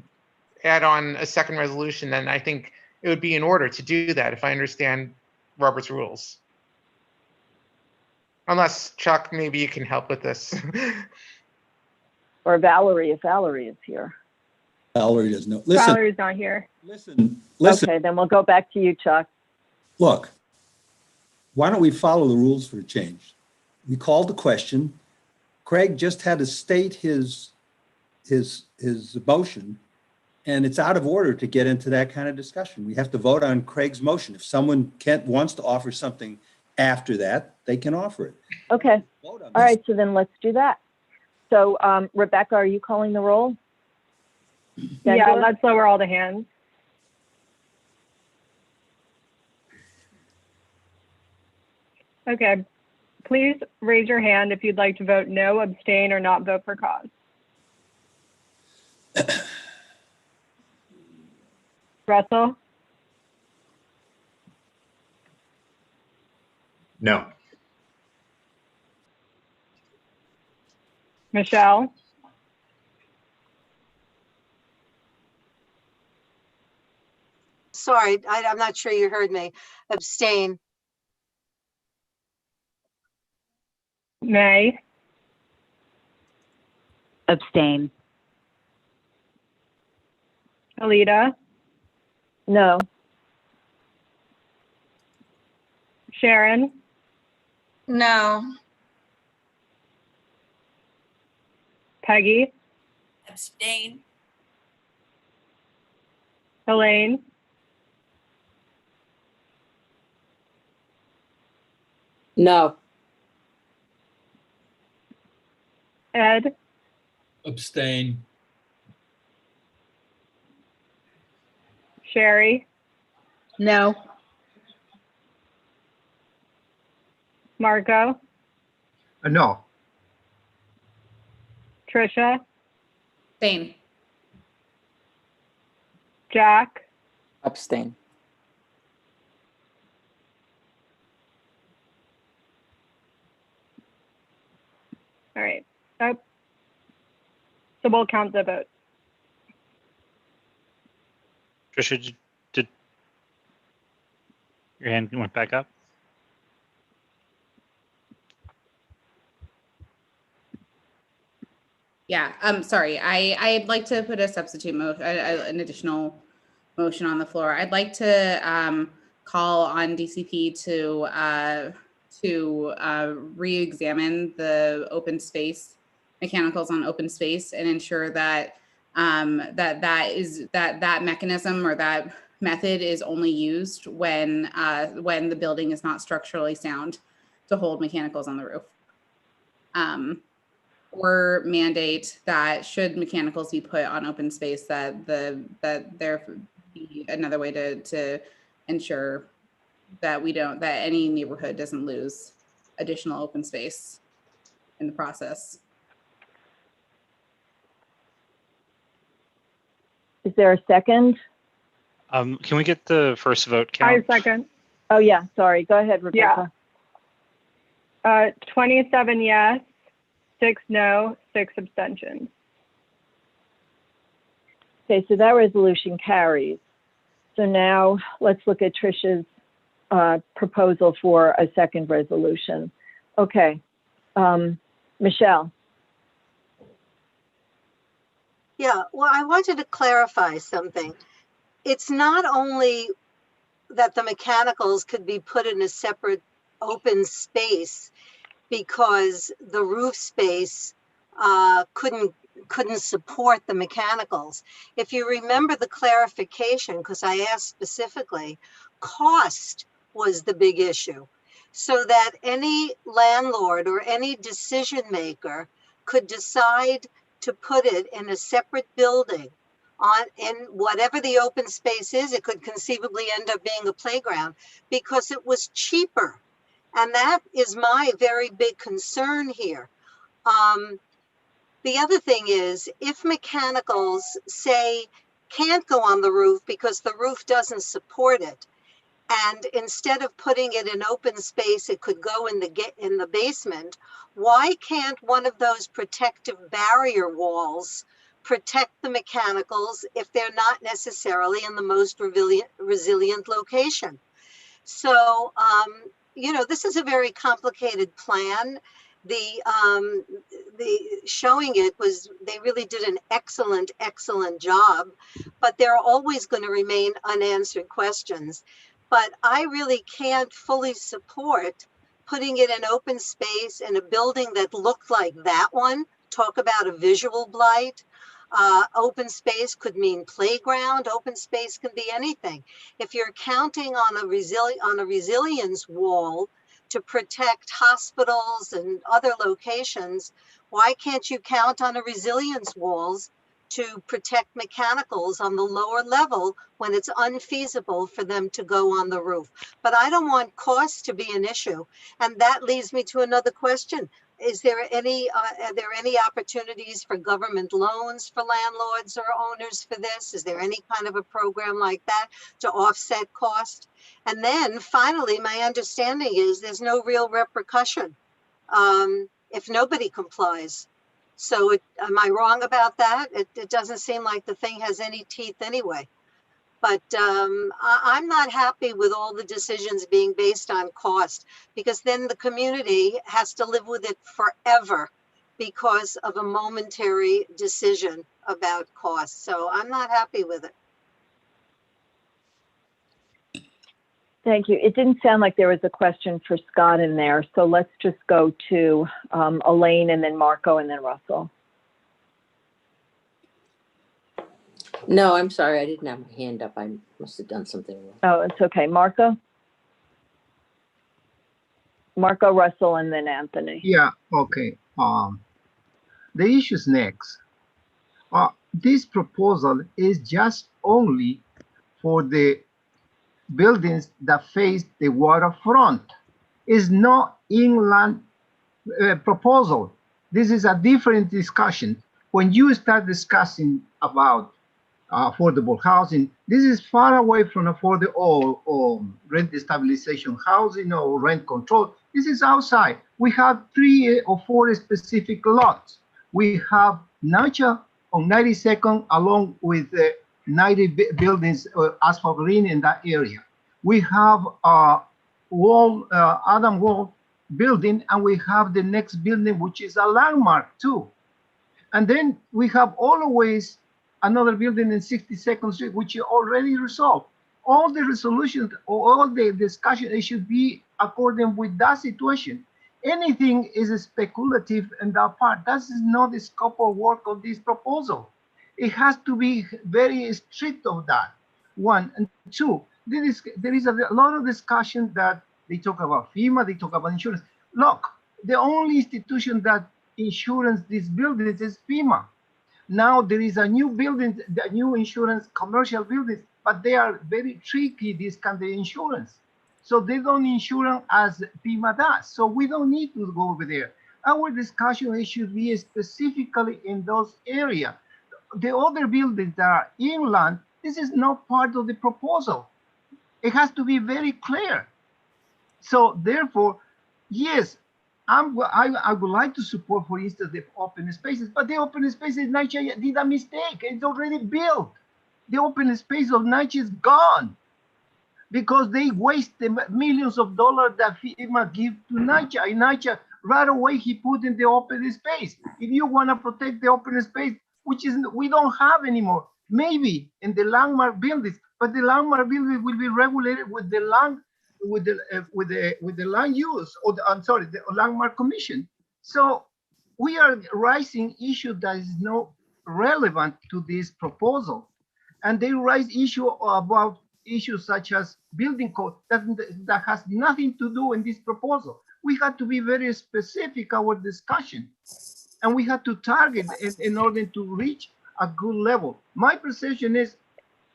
add on a second resolution, then I think it would be in order to do that, if I understand Robert's rules. Unless, Chuck, maybe you can help with this. Or Valerie, if Valerie is here. Valerie doesn't know. Listen. Valerie's not here. Listen. Okay, then we'll go back to you, Chuck. Look, why don't we follow the rules for a change? We called the question. Craig just had to state his motion, and it's out of order to get into that kind of discussion. We have to vote on Craig's motion. If someone wants to offer something after that, they can offer it. Okay. All right, so then let's do that. So, Rebecca, are you calling the roll? Yeah, let's lower all the hands. Okay, please raise your hand if you'd like to vote no, abstain, or not vote for cause. Russell? No. Michelle? Sorry, I'm not sure you heard me. Abstain. May? Abstain. Alita? No. Sharon? No. Peggy? Abstain. Elaine? No. Ed? Abstain. Sherry, No. Marco, No. Trisha, Abstain. Jack, Abstain. all right. So we'll count the vote. Trisha, did your hand went back up? Yeah, sorry. I'd like to put a substitute motion, an additional motion on the floor. I'd like to call on DCP to re-examine the open space mechanicals on open space and ensure that that mechanism or that method is only used when the building is not structurally sound to hold mechanicals on the roof. Or mandate that should mechanicals be put on open space, that there be another way to ensure that any neighborhood doesn't lose additional open space in the process. Is there a second? Can we get the first vote count? I second. Oh, yeah, sorry. Go ahead, Rebecca. Yeah. 27 yes, 6 no, 6 abstentions. Okay, so that resolution carries. So now let's look at Tricia's proposal for a second resolution. Okay, Michelle. Yeah, well, I wanted to clarify something. It's not only that the mechanicals could be put in a separate open space because the roof space couldn't support the mechanicals. If you remember the clarification, because I asked specifically, cost was the big issue, so that any landlord or any decision maker could decide to put it in a separate building in whatever the open space is. It could conceivably end up being a playground because it was cheaper. And that is my very big concern here. The other thing is, if mechanicals say can't go on the roof because the roof doesn't support it, and instead of putting it in open space, it could go in the basement, why can't one of those protective barrier walls protect the mechanicals if they're not necessarily in the most resilient location? So, you know, this is a very complicated plan. The showing it was, they really did an excellent job, but there are always going to remain unanswered questions. But I really can't fully support putting it in open space in a building that looked like that one. Talk about a visual blight. Open space could mean playground. Open space can be anything. If you're counting on a resilience wall to protect hospitals and other locations, why can't you count on a resilience walls to protect mechanicals on the lower level when it's unfeasible for them to go on the roof? But I don't want cost to be an issue. And that leads me to another question. Are there any opportunities for government loans for landlords or owners for this? Is there any kind of a program like that to offset cost? And then finally, my understanding is there's no real repercussion if nobody complies. So am I wrong about that? It doesn't seem like the thing has any teeth anyway. But I'm not happy with all the decisions being based on cost, because then the community has to live with it forever because of a momentary decision about cost. So I'm not happy with it. Thank you. It didn't sound like there was a question for Scott in there. So let's just go to Elaine and then Marco and then Russell. No, I'm sorry. I didn't have my hand up. I must have done something wrong. Oh, it's okay. Marco, Russell, and then Anthony. Yeah, okay. The issues next. This proposal is just only for the buildings that face the waterfront. It's not inland proposal. This is a different discussion. When you start discussing about affordable housing, this is far away from affordable or rent stabilization housing or rent control. This is outside. We have 3 or 4 specific lots. We have Nacha on 92nd along with 90 buildings, asphalt green in that area. We have Adam Wall building, and we have the next building, which is a landmark too. And then we have always another building in 62nd Street, which is already resolved. All the resolutions or all the discussion, it should be according with that situation. Anything is speculative in that part. That is not the scope of work of this proposal. It has to be very strict of that. 1 and 2. There is a lot of discussion that they talk about FEMA, they talk about insurance. Look, the only institution that insures these buildings is FEMA. Now there is a new building, the new insurance, commercial buildings, but they are very tricky, this kind of insurance. So they don't insure as FEMA does. So we don't need to go over there. Our discussion should be specifically in those areas. The other buildings that are inland, this is not part of the proposal. It has to be very clear. So therefore, yes, I would like to support, for instance, the open spaces, but the open spaces, NYCHA did a mistake. It's already built. The open space of NYCHA is gone because they wasted millions of dollars that FEMA give to NYCHA. And NYCHA, right away, he put in the open space. If you want to protect the open space, which is we don't have anymore, maybe in the landmark buildings, but the landmark buildings will be regulated with the land. With the land use, or the landmark commission. So we are raising issues that is not relevant to this proposal, and they raise about issues such as building code that has nothing to do in this proposal. We have to be very specific our discussion, and we have to target in order to reach a good level. My perception is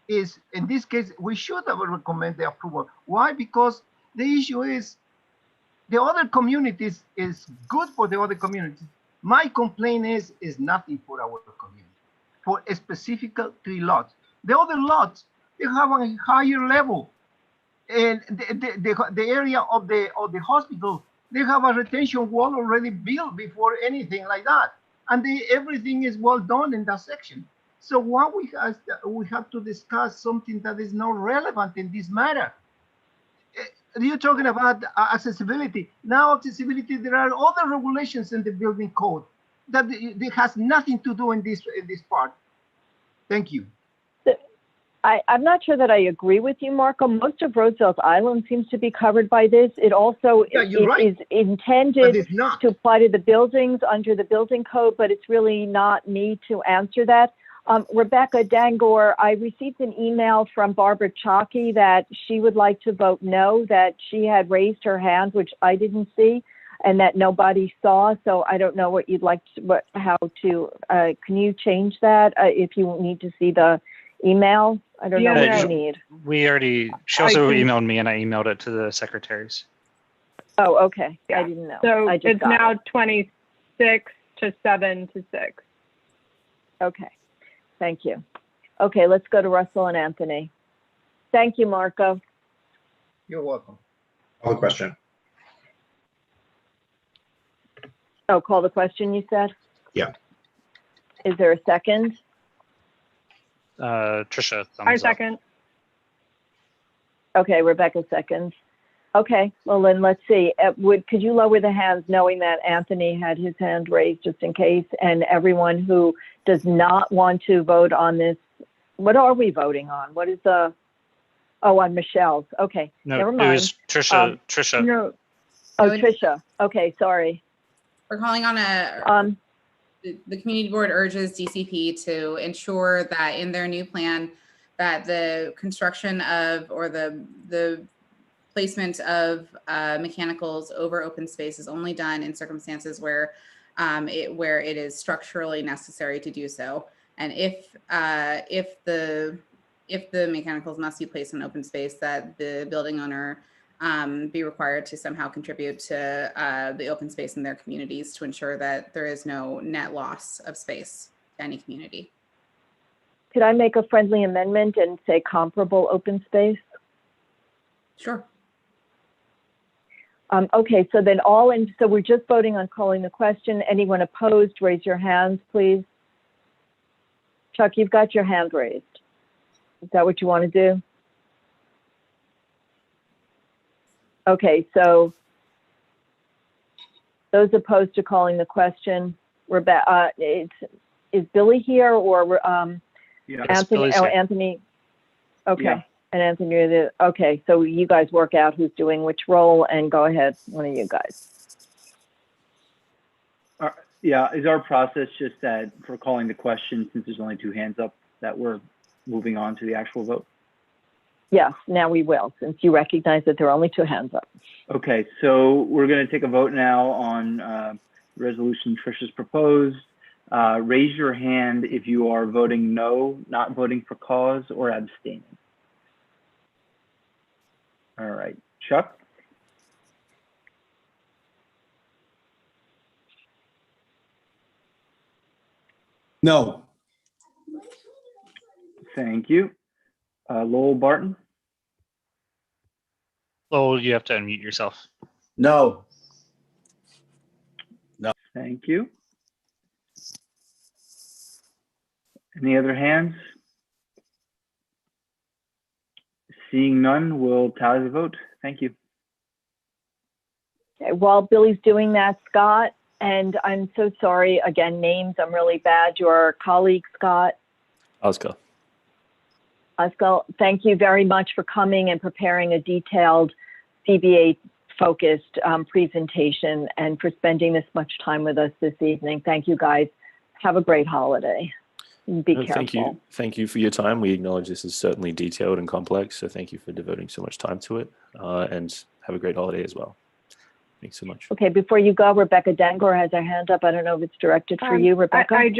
in this case, we should have recommend the approval. Why? Because the issue is the other communities is good for the other communities. My complaint is nothing for our community, for a specific 3 lots. The other lots, they have a higher level. And the area of the hospital, they have a retention wall already built before anything like that. And everything is well done in that section. So why we have to discuss something that is not relevant in this matter? You're talking about accessibility. Now accessibility, there are other regulations in the building code that it has nothing to do in this part. Thank you. I'm not sure that I agree with you, Marco. Most of Roosevelt's Island seems to be covered by this. It also is intended to apply to the buildings under the building code, but it's really not me to answer that. Rebecca Dangor, I received an email from Barbara Chalky that she would like to vote no, that she had raised her hand, which I didn't see, and that nobody saw. So I don't know what you'd like to, can you change that if you need to see the email? I don't know what you need. She also emailed me and I emailed it to the secretaries. Oh, okay. I didn't know. So it's now 26 to 7 to 6. Okay. Thank you. Okay, let's go to Russell and Anthony. Thank you, Marco. You're welcome. Call the question. Oh, call the question, you said? Yeah. Is there a second? Trisha. I second. Okay, Rebecca seconds. Okay, well then let's see. Could you lower the hands knowing that Anthony had his hand raised just in case, and everyone who does not want to vote on this, what are we voting on? What is on Michelle's. Okay, no, never mind. It was Trisha. Trisha. No. Oh, Trisha. Okay, sorry. We're calling on the community board urges DCP to ensure that in their new plan that the construction of or the placement of mechanicals over open space is only done in circumstances where it is structurally necessary to do so. And if the if the mechanicals must be placed in open space, that the building owner be required to somehow contribute to the open space in their communities to ensure that there is no net loss of space to any community. Could I make a friendly amendment and say comparable open space? Sure. Okay, so then so we're just voting on calling the question. Anyone opposed, raise your hands, please. Chuck, you've got your hand raised. Is that what you want to do? Okay, so those opposed to calling the question, Rebecca, is Billy here or Yes, Anthony? Billy's Oh, here. Anthony. Okay, Yeah. and Anthony. Okay, so you guys work out who's doing which role, and go ahead, one of you guys. Yeah, is our process just that for calling the question, since there's only 2 hands up, that we're moving on to the actual vote? Yes, now we will, since you recognize that there are only 2 hands up. Okay, so we're going to take a vote now on resolution Tricia's proposed. Raise your hand if you are voting no, not voting for cause, or abstaining. All right, Chuck? No. Thank you. Lowell Barton? Lowell, you have to unmute yourself. No. No. Thank you. Any other hands? Seeing none, we'll tally the vote. Thank you. Okay, while Billy's doing that, Scott, and I'm so sorry, again, names, I'm really bad. Your colleague, Scott. Oscar. Oscar, thank you very much for coming and preparing a detailed CB8-focused presentation and for spending this much time with us this evening. Thank you, guys. Have a great holiday. Be careful. Thank you for your time. We acknowledge this is certainly detailed and complex, so thank you for devoting so much time to it, and have a great holiday as well. Thanks so much. Okay, before you go, Rebecca Dengor has her hand up. I don't know if it's directed for you, Rebecca.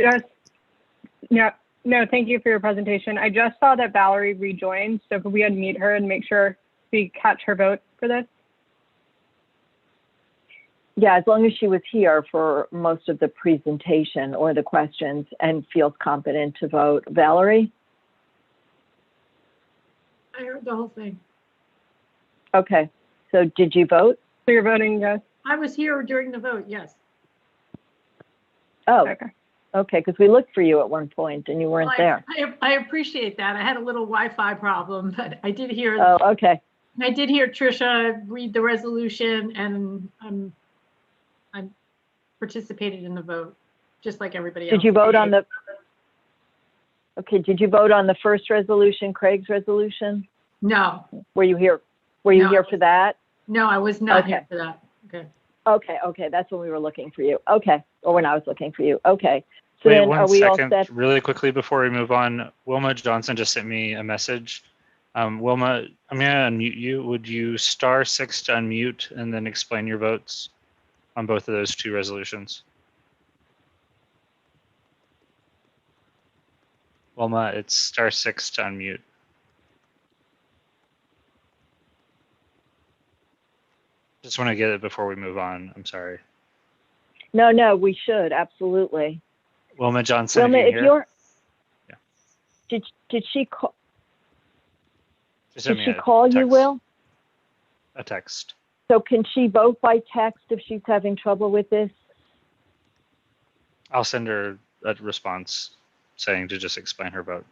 No, thank you for your presentation. I just saw that Valerie rejoined, so could we unmute her and make sure we catch her vote for this? Yeah, as long as she was here for most of the presentation or the questions and feels competent to vote. Valerie? I heard the whole thing. Okay, so did you vote? So you're voting yes? I was here during the vote, yes. Oh, okay, because we looked for you at one point and you weren't there. I appreciate that. I had a little Wi-Fi problem, but I did hear. Oh, okay. I did hear Tricia read the resolution, and I participated in the vote, just like everybody else. Did you vote on the? Okay, did you vote on the first resolution, Craig's resolution? No. Were you here? Were you here for that? No, I was not here for that. Okay. Okay, that's when we were looking for you. Okay, or when I was looking for you. Okay. So Wait then one are we all second, set? really quickly before we move on. Wilma Johnson just sent me a message. Wilma, I'm gonna unmute you. Would you *6 to unmute and then explain your votes on both of those 2 resolutions? Wilma, it's *6 to unmute. Just want to get it before we move on. I'm sorry. No, we should absolutely. Wilma Johnson, Wilma, if if you you're, yeah. did she call? Just send Did me she a call you, text. Will? A text. So can she vote by text if she's having trouble with this? I'll send her a response saying to just explain her vote.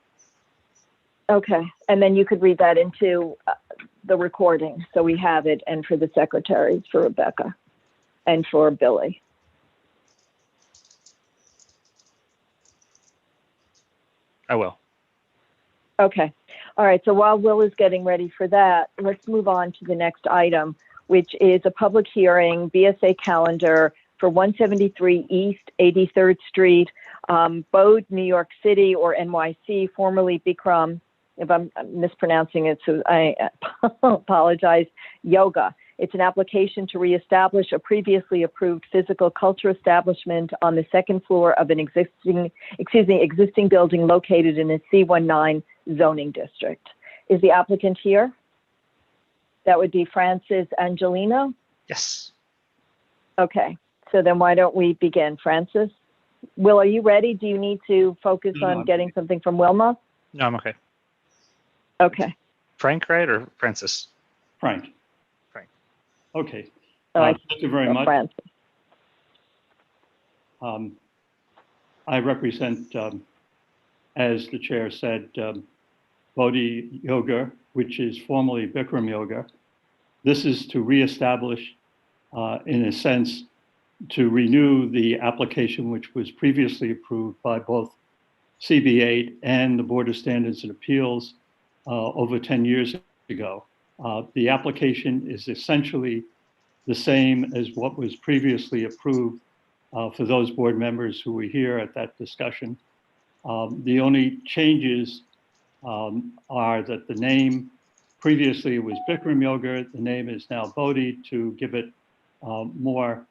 Okay, and then you could read that into the recording, so we have it, and for the secretaries, for Rebecca, and for Billy. I will. Okay, all right, so while Will is getting ready for that, let's move on to the next item, which is a public hearing, BSA calendar for 173 East 83rd Street, Bode, New York City, or NYC, formerly Bikram, if I'm mispronouncing it, so I apologize, Yoga. It's an application to reestablish a previously approved physical culture establishment on the second floor of an existing building located in a C19 zoning district. Is the applicant here? That would be Francis Angelino? Yes. Okay, so then why don't we begin? Francis? Will, are you ready? Do you need to focus No, on I'm getting something from Wilma? No, I'm okay. Okay. Frank, right, or Francis? Frank. Frank. Okay. All right. Thank you very So much. Francis. I represent, as the chair said, Bodhi Yoga, which is formerly Bikram Yoga. This is to reestablish, in a sense, to renew the application which was previously approved by both CB8 and the Board of Standards and Appeals over 10 years ago. The application is essentially the same as what was previously approved for those board members who were here at that discussion. The only changes are that the name previously was Bikram Yoga, the name is now Bodhi to give it more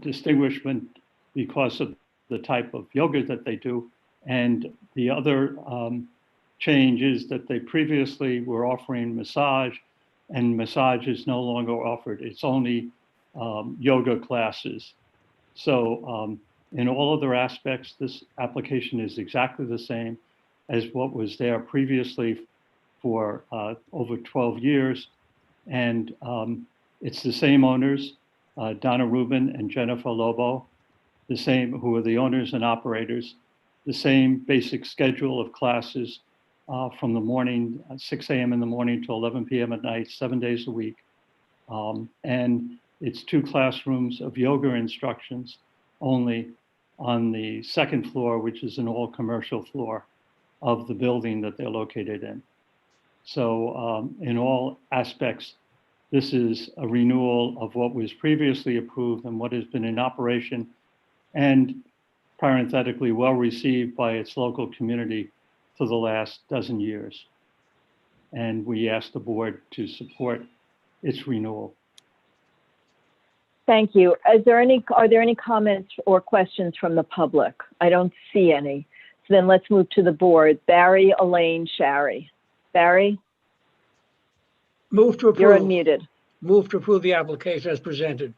distinguishment because of the type of yoga that they do. And the other change is that they previously were offering massage, and massage is no longer offered. It's only yoga classes. So in all other aspects, this application is exactly the same as what was there previously for over 12 years. And it's the same owners, Donna Rubin and Jennifer Lobo, the same, who are the owners and operators, the same basic schedule of classes from the morning, 6 a.m. in the morning to 11 p.m. at night, 7 days a week. And it's 2 classrooms of yoga instructions only on the second floor, which is an all commercial floor of the building that they're located in. So in all aspects, this is a renewal of what was previously approved and what has been in operation, and parenthetically well received by its local community for the last dozen years. And we ask the board to support its renewal. Thank you. Are there any comments or questions from the public? I don't see any. So then let's move to the board. Barry, Elaine, Shari. Barry? Move to approve. You're unmuted. Move to approve the application as presented.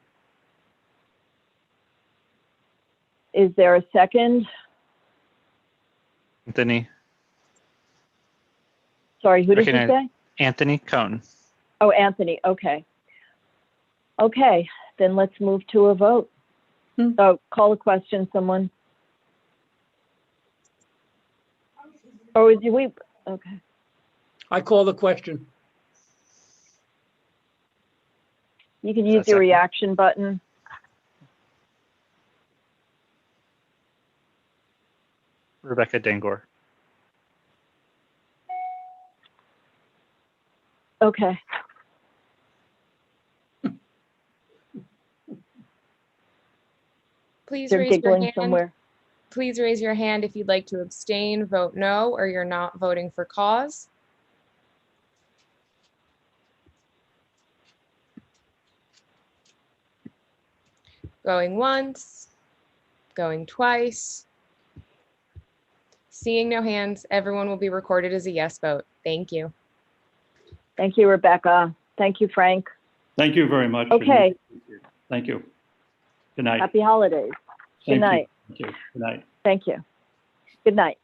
Is there a second? Anthony. Sorry, who did you say? Anthony Cohn. Oh, Anthony, okay. Okay, then let's move to a vote. Oh, call a question, someone. Or is we, okay. I call the question. You can use your reaction button. Rebecca Dangor. Okay. Please They're raise your giggling hand. somewhere. Please raise your hand if you'd like to abstain, vote no, or you're not voting for cause. Going once, going twice. Seeing no hands, everyone will be recorded as a yes vote. Thank you. Thank you, Rebecca. Thank you, Frank. Thank you very much. Okay. Thank you. Good night. Happy holidays. Good night. Thank you. Good night. Thank you. Good night.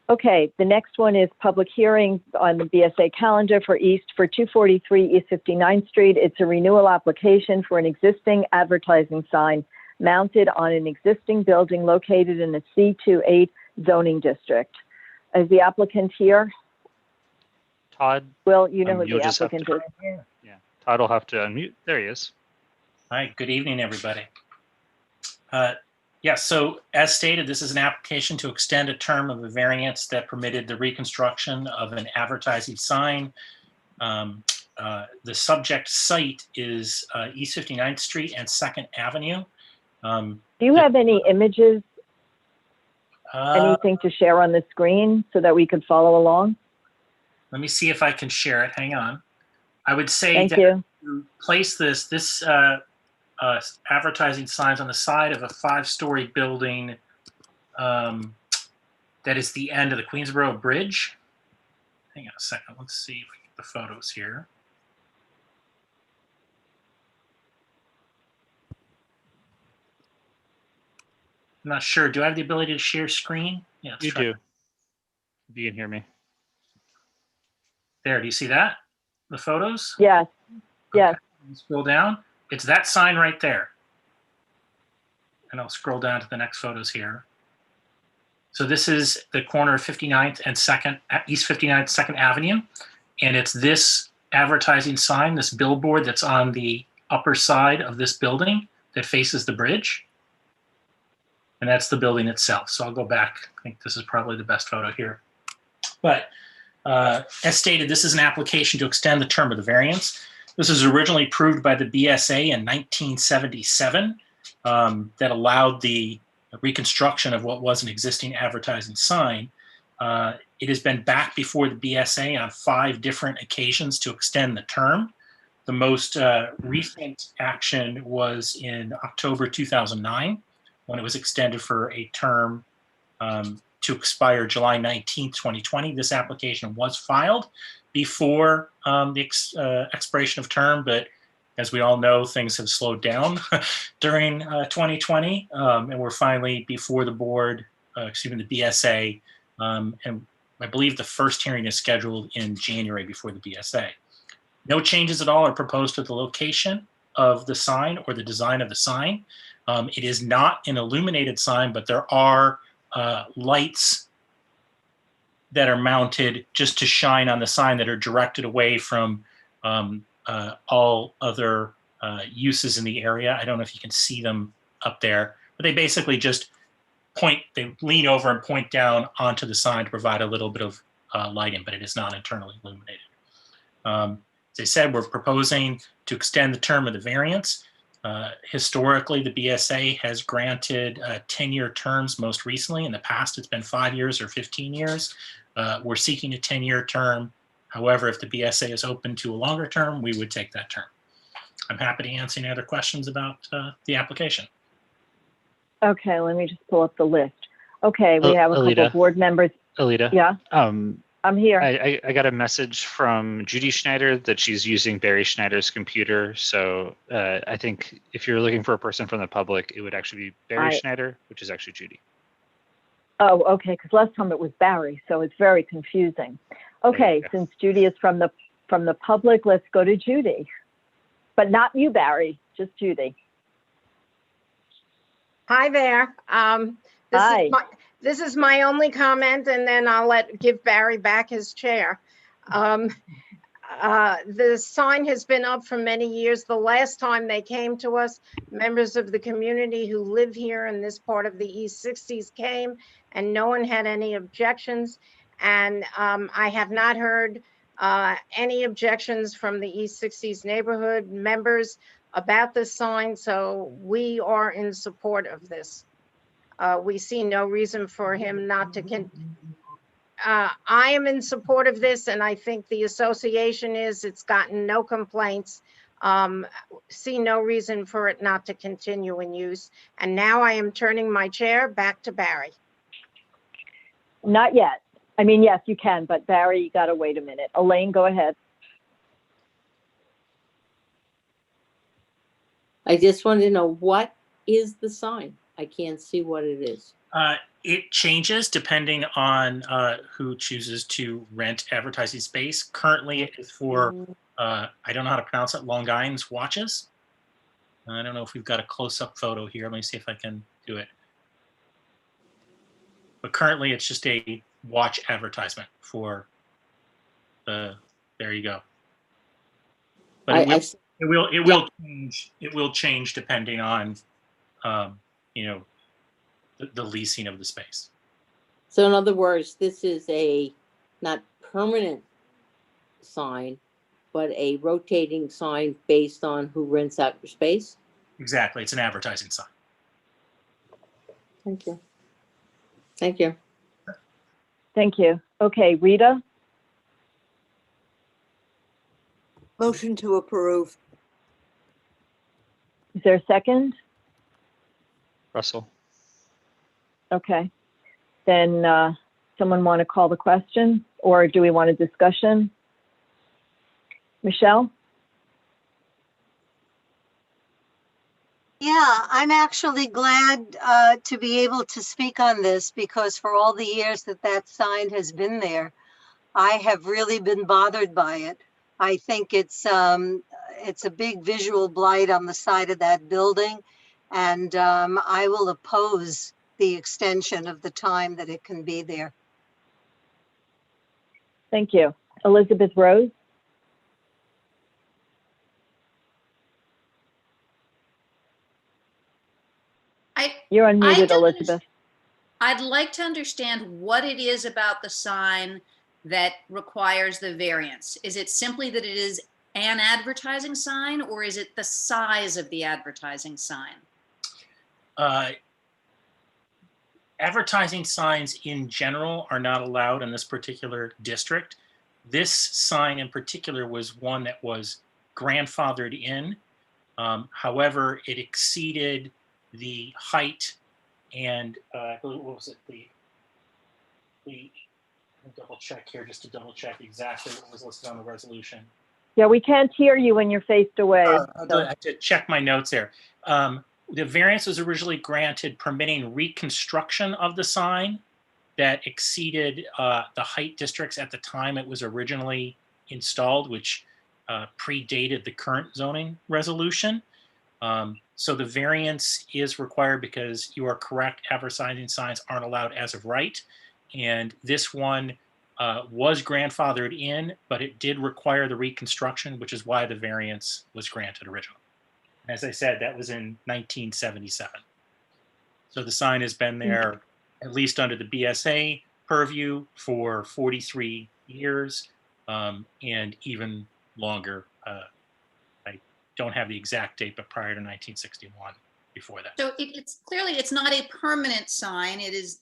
Okay, the next one is public hearing on the BSA calendar for 243 East 59th Street. It's a renewal application for an existing advertising sign mounted on an existing building located in a C28 zoning district. Is the applicant here? Todd. Will, you know who you'll the just have applicant to- is? Yeah, Todd will have to unmute. There he is. Hi, good evening, everybody. Yeah, so as stated, this is an application to extend a term of a variance that permitted the reconstruction of an advertising sign. The subject site is East 59th Street and 2nd Avenue. Do you have any images, anything to share on the screen so that we could follow along? Let me see if I can share it. Hang on. I would say Thank that you. to place this advertising signs on the side of a 5-story building that is the end of the Queensboro Bridge. hang on a second. Let's see if we get the photos here. I'm not sure. Do I have the ability to share screen? Yeah, let's You try. do. If you can hear me. There, do you see that? The photos? Yes, yes. Scroll down. It's that sign right there. And I'll scroll down to the next photos here. So this is the corner of 59th and 2nd, East 59th, 2nd Avenue. And it's this advertising sign, this billboard that's on the upper side of this building that faces the bridge. And that's the building itself. So I'll go back. I think this is probably the best photo here. But as stated, this is an application to extend the term of the variance. This was originally approved by the BSA in 1977 that allowed the reconstruction of what was an existing advertising sign. It has been back before the BSA on 5 different occasions to extend the term. The most recent action was in October 2009, when it was extended for a term to expire July 19th, 2020. This application was filed before the expiration of term, but as we all know, things have slowed down during 2020, and we're finally before the board, the BSA, and I believe the first hearing is scheduled in January before the BSA. No changes at all are proposed to the location of the sign or the design of the sign. It is not an illuminated sign, but there are lights that are mounted just to shine on the sign that are directed away from all other uses in the area. I don't know if you can see them up there, but they basically just they lean over and point down onto the sign to provide a little bit of lighting, but it is not internally illuminated. As I said, we're proposing to extend the term of the variance. Historically, the BSA has granted 10-year terms most recently. In the past, it's been 5 years or 15 years. We're seeking a 10-year term. However, if the BSA is open to a longer term, we would take that term. I'm happy to answer any other questions about the application. Okay, let me just pull up the list. Okay, we have a couple Alita. of board members. Alita. Yeah, I'm here. I got a message from Judy Schneider that she's using Barry Schneider's computer. So I think if you're looking for a person from the public, it would actually be Barry Schneider, which is actually Judy. Oh, okay, because last time it was Barry, so it's very confusing. Okay, since Judy is from the public, let's go to Judy. But not you, Barry, just Judy. Hi there. Hi. This is my only comment, and then I'll give Barry back his chair. The sign has been up for many years. The last time they came to us, members of the community who live here in this part of the East 60s came, and no one had any objections. And I have not heard any objections from the East 60s neighborhood members about this sign, so we are in support of this. We see no reason for him not to I am in support of this, and I think the association is. It's gotten no complaints. See no reason for it not to continue in use. And now I am turning my chair back to Barry. Not yet. I mean, yes, you can, but Barry, you gotta wait a minute. Elaine, go ahead. I just want to know, what is the sign? I can't see what it is. It changes depending on who chooses to rent advertising space. Currently, it is for, I don't know how to pronounce it, Longines watches. I don't know if we've got a close-up photo here. Let me see if I can do it. But currently, it's just a watch advertisement for there you go. But it will change. It will change depending on, the leasing of the space. So in other words, this is a not permanent sign, but a rotating sign based on who rents out your space? Exactly. It's an advertising sign. Thank you. Thank you. Thank you. Okay, Rita? Motion to approve. Is there a second? Russell. Okay. Then someone want to call the question, or do we want a discussion? Michelle? Yeah, I'm actually glad to be able to speak on this, because for all the years that that sign has been there, I have really been bothered by it. I think it's a big visual blight on the side of that building, and I will oppose the extension of the time that it can be there. Thank you. Elizabeth Rose? You're unmuted, Elizabeth. I'd like to understand what it is about the sign that requires the variance. Is it simply that it is an advertising sign, or is it the size of the advertising sign? Advertising signs in general are not allowed in this particular district. This sign in particular was one that was grandfathered in. However, it exceeded the height and what was it? Let me double check here just to double check exactly what was listed on the resolution. Yeah, we can't hear you when you're faced away. I have to check my notes here. The variance was originally granted permitting reconstruction of the sign that exceeded the height districts at the time it was originally installed, which predated the current zoning resolution. So the variance is required because you are correct, advertising signs aren't allowed as of right. And this one was grandfathered in, but it did require the reconstruction, which is why the variance was granted originally. As I said, that was in 1977. So the sign has been there at least under the BSA purview for 43 years and even longer. I don't have the exact date, but prior to 1961, before that. So it's clearly, it's not a permanent sign. There's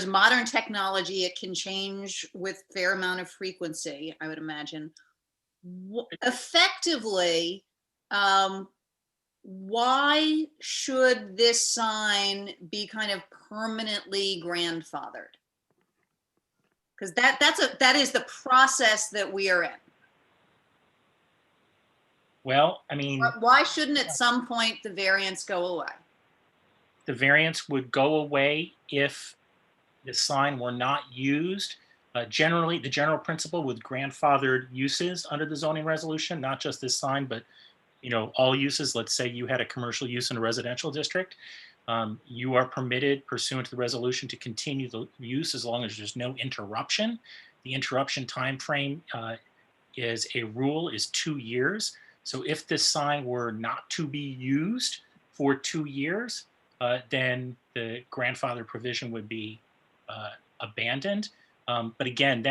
modern technology. It can change with fair amount of frequency, I would imagine. Effectively, why should this sign be kind of permanently grandfathered? Because that is the process that we are in. Well, I mean, why shouldn't at some point the variance go away? The variance would go away if the sign were not used. Generally, the general principle with grandfathered uses under the zoning resolution, not just this sign, but all uses. Let's say you had a commercial use in a residential district. You are permitted, pursuant to the resolution, to continue the use as long as there's no interruption. The interruption time frame is 2 years. So if this sign were not to be used for 2 years, then the grandfather provision would be abandoned. But again,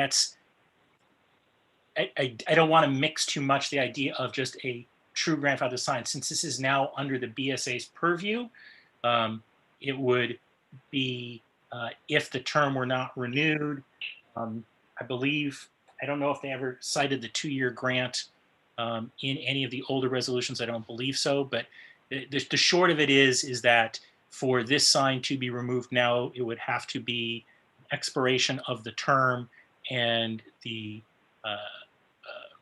I don't want to mix too much the idea of just a true grandfather sign. Since this is now under the BSA's purview, it would be if the term were not renewed. I believe, I don't know if they ever cited the 2-year grant in any of the older resolutions. I don't believe so, but the short of it is that for this sign to be removed now, it would have to be expiration of the term, and the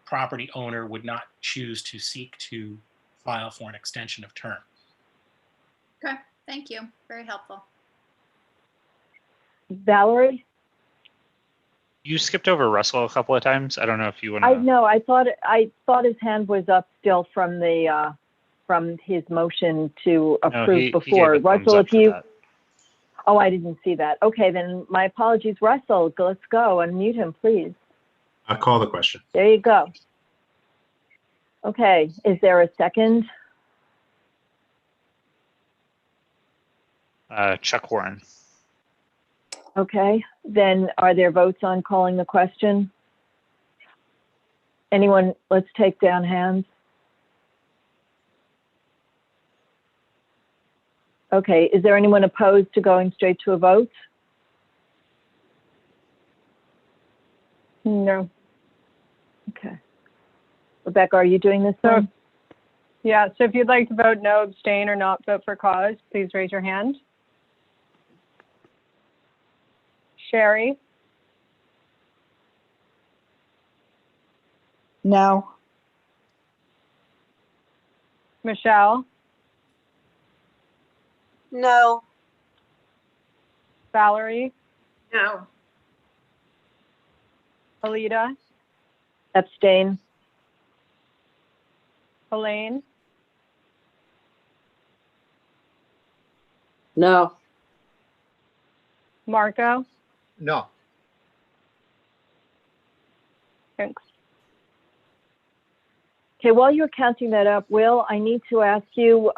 property owner would not choose to seek to file for an extension of term. Okay, thank you. Very helpful. Valerie? You skipped over Russell a couple of times. I don't know if you want I to. know. I thought his hand was up still from the from his motion to approve before. He gave a thumbs Russell, up if for you. that. Oh, I didn't see that. Okay, then my apologies. Russell, let's go. Unmute him, please. I'll call the question. There you go. Okay, is there a second? Chuck Warren. Okay, then are there votes on calling the question? Anyone, let's take down hands. Okay, is there anyone opposed to going straight to a vote? No. Okay. Rebecca, are you doing this one? Yeah, so if you'd like to vote no, abstain, or not vote for cause, please raise your hand. Sherry, No. Michelle, No. Valerie, No. Alita, Abstain. Elaine, No. Marco. No. Thanks. Okay, while you're counting that up, Will, I need to ask you,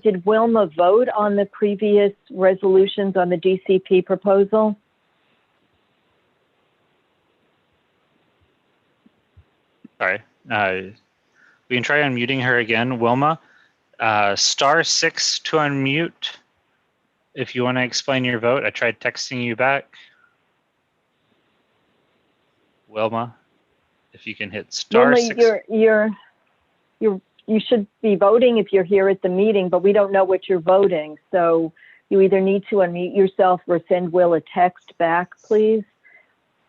did Wilma vote on the previous resolutions on the DCP proposal? Sorry. We can try unmuting her again. Wilma, *6 to unmute. If you want to explain your vote, I tried texting you back. Wilma, if you can hit *6. Wilma, you should be voting if you're here at the meeting, but we don't know what you're voting. So you either need to unmute yourself or send Will a text back, please.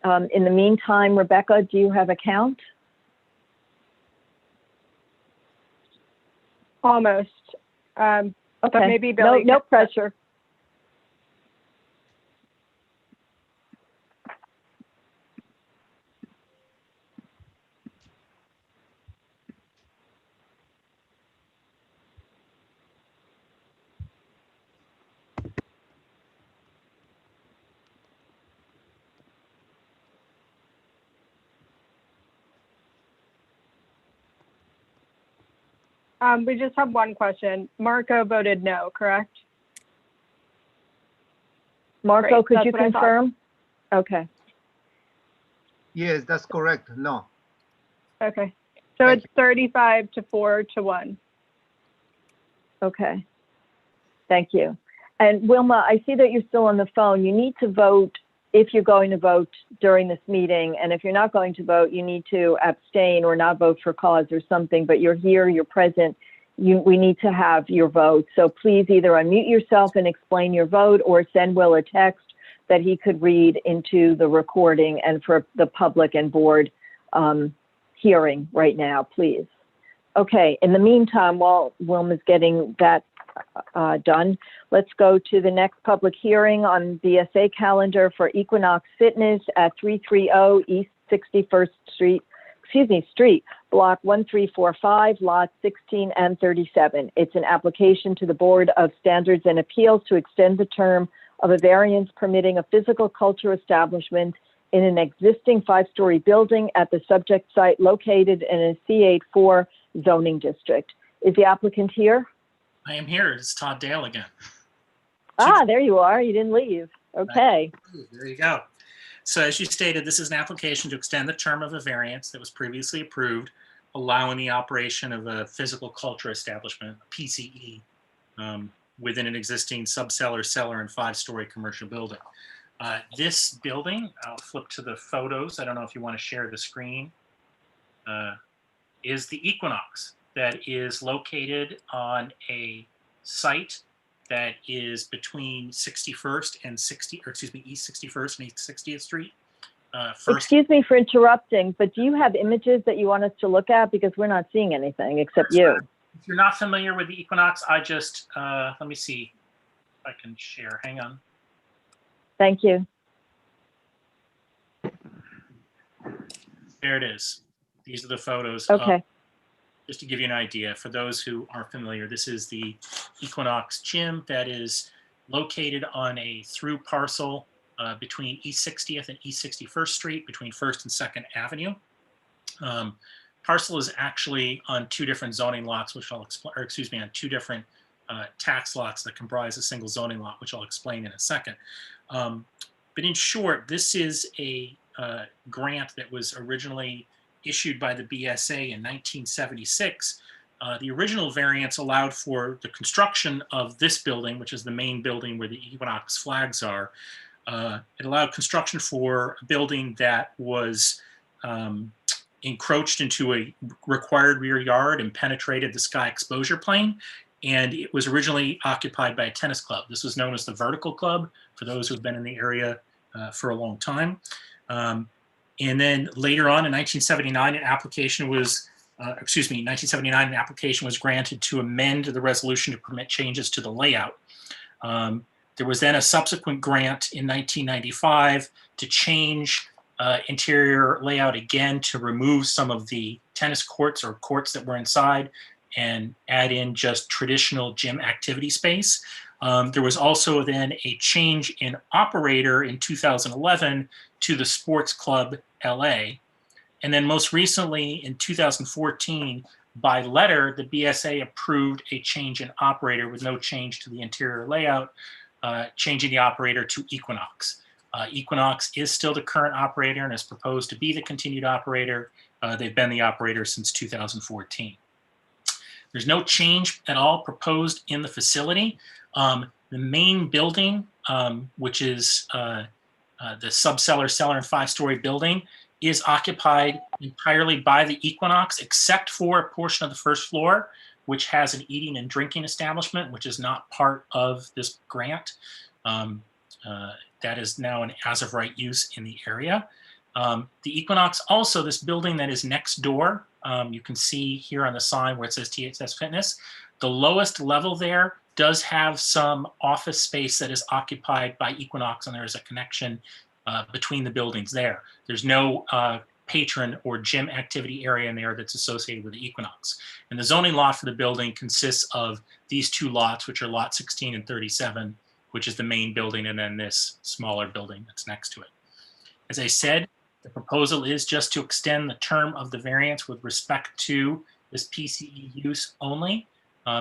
In the meantime, Rebecca, do you have a count? Almost. But Okay. maybe Billy. No pressure. We just have one question. Marco voted no, correct? Marco, Great, could that's you what I thought. confirm? Okay. Yes, that's correct. No. Okay. So it's 35 to 4 to 1. Okay. Thank you. And Wilma, I see that you're still on the phone. You need to vote if you're going to vote during this meeting. And if you're not going to vote, you need to abstain or not vote for cause or something, but you're here, you're present. We need to have your vote. So please either unmute yourself and explain your vote or send Will a text that he could read into the recording and for the public and board hearing right now, please. Okay, in the meantime, while Wilma's getting that done, let's go to the next public hearing on BSA calendar for Equinox Fitness at 330 East 61st Street, Street, Block 1345, Lot 16 and 37. It's an application to the Board of Standards and Appeals to extend the term of a variance permitting a physical culture establishment in an existing 5-story building at the subject site located in a C84 zoning district. Is the applicant here? I am here. It's Todd Dale again. Ah, there you are. You didn't leave. Okay. There you go. So as you stated, this is an application to extend the term of a variance that was previously approved, allowing the operation of a physical culture establishment, PCE, within an existing subcellar, cellar, and 5-story commercial building. This building, I'll flip to the photos. I don't know if you want to share the screen, is the Equinox that is located on a site that is between 61st and East 61st and East 60th Street. Excuse me for interrupting, but do you have images that you want us to look at? Because we're not seeing anything except you. If you're not familiar with the Equinox, I just, let me see if I can share. Hang on. Thank you. There it is. These are the photos. Okay. Just to give you an idea, for those who aren't familiar, this is the Equinox gym that is located on a through parcel between East 60th and East 61st Street, between 1st and 2nd Avenue. Parcel is actually on 2 different zoning lots, which I'll explain, or excuse me, on 2 different tax lots that comprise a single zoning lot, which I'll explain in a second. But in short, this is a grant that was originally issued by the BSA in 1976. The original variance allowed for the construction of this building, which is the main building where the Equinox flags are. It allowed construction for a building that was encroached into a required rear yard and penetrated the sky exposure plane. And it was originally occupied by a tennis club. This was known as the Vertical Club. For those who've been in the area, for a long time. And then later on in 1979, an application was, 1979, an application was granted to amend the resolution to permit changes to the layout. There was then a subsequent grant in 1995 to change interior layout again to remove some of the tennis courts or courts that were inside and add in just traditional gym activity space. There was also then a change in operator in 2011 to the Sports Club LA. And then most recently in 2014, by letter, the BSA approved a change in operator with no change to the interior layout, changing the operator to Equinox. Equinox is still the current operator and is proposed to be the continued operator. They've been the operator since 2014. There's no change at all proposed in the facility. The main building, which is the subcellar, cellar, and 5-story building, is occupied entirely by the Equinox, except for a portion of the first floor, which has an eating and drinking establishment, which is not part of this grant. That is now an as-of-right use in the area. The Equinox also, this building that is next door, you can see here on the sign where it says THS Fitness, the lowest level there does have some office space that is occupied by Equinox, and there is a connection between the buildings there. There's no patron or gym activity area in there that's associated with the Equinox. And the zoning lot for the building consists of these two lots, which are lot 16 and 37, which is the main building, and then this smaller building that's next to it. As I said, the proposal is just to extend the term of the variance with respect to this PCE use only.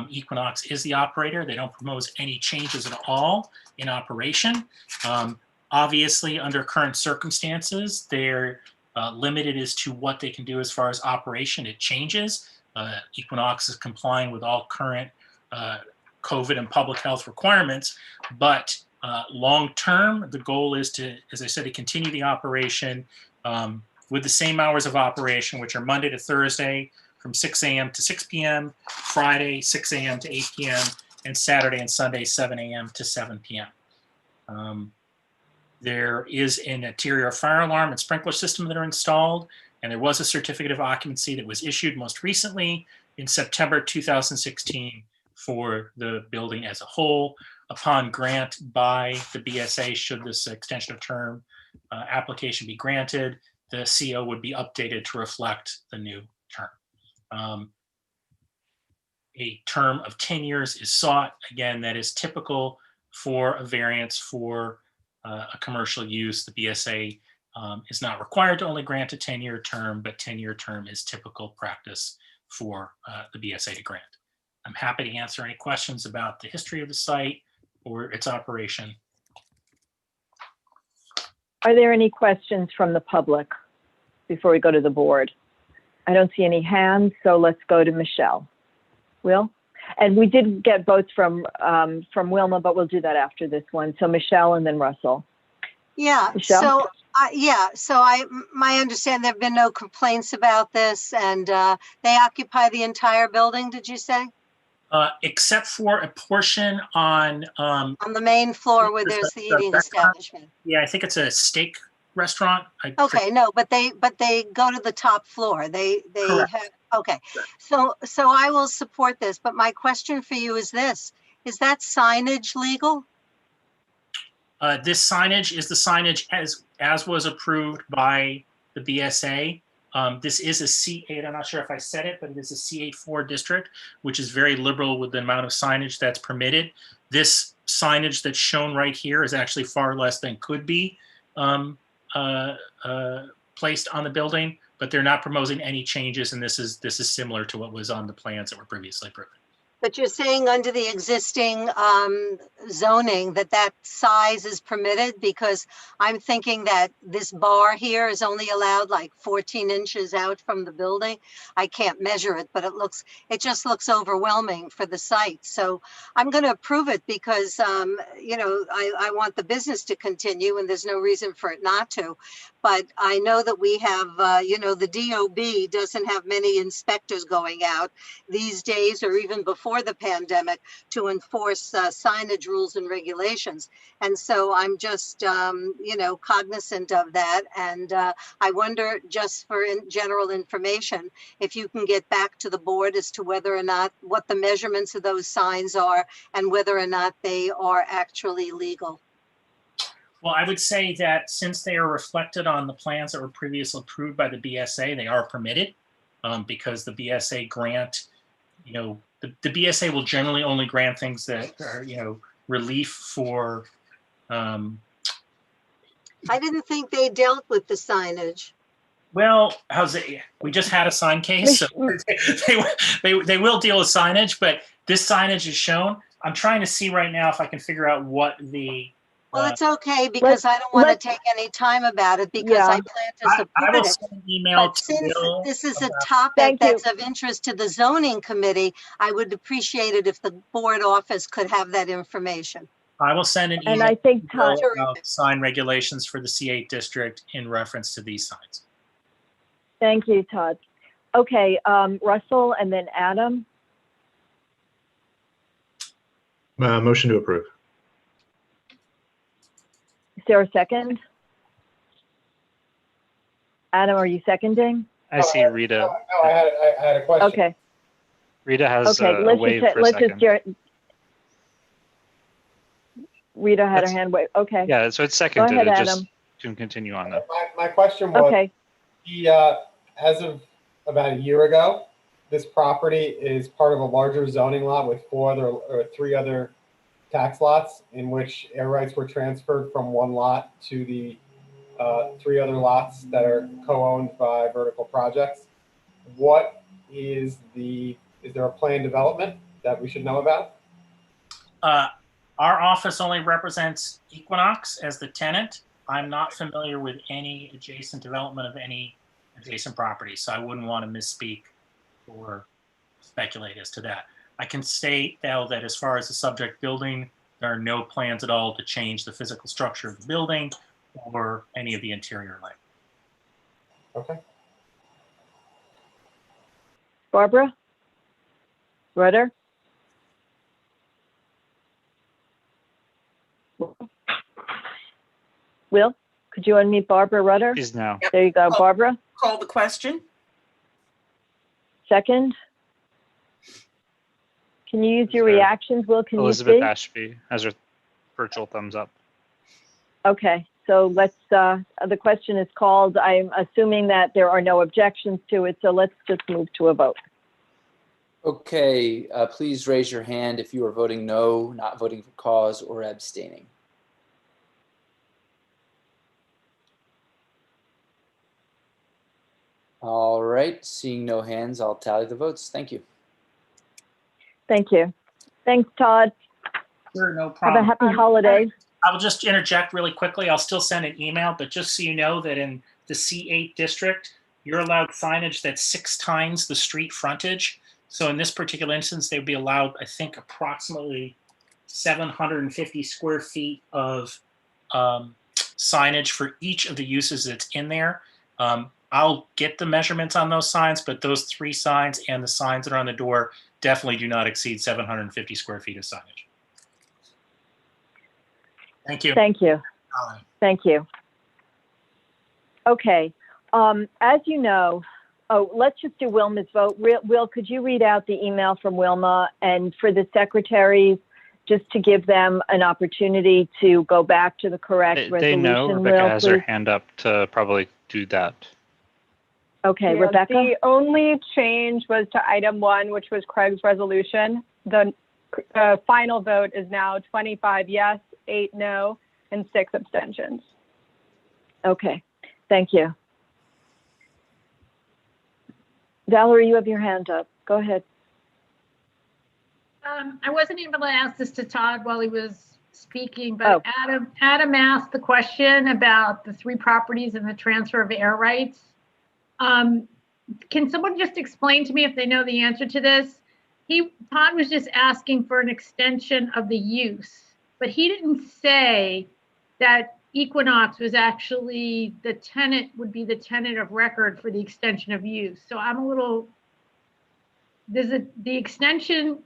Equinox is the operator. They don't propose any changes at all in operation. Obviously, under current circumstances, they're limited as to what they can do as far as operation. It changes. Equinox is complying with all current COVID and public health requirements, but long-term, the goal is to, as I said, to continue the operation with the same hours of operation, which are Monday to Thursday from 6 a.m. to 6 p.m., Friday 6 a.m. to 8 p.m., and Saturday and Sunday 7 a.m. to 7 p.m. There is an interior fire alarm and sprinkler system that are installed, and there was a certificate of occupancy that was issued most recently in September 2016 for the building as a whole. Upon grant by the BSA, should this extension of term application be granted, the CO would be updated to reflect the new term. A term of 10 years is sought. Again, that is typical for a variance for a commercial use. The BSA is not required to only grant a 10-year term, but 10-year term is typical practice for the BSA to grant. I'm happy to answer any questions about the history of the site or its operation. Are there any questions from the public before we go to the board? I don't see any hands, so let's go to Michelle. Will? And we did get votes from Wilma, but we'll do that after this one. So Michelle and then Russell. Yeah. Michelle? So my understanding, there have been no complaints about this, and they occupy the entire building, did you say? Except for a portion on the main floor where there's the eating establishment. Yeah, I think it's a steak restaurant. Okay, no, but they go to the top floor. They Correct. have, okay. So I will support this, but my question for you is this: is that signage legal? This signage is the signage as was approved by the BSA. This is a C8, I'm not sure if I said it, but it is a C8-4 district, which is very liberal with the amount of signage that's permitted. This signage that's shown right here is actually far less than could be placed on the building, but they're not proposing any changes, and this is similar to what was on the plans that were previously approved. But you're saying under the existing zoning that size is permitted? Because I'm thinking that this bar here is only allowed like 14 inches out from the building. I can't measure it, but it just looks overwhelming for the site. So I'm going to approve it because, I want the business to continue and there's no reason for it not to. But I know that we have, you know, the DOB doesn't have many inspectors going out these days or even before the pandemic to enforce signage rules and regulations. And so I'm just, you know, cognizant of that. And I wonder, just for general information, if you can get back to the board as to whether or not, what the measurements of those signs are and whether or not they are actually legal. Well, I would say that since they are reflected on the plans that were previously approved by the BSA, they are permitted because the BSA grant, you know, the BSA will generally only grant things that are, you know, relief for. I didn't think they dealt with the signage. Well, how's it? We just had a sign case, so they will deal with signage, but this signage is shown. I'm trying to see right now if I can figure out what the. Well, it's okay because I don't want to take any time about it because I plan to support I will it. send an email But to since Bill this is a about- topic that's of interest to the zoning committee, I would appreciate it if the board office could have that information. I will send an email And I think to Bill Todd, about sign regulations for the C8 district in reference to these signs. thank you, Todd. Okay, Russell and then Adam. Motion to approve. Is there a second? Adam, are you seconding? I see Rita. No, I had a question. Okay. Rita has Okay, a wave for a second. Rita had her hand waved. Okay. Yeah, so it's Go seconded. ahead, It just Adam. can continue on though. My question was, Okay. as of about a year ago, this property is part of a larger zoning lot with three other tax lots in which air rights were transferred from one lot to the three other lots that are co-owned by vertical projects. Is there a planned development that we should know about? Our office only represents Equinox as the tenant. I'm not familiar with any adjacent development of any adjacent property, so I wouldn't want to misspeak or speculate as to that. I can state, though, that as far as the subject building, there are no plans at all to change the physical structure of the building or any of the interior lighting. Okay. Barbara? Rudder? Will, could you unmute Barbara Rudder? She's now. There you go, Barbara. Call the question. Second. Can you use your reactions, Will? Can Elizabeth you speak? Ashby has her virtual thumbs up. Okay, so let's, the question is called. I'm assuming that there are no objections to it, so let's just move to a vote. Okay, please raise your hand if you are voting no, not voting for cause, or abstaining. All right, seeing no hands, I'll tally the votes. Thank you. Thank you. Thanks, Todd. Sure, no Have problem. a happy holiday. I will just interject really quickly. I'll still send an email, but just so you know that in the C8 district, you're allowed signage that's 6 times the street frontage. So in this particular instance, they'd be allowed, I think, approximately 750 square feet of signage for each of the uses that's in there. I'll get the measurements on those signs, but those 3 signs and the signs that are on the door definitely do not exceed 750 square feet of signage. Thank you. Thank you. Thank you. Okay. As you know, let's just do Wilma's vote. Will, could you read out the email from Wilma, and for the secretaries, just to give them an opportunity to go back to the correct resolution? They know Rebecca has her hand up to probably do that. Okay, Yeah, Rebecca? The only change was to item 1, which was Craig's resolution. The final vote is now 25 yes, 8 no, and 6 abstentions. Okay, thank you. Valerie, you have your hand up. Go ahead. I wasn't able to ask this to Todd while he was speaking, but Adam asked the question about the 3 properties and the transfer of air rights. Can someone just explain to me if they know the answer to this? Todd was just asking for an extension of the use, but he didn't say that Equinox was actually the tenant, would be the tenant of record for the extension of use. So I'm a little, does the extension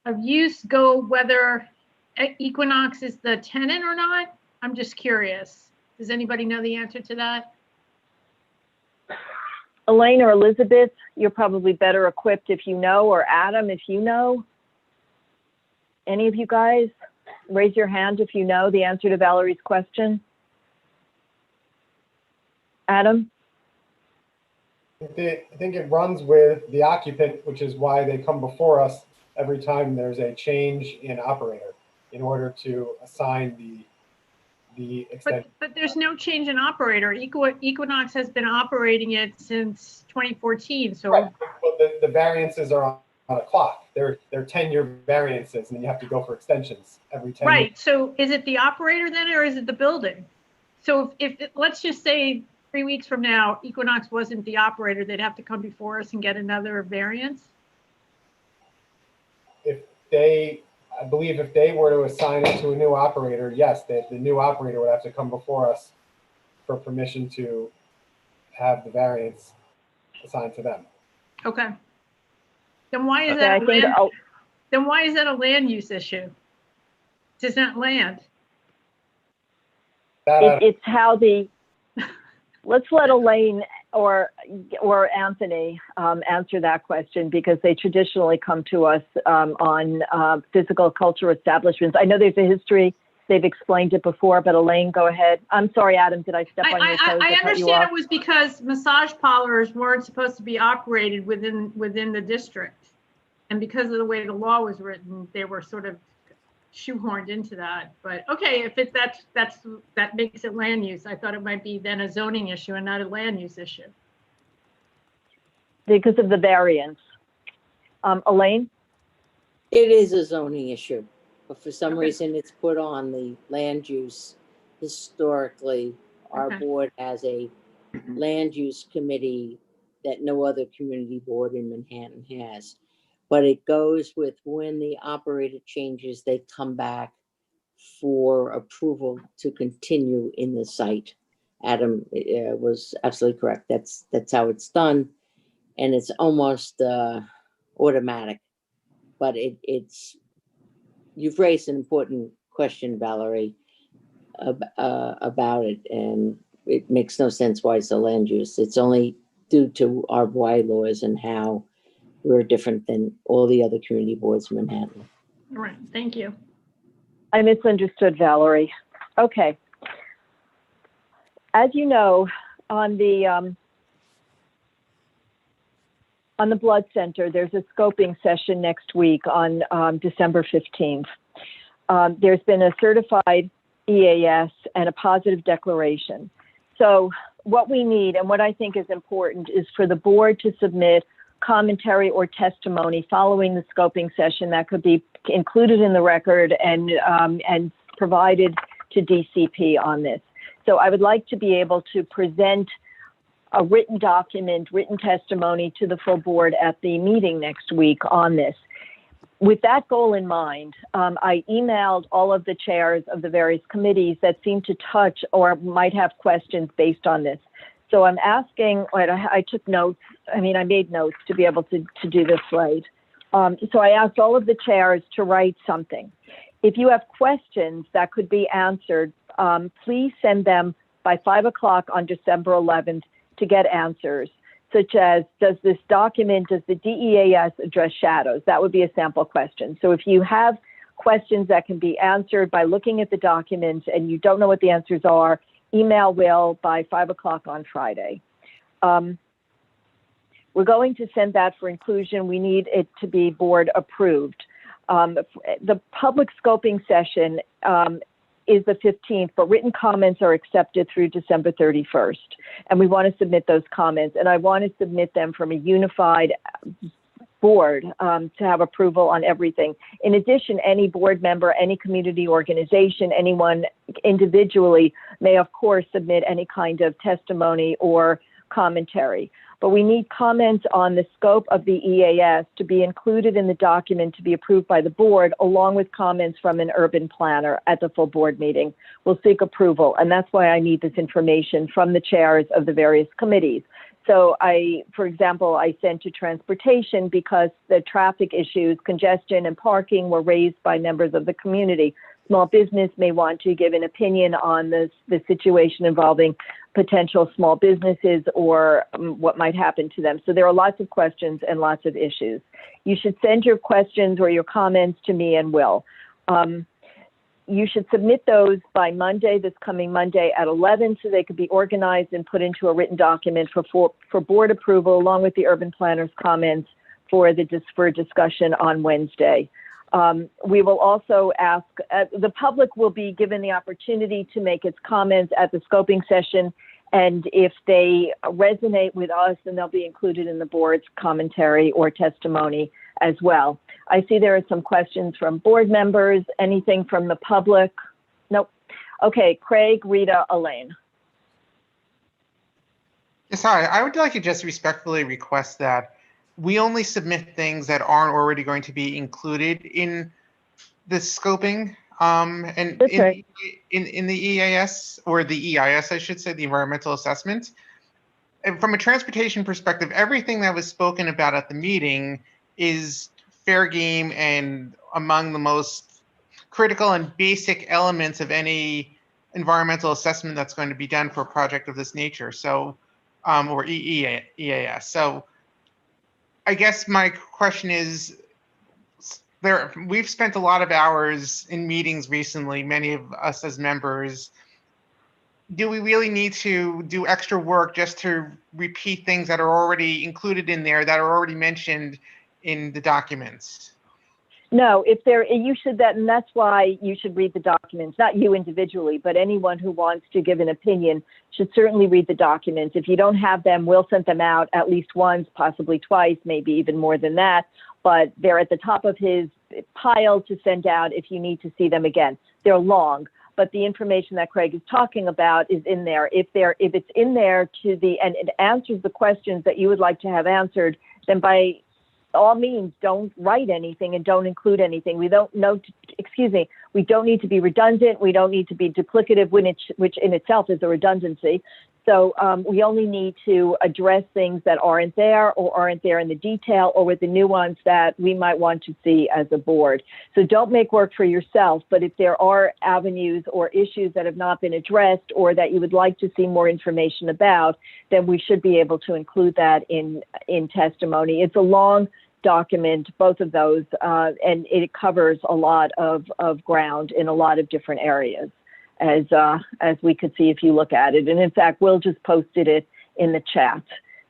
of use go whether Equinox is the tenant or not? I'm just curious. Does anybody know the answer to that? Elaine or Elizabeth, you're probably better equipped if you know, or Adam, if you know. Any of you guys, raise your hand if you know the answer to Valerie's question. Adam? I think it runs with the occupant, which is why they come before us every time there's a change in operator in order to assign the extension. But there's no change in operator. Equinox has been operating it since 2014. So right. Well, the variances are on a clock. They're 10-year variances, and then you have to go for extensions every 10 right. years. So is it the operator then, or is it the building? So if let's just say 3 weeks from now, Equinox wasn't the operator, they'd have to come before us and get another variance? I believe if they were to assign it to a new operator, yes, the new operator would have to come before us for permission to have the variance assigned to them. Okay. Then why is Okay, that then why is that a land use issue? It's not land. It's how let's let Elaine or Anthony answer that question, because they traditionally come to us on physical cultural establishments. I know there's a history, they've explained it before, but Elaine, go ahead. I'm sorry, Adam, did I step on your toes? I understand it was because massage parlors weren't supposed to be operated within the district. And because of the way the law was written, they were sort of shoehorned into that. But okay, if that makes it land use, I thought it might be then a zoning issue and not a land use issue. Because of the variance. Elaine? It is a zoning issue, but for some reason it's put on the land use. Historically, our board has a land use committee that no other community board in Manhattan has. But it goes with when the operator changes, they come back for approval to continue in the site. Adam was absolutely correct. That's how it's done. And it's almost automatic, but you've raised an important question, Valerie, about it, and it makes no sense why it's a land use. It's only due to our bylaws and how we're different than all the other community boards in Manhattan. All right, thank you. I misunderstood, Valerie. Okay. As you know, on the Blood Center, there's a scoping session next week on December 15th. There's been a certified EAS and a positive declaration. So what we need, and what I think is important, is for the board to submit commentary or testimony following the scoping session that could be included in the record and provided to DCP on this. So I would like to be able to present a written document, written testimony to the full board at the meeting next week on this. With that goal in mind, I emailed all of the chairs of the various committees that seem to touch or might have questions based on this. So I'm asking, I took notes, I made notes to be able to do this right. So I asked all of the chairs to write something. If you have questions that could be answered, please send them by 5 o'clock on December 11th to get answers, such as, does the DEAS address shadows? That would be a sample question. So if you have questions that can be answered by looking at the documents and you don't know what the answers are, email Will by 5 o'clock on Friday. We're going to send that for inclusion. We need it to be board approved. The public scoping session is the 15th, but written comments are accepted through December 31st. And we want to submit those comments. And I want to submit them from a unified board to have approval on everything. In addition, any board member, any community organization, anyone individually may, of course, submit any kind of testimony or commentary. But we need comments on the scope of the EAS to be included in the document to be approved by the board, along with comments from an urban planner at the full board meeting. We'll seek approval, and that's why I need this information from the chairs of the various committees. So for example, I sent to transportation because the traffic issues, congestion and parking were raised by members of the community. Small business may want to give an opinion on the situation involving potential small businesses or what might happen to them. So there are lots of questions and lots of issues. You should send your questions or your comments to me and Will. You should submit those by Monday, this coming Monday at 11, so they could be organized and put into a written document for board approval, along with the urban planner's comments for discussion on Wednesday. We will also ask, the public will be given the opportunity to make its comments at the scoping session, and if they resonate with us, then they'll be included in the board's commentary or testimony as well. I see there are some questions from board members. Anything from the public? Nope. Okay, Craig, Rita, Elaine. Yes, hi. I would like to just respectfully request that we only submit things that aren't already going to be included in the scoping and in the EAS, or the EIS, I should say, the environmental assessment. And from a transportation perspective, everything that was spoken about at the meeting is fair game and among the most critical and basic elements of any environmental assessment that's going to be done for a project of this nature. So, or EAS. So I guess my question is, we've spent a lot of hours in meetings recently, many of us as members. Do we really need to do extra work just to repeat things that are already included in there, that are already mentioned in the documents? No, you should, and that's why you should read the documents, not you individually, but anyone who wants to give an opinion should certainly read the documents. If you don't have them, we'll send them out at least once, possibly twice, maybe even more than that, but they're at the top of his pile to send out if you need to see them again. They're long, but the information that Craig is talking about is in there. If it's in there and it answers the questions that you would like to have answered, then by all means, don't write anything and don't include anything. We don't need to be redundant. We don't need to be duplicative, which in itself is a redundancy. So we only need to address things that aren't there or aren't there in the detail or with the nuance that we might want to see as a board. So don't make work for yourself, but if there are avenues or issues that have not been addressed or that you would like to see more information about, then we should be able to include that in testimony. It's a long document, both of those, and it covers a lot of ground in a lot of different areas, as we could see if you look at it. And in fact, we'll just posted it in the chat.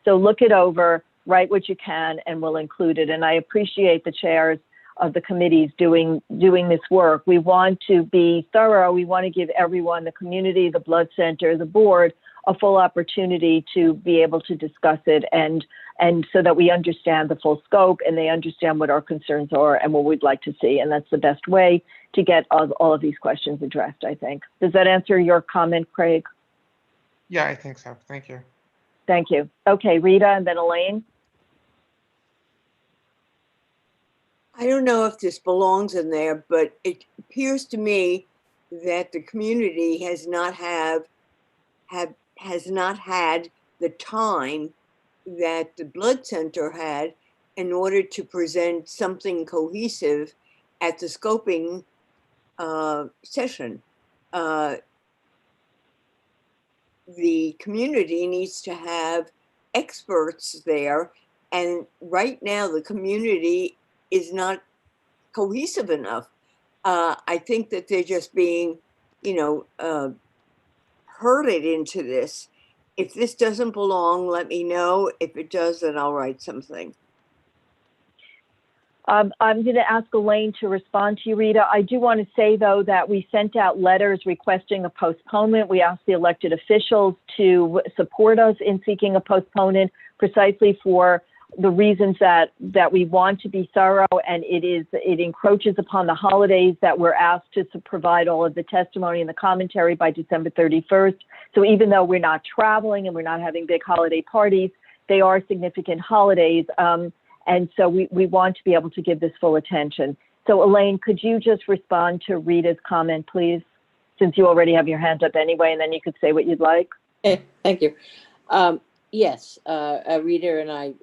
So look it over, write what you can, and we'll include it. And I appreciate the chairs of the committees doing this work. We want to be thorough. We want to give everyone, the community, the blood center, the board, a full opportunity to be able to discuss it and so that we understand the full scope and they understand what our concerns are and what we'd like to see. And that's the best way to get all of these questions addressed, I think. Does that answer your comment, Craig? Yeah, I think so. Thank you. Thank you. Okay, Rita and then Elaine. I don't know if this belongs in there, but it appears to me that the community has not had the time that the blood center had in order to present something cohesive at the scoping session. The community needs to have experts there, and right now the community is not cohesive enough. I think that they're just being, herded into this. If this doesn't belong, let me know. If it does, then I'll write something. I'm going to ask Elaine to respond to you, Rita. I do want to say, though, that we sent out letters requesting a postponement. We asked the elected officials to support us in seeking a postponement precisely for the reasons that we want to be thorough, and it encroaches upon the holidays that we're asked to provide all of the testimony and the commentary by December 31st. So even though we're not traveling and we're not having big holiday parties, they are significant holidays. And so we want to be able to give this full attention. So Elaine, could you just respond to Rita's comment, please? Since you already have your hand up anyway, and then you could say what you'd like. Okay, thank you. Yes, Rita and I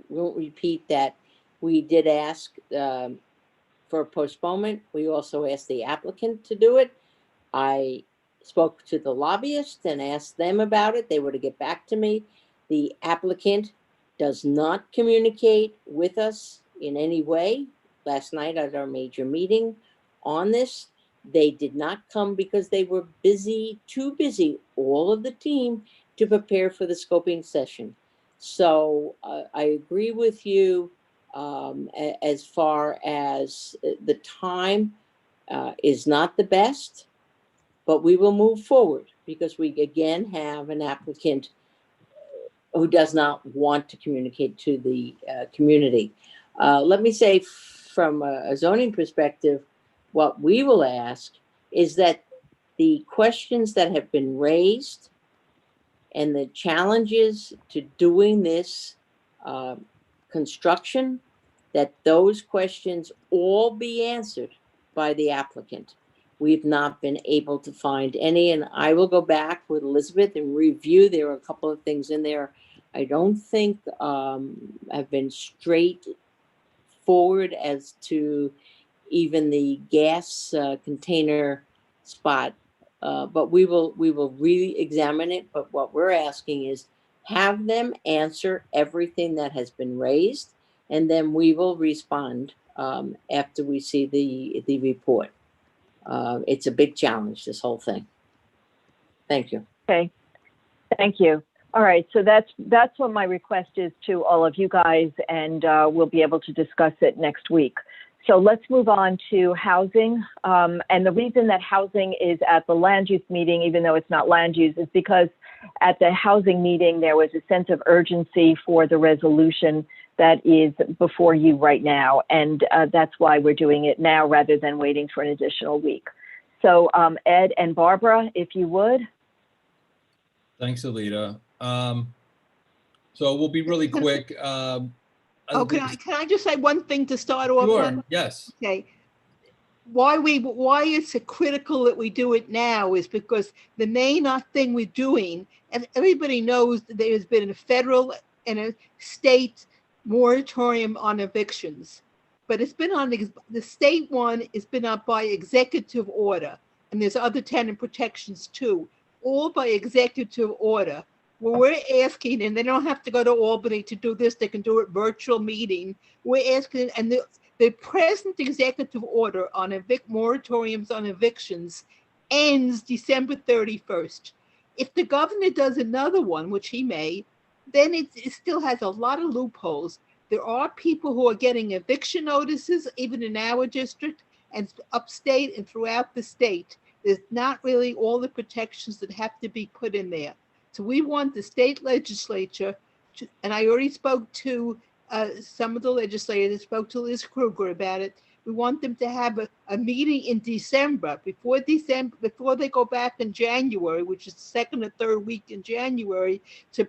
won't repeat that. We did ask for a postponement. We also asked the applicant to do it. I spoke to the lobbyist and asked them about it. They were to get back to me. The applicant does not communicate with us in any way. Last night at our major meeting on this, they did not come because they were busy, too busy, all of the team, to prepare for the scoping session. So I agree with you as far as the time is not the best, but we will move forward because we again have an applicant who does not want to communicate to the community. Let me say from a zoning perspective, what we will ask is that the questions that have been raised and the challenges to doing this construction, that those questions all be answered by the applicant. We've not been able to find any, and I will go back with Elizabeth and review. There are a couple of things in there I don't think have been straightforward as to even the gas container spot. But we will re-examine it. But what we're asking is have them answer everything that has been raised, and then we will respond after we see the report. It's a big challenge, this whole thing. Thank you. Okay, thank you. All right, so that's what my request is to all of you guys, and we'll be able to discuss it next week. So let's move on to housing. And the reason that housing is at the land use meeting, even though it's not land use, is because at the housing meeting, there was a sense of urgency for the resolution that is before you right now. And that's why we're doing it now rather than waiting for an additional week. So Ed and Barbara, if you would. Thanks, Alita. So we'll be really quick. Can I just say one thing to start off Sure, on? yes. Okay. Why it's critical that we do it now is because the main thing we're doing, and everybody knows that there's been a federal and a state moratorium on evictions, but it's been on the state one. It's been up by executive order, and there's other tenant protections too, all by executive order. Well, we're asking, and they don't have to go to Albany to do this, they can do it virtual meeting. We're asking, and the present executive order on moratoriums on evictions ends December 31st. If the governor does another one, which he may, then it still has a lot of loopholes. There are people who are getting eviction notices, even in our district and upstate and throughout the state. There's not really all the protections that have to be put in there. So we want the state legislature to, and I already spoke to some of the legislators, spoke to Liz Kruger about it. We want them to have a meeting in December, before they go back in January, which is the second or third week in January, to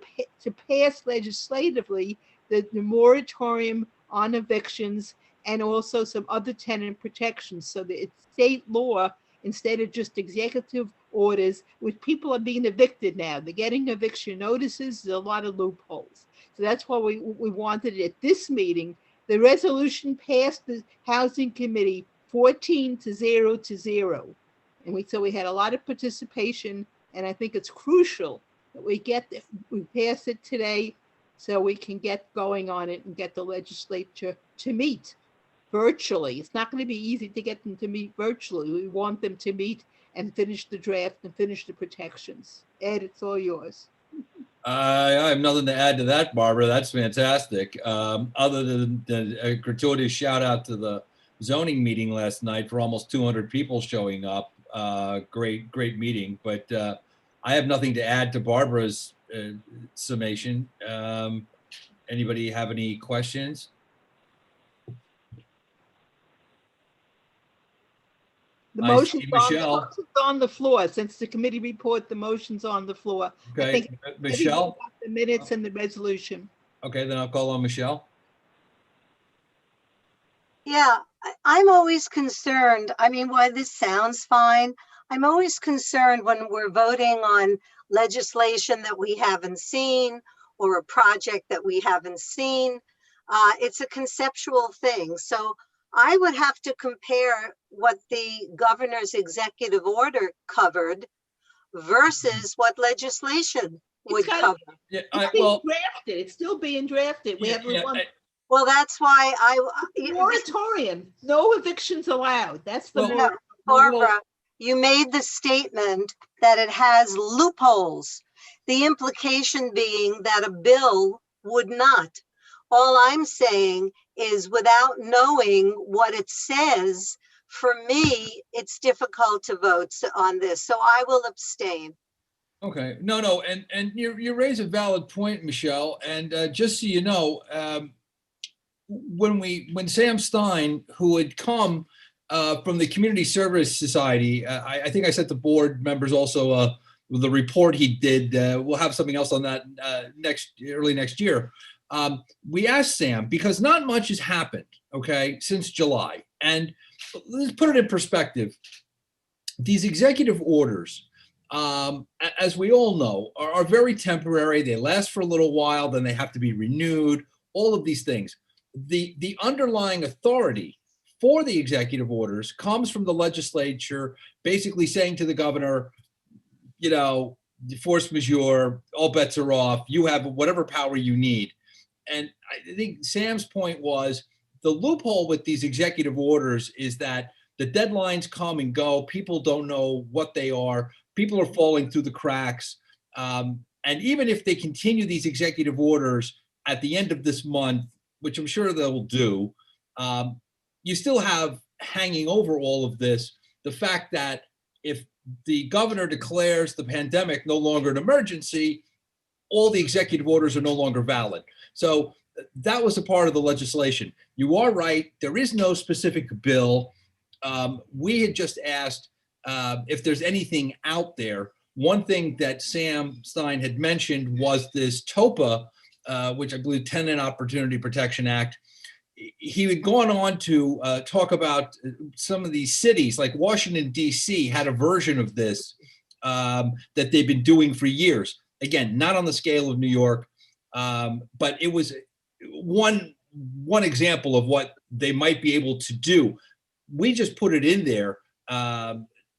pass legislatively the moratorium on evictions and also some other tenant protections, so that it's state law instead of just executive orders, which people are being evicted now. They're getting eviction notices. There's a lot of loopholes. So that's why we wanted it at this meeting. The resolution passed the Housing Committee 14-0-0. And so we had a lot of participation, and I think it's crucial that we pass it today so we can get going on it and get the legislature to meet virtually. It's not going to be easy to get them to meet virtually. We want them to meet and finish the draft and finish the protections. Ed, it's all yours. I have nothing to add to that, Barbara. That's fantastic. Other than a gratuitous shout out to the zoning meeting last night for almost 200 people showing up. Great meeting. But I have nothing to add to Barbara's summation. Anybody have any questions? The I motion's see on, Michelle. on the floor. Since the committee report, the motion's on the floor. I Okay, think Michelle? got the minutes and the resolution. Okay, then I'll call on Michelle. Yeah, I'm always concerned. I mean, while this sounds fine, I'm always concerned when we're voting on legislation that we haven't seen or a project that we haven't seen. It's a conceptual thing. So I would have to compare what the governor's executive order covered versus what legislation would cover. Yeah, It's being drafted. It's still being drafted. We have one. Well, that's why moratorium. No evictions allowed. That's the no, Barbara, you made the statement that it has loopholes. The implication being that a bill would not. All I'm saying is without knowing what it says, for me, it's difficult to vote on this. So I will abstain. Okay, no, and you raise a valid point, Michelle. And just so you know, when Sam Stein, who had come from the Community Service Society, I think I sent the board members also the report he did. We'll have something else on that early next year. We asked Sam because not much has happened, okay, since July. And let's put it in perspective. These executive orders, as we all know, are very temporary. They last for a little while, then they have to be renewed, all of these things. The underlying authority for the executive orders comes from the legislature, basically saying to the governor, you know, force majeure, all bets are off, you have whatever power you need. And I think Sam's point was the loophole with these executive orders is that the deadlines come and go. People don't know what they are. People are falling through the cracks. And even if they continue these executive orders at the end of this month, which I'm sure they'll do, you still have hanging over all of this the fact that if the governor declares the pandemic no longer an emergency, all the executive orders are no longer valid. So that was a part of the legislation. You are right. There is no specific bill. We had just asked if there's anything out there. One thing that Sam Stein had mentioned was this TOPA, which I believe Tenant Opportunity Protection Act. He had gone on to talk about some of these cities, like Washington, D.C. had a version of this that they've been doing for years. Again, not on the scale of New York, but it was one example of what they might be able to do. We just put it in there.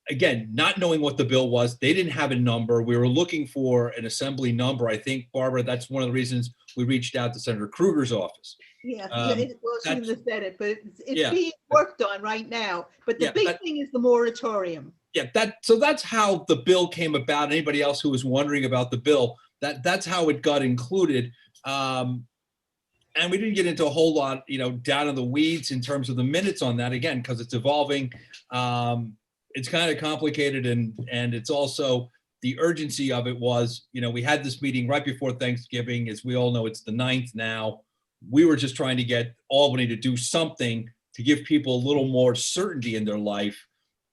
Again, not knowing what the bill was. They didn't have a number. We were looking for an assembly number. I think, Barbara, that's one of the reasons we reached out to Senator Kruger's office. Yeah, well, she even said it, but it's being worked on right now. But the big thing is the moratorium. Yeah, so that's how the bill came about. Anybody else who was wondering about the bill, that's how it got included. And we didn't get into a whole lot, down in the weeds in terms of the minutes on that, again, because it's evolving. It's kind of complicated, and it's also the urgency of it was, we had this meeting right before Thanksgiving. As we all know, it's the 9th now. We were just trying to get Albany to do something to give people a little more certainty in their life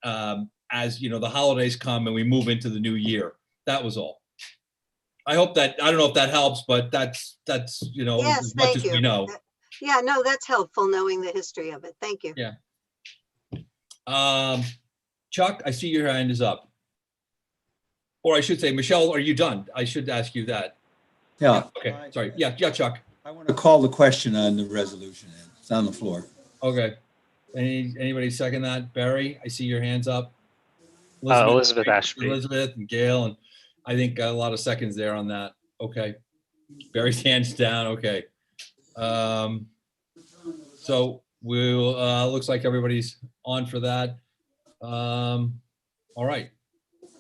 as, the holidays come and we move into the new year. That was all. I hope that, I don't know if that helps, but that's yes, as much as we know. Yeah, no, that's helpful knowing the history of it. Thank you. Yeah. Chuck, I see your hand is up. Or I should say, Michelle, are you done? I should ask you that. Yeah. Okay, sorry. Yeah, Chuck. I want to call the question on the resolution. It's on the floor. Okay. Anybody second that? Barry, I see your hands up. Elizabeth Ashby. Elizabeth and Gail, and I think a lot of seconds there on that. Okay. Barry's hands down. Okay. So we'll, looks like everybody's on for that. All right.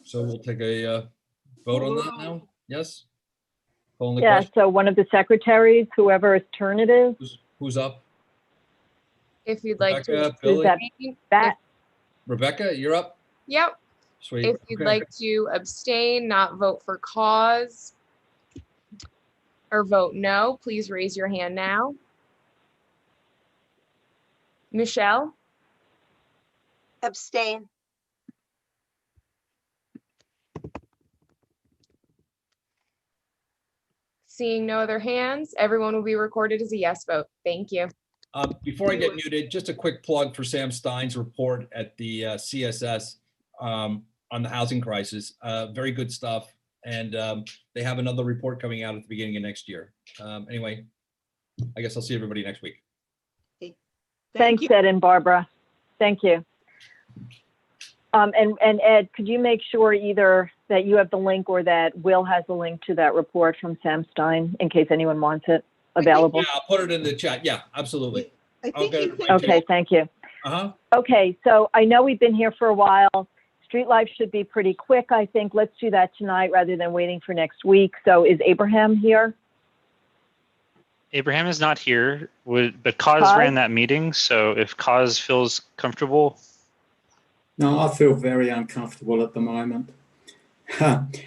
So we'll take a vote on that now. Yes? Calling the Yeah, question. so one of the secretaries, whoever's turn it is. Who's up? If you'd like Rebecca, to. Billy? That. Rebecca, you're up. Yep. Sweet. If you'd Okay. like to abstain, not vote for cause. or vote no, please raise your hand now. Michelle? Abstain. Seeing no other hands, everyone will be recorded as a yes vote. Thank you. Before I get muted, just a quick plug for Sam Stein's report at the CSS on the housing crisis. Very good stuff. And they have another report coming out at the beginning of next year. Anyway, I guess I'll see everybody next week. Thanks, Ed and Barbara. Thank you. And Ed, could you make sure either that you have the link or that Will has the link to that report from Sam Stein in case anyone wants it available? Yeah, I'll put it in the chat. Yeah, absolutely. Okay, thank you. Uh-huh. Okay, so I know we've been here for a while. Street Life should be pretty quick, I think. Let's do that tonight rather than waiting for next week. So is Abraham here? Abraham is not here, but Kaz ran that meeting. So if Kaz feels comfortable. No, I feel very uncomfortable at the moment. But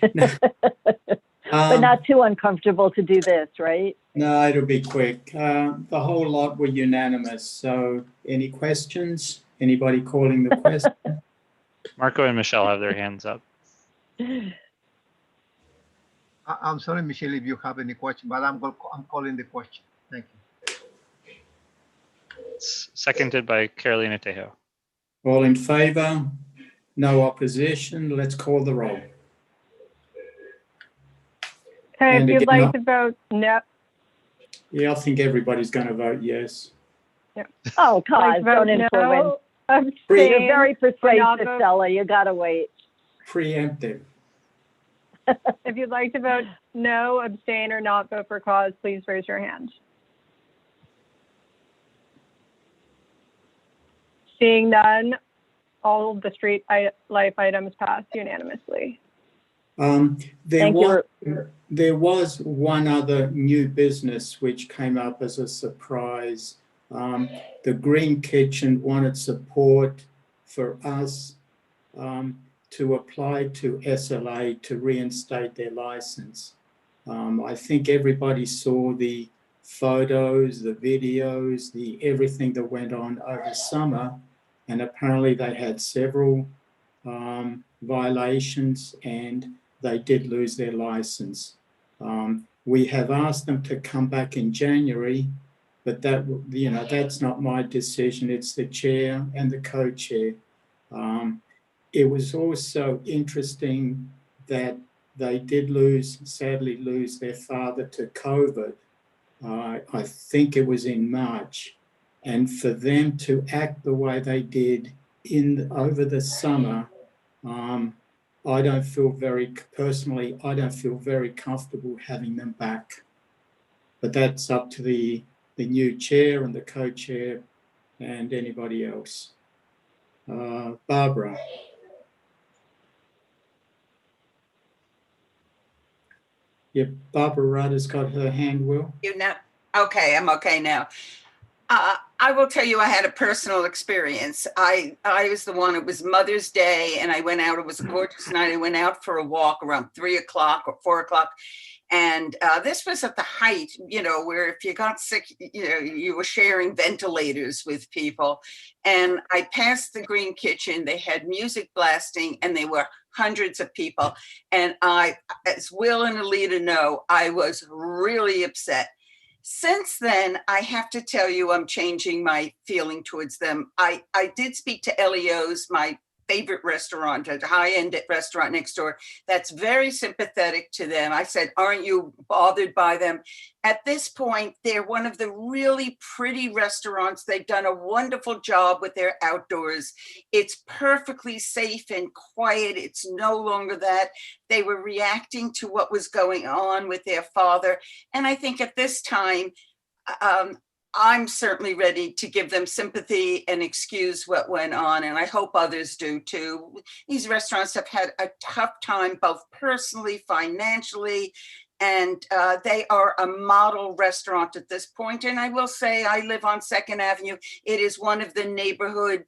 not too uncomfortable to do this, right? No, it'll be quick. The whole lot were unanimous. So any questions? Anybody calling the question? Marco and Michelle have their hands up. I'm sorry, Michelle, if you have any question, but I'm calling the question. Thank you. It's seconded by Carolina Tejo. All in favor? No opposition? Let's call the roll. Okay, And if you'd again, like to vote no. Yeah, I think everybody's going to vote yes. Yeah. Oh, Like Kaz, vote don't influence. no, You're abstain, very or not persuasive, vote. Stella. You gotta wait. Preemptive. If you'd like to vote no, abstain, or not vote for cause, please raise your hand. Seeing none, all of the street life items passed unanimously. There was one other new business which came up as a surprise. The Green Kitchen wanted support for us to apply to SLA to reinstate their license. I think everybody saw the photos, the videos, everything that went on over summer, and apparently they had several violations and they did lose their license. We have asked them to come back in January, but that's not my decision. It's the chair and the co-chair. It was also interesting that they did sadly lose their father to COVID. I think it was in March. And for them to act the way they did over the summer, I don't feel very comfortable having them back. But that's up to the new chair and the co-chair and anybody else. Barbara. Yeah, Barbara Rudd got her hand, Will. Okay, I'm okay now. I will tell you, I had a personal experience. I was the one, it was Mother's Day, and I went out, it was a gorgeous night. I went out for a walk around 3 o'clock or 4 o'clock. And this was at the height, where if you got sick, you were sharing ventilators with people. And I passed the Green Kitchen, they had music blasting, and they were hundreds of people. And as Will and Alita know, I was really upset. Since then, I have to tell you, I'm changing my feeling towards them. I did speak to Elio's, my favorite restaurant, a high-end restaurant next door. That's very sympathetic to them. I said, aren't you bothered by them? At this point, they're one of the really pretty restaurants. They've done a wonderful job with their outdoors. It's perfectly safe and quiet. It's no longer that. They were reacting to what was going on with their father. And I think at this time, I'm certainly ready to give them sympathy and excuse what went on, and I hope others do too. These restaurants have had a tough time, both personally, financially, and they are a model restaurant at this point. And I will say, I live on 2nd Avenue. It is one of the neighborhood,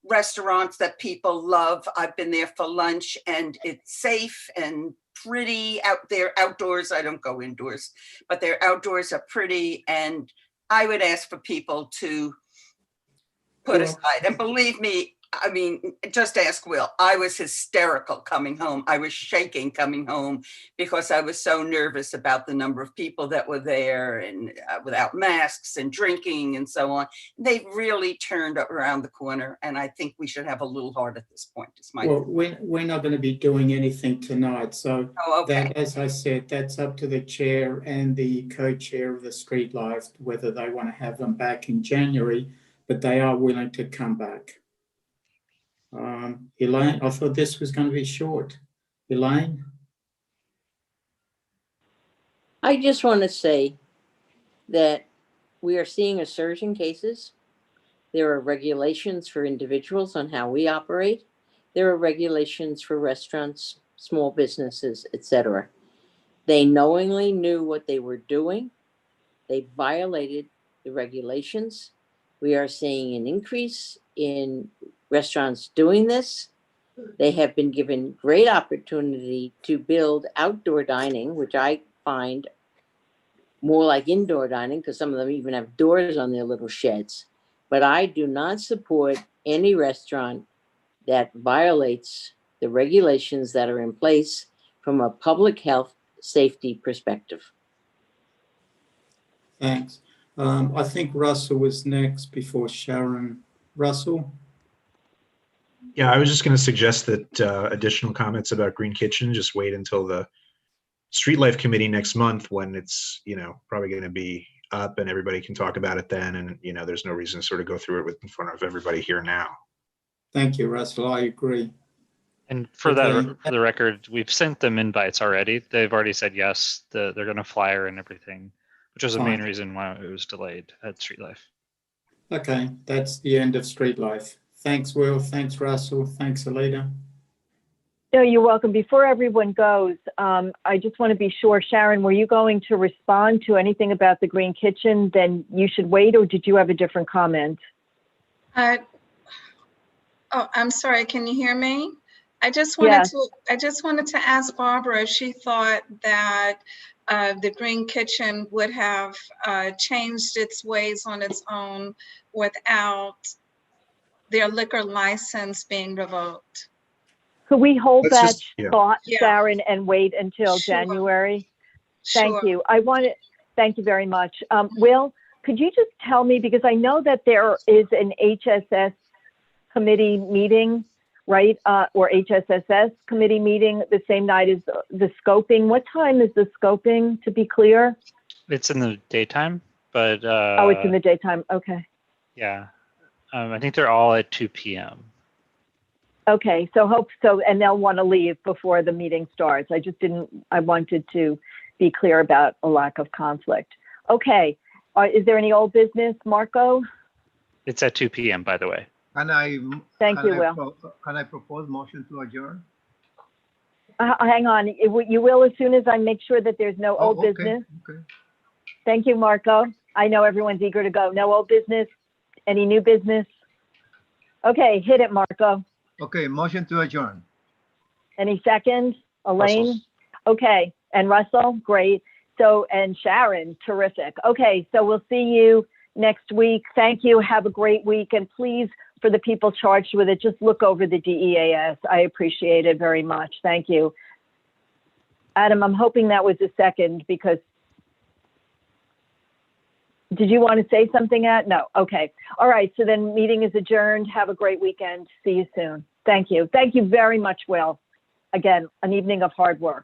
restaurants that people love. I've been there for lunch and it's safe and pretty out there outdoors. I don't go indoors, but their outdoors are pretty. And I would ask for people to put aside, and believe me, I mean, just ask Will. I was hysterical coming home. I was shaking coming home because I was so nervous about the number of people that were there and without masks and drinking and so on. They've really turned around the corner, and I think we should have a little heart at this point. It's my we're not going to be doing anything tonight. So that, as I said, that's up to the chair and the co-chair of the Street Life, whether they want to have them back in January, but they are willing to come back. Elaine, I thought this was going to be short. Elaine? I just want to say that we are seeing a surge in cases. There are regulations for individuals on how we operate. There are regulations for restaurants, small businesses, etc. They knowingly knew what they were doing. They violated the regulations. We are seeing an increase in restaurants doing this. They have been given great opportunity to build outdoor dining, which I find more like indoor dining because some of them even have doors on their little sheds. But I do not support any restaurant that violates the regulations that are in place from a public health safety perspective. Thanks. I think Russell was next before Sharon. Russell? Yeah, I was just going to suggest that additional comments about Green Kitchen just wait until the Street Life Committee next month, when it's, you know, probably going to be up and everybody can talk about it then. And, you know, there's no reason to sort of go through it in front of everybody here now. Thank you, Russell. I agree. And for that, for the record, we've sent them invites already. They've already said yes. They're going to flyer and everything, which was the main reason why it was delayed at Street Life. Okay, that's the end of Street Life. Thanks, Will. Thanks, Russell. Thanks, Alida. No, you're welcome. Before everyone goes, I just want to be sure, Sharon, were you going to respond to anything about the Green Kitchen? Then you should wait, or did you have a different comment? Oh, I'm sorry. Can you hear me? I just wanted to ask Barbara if she thought that the Green Kitchen would have changed its ways on its own without their liquor license being revoked. Could we hold that thought, Sharon, and wait until January? Thank you. Thank you very much. Will, could you just tell me, because I know that there is an HSS committee meeting, right? Or HSSS committee meeting the same night as the scoping. What time is the scoping, to be clear? It's in the daytime, but oh, it's in the daytime. Okay. Yeah. I think they're all at 2 p.m. Okay, so and they'll want to leave before the meeting starts. I wanted to be clear about a lack of conflict. Okay, is there any old business, Marco? It's at 2 p.m., by the way. Thank you, Will. Can I propose motion to adjourn? Hang on, you will as soon as I make sure that there's no old business. Okay. Thank you, Marco. I know everyone's eager to go. No old business? Any new business? Okay, hit it, Marco. Okay, motion to adjourn. Any second? Elaine? Russell. Okay, and Russell? Great. So, and Sharon, terrific. Okay, so we'll see you next week. Thank you. Have a great week. And please, for the people charged with it, just look over the DEAS. I appreciate it very much. Thank you. Adam, I'm hoping that was a second, because did you want to say something, No. Okay. All right. So then meeting is adjourned. Have a great weekend. See you soon. Thank you. Thank you very much, Will. Again, an evening of hard work.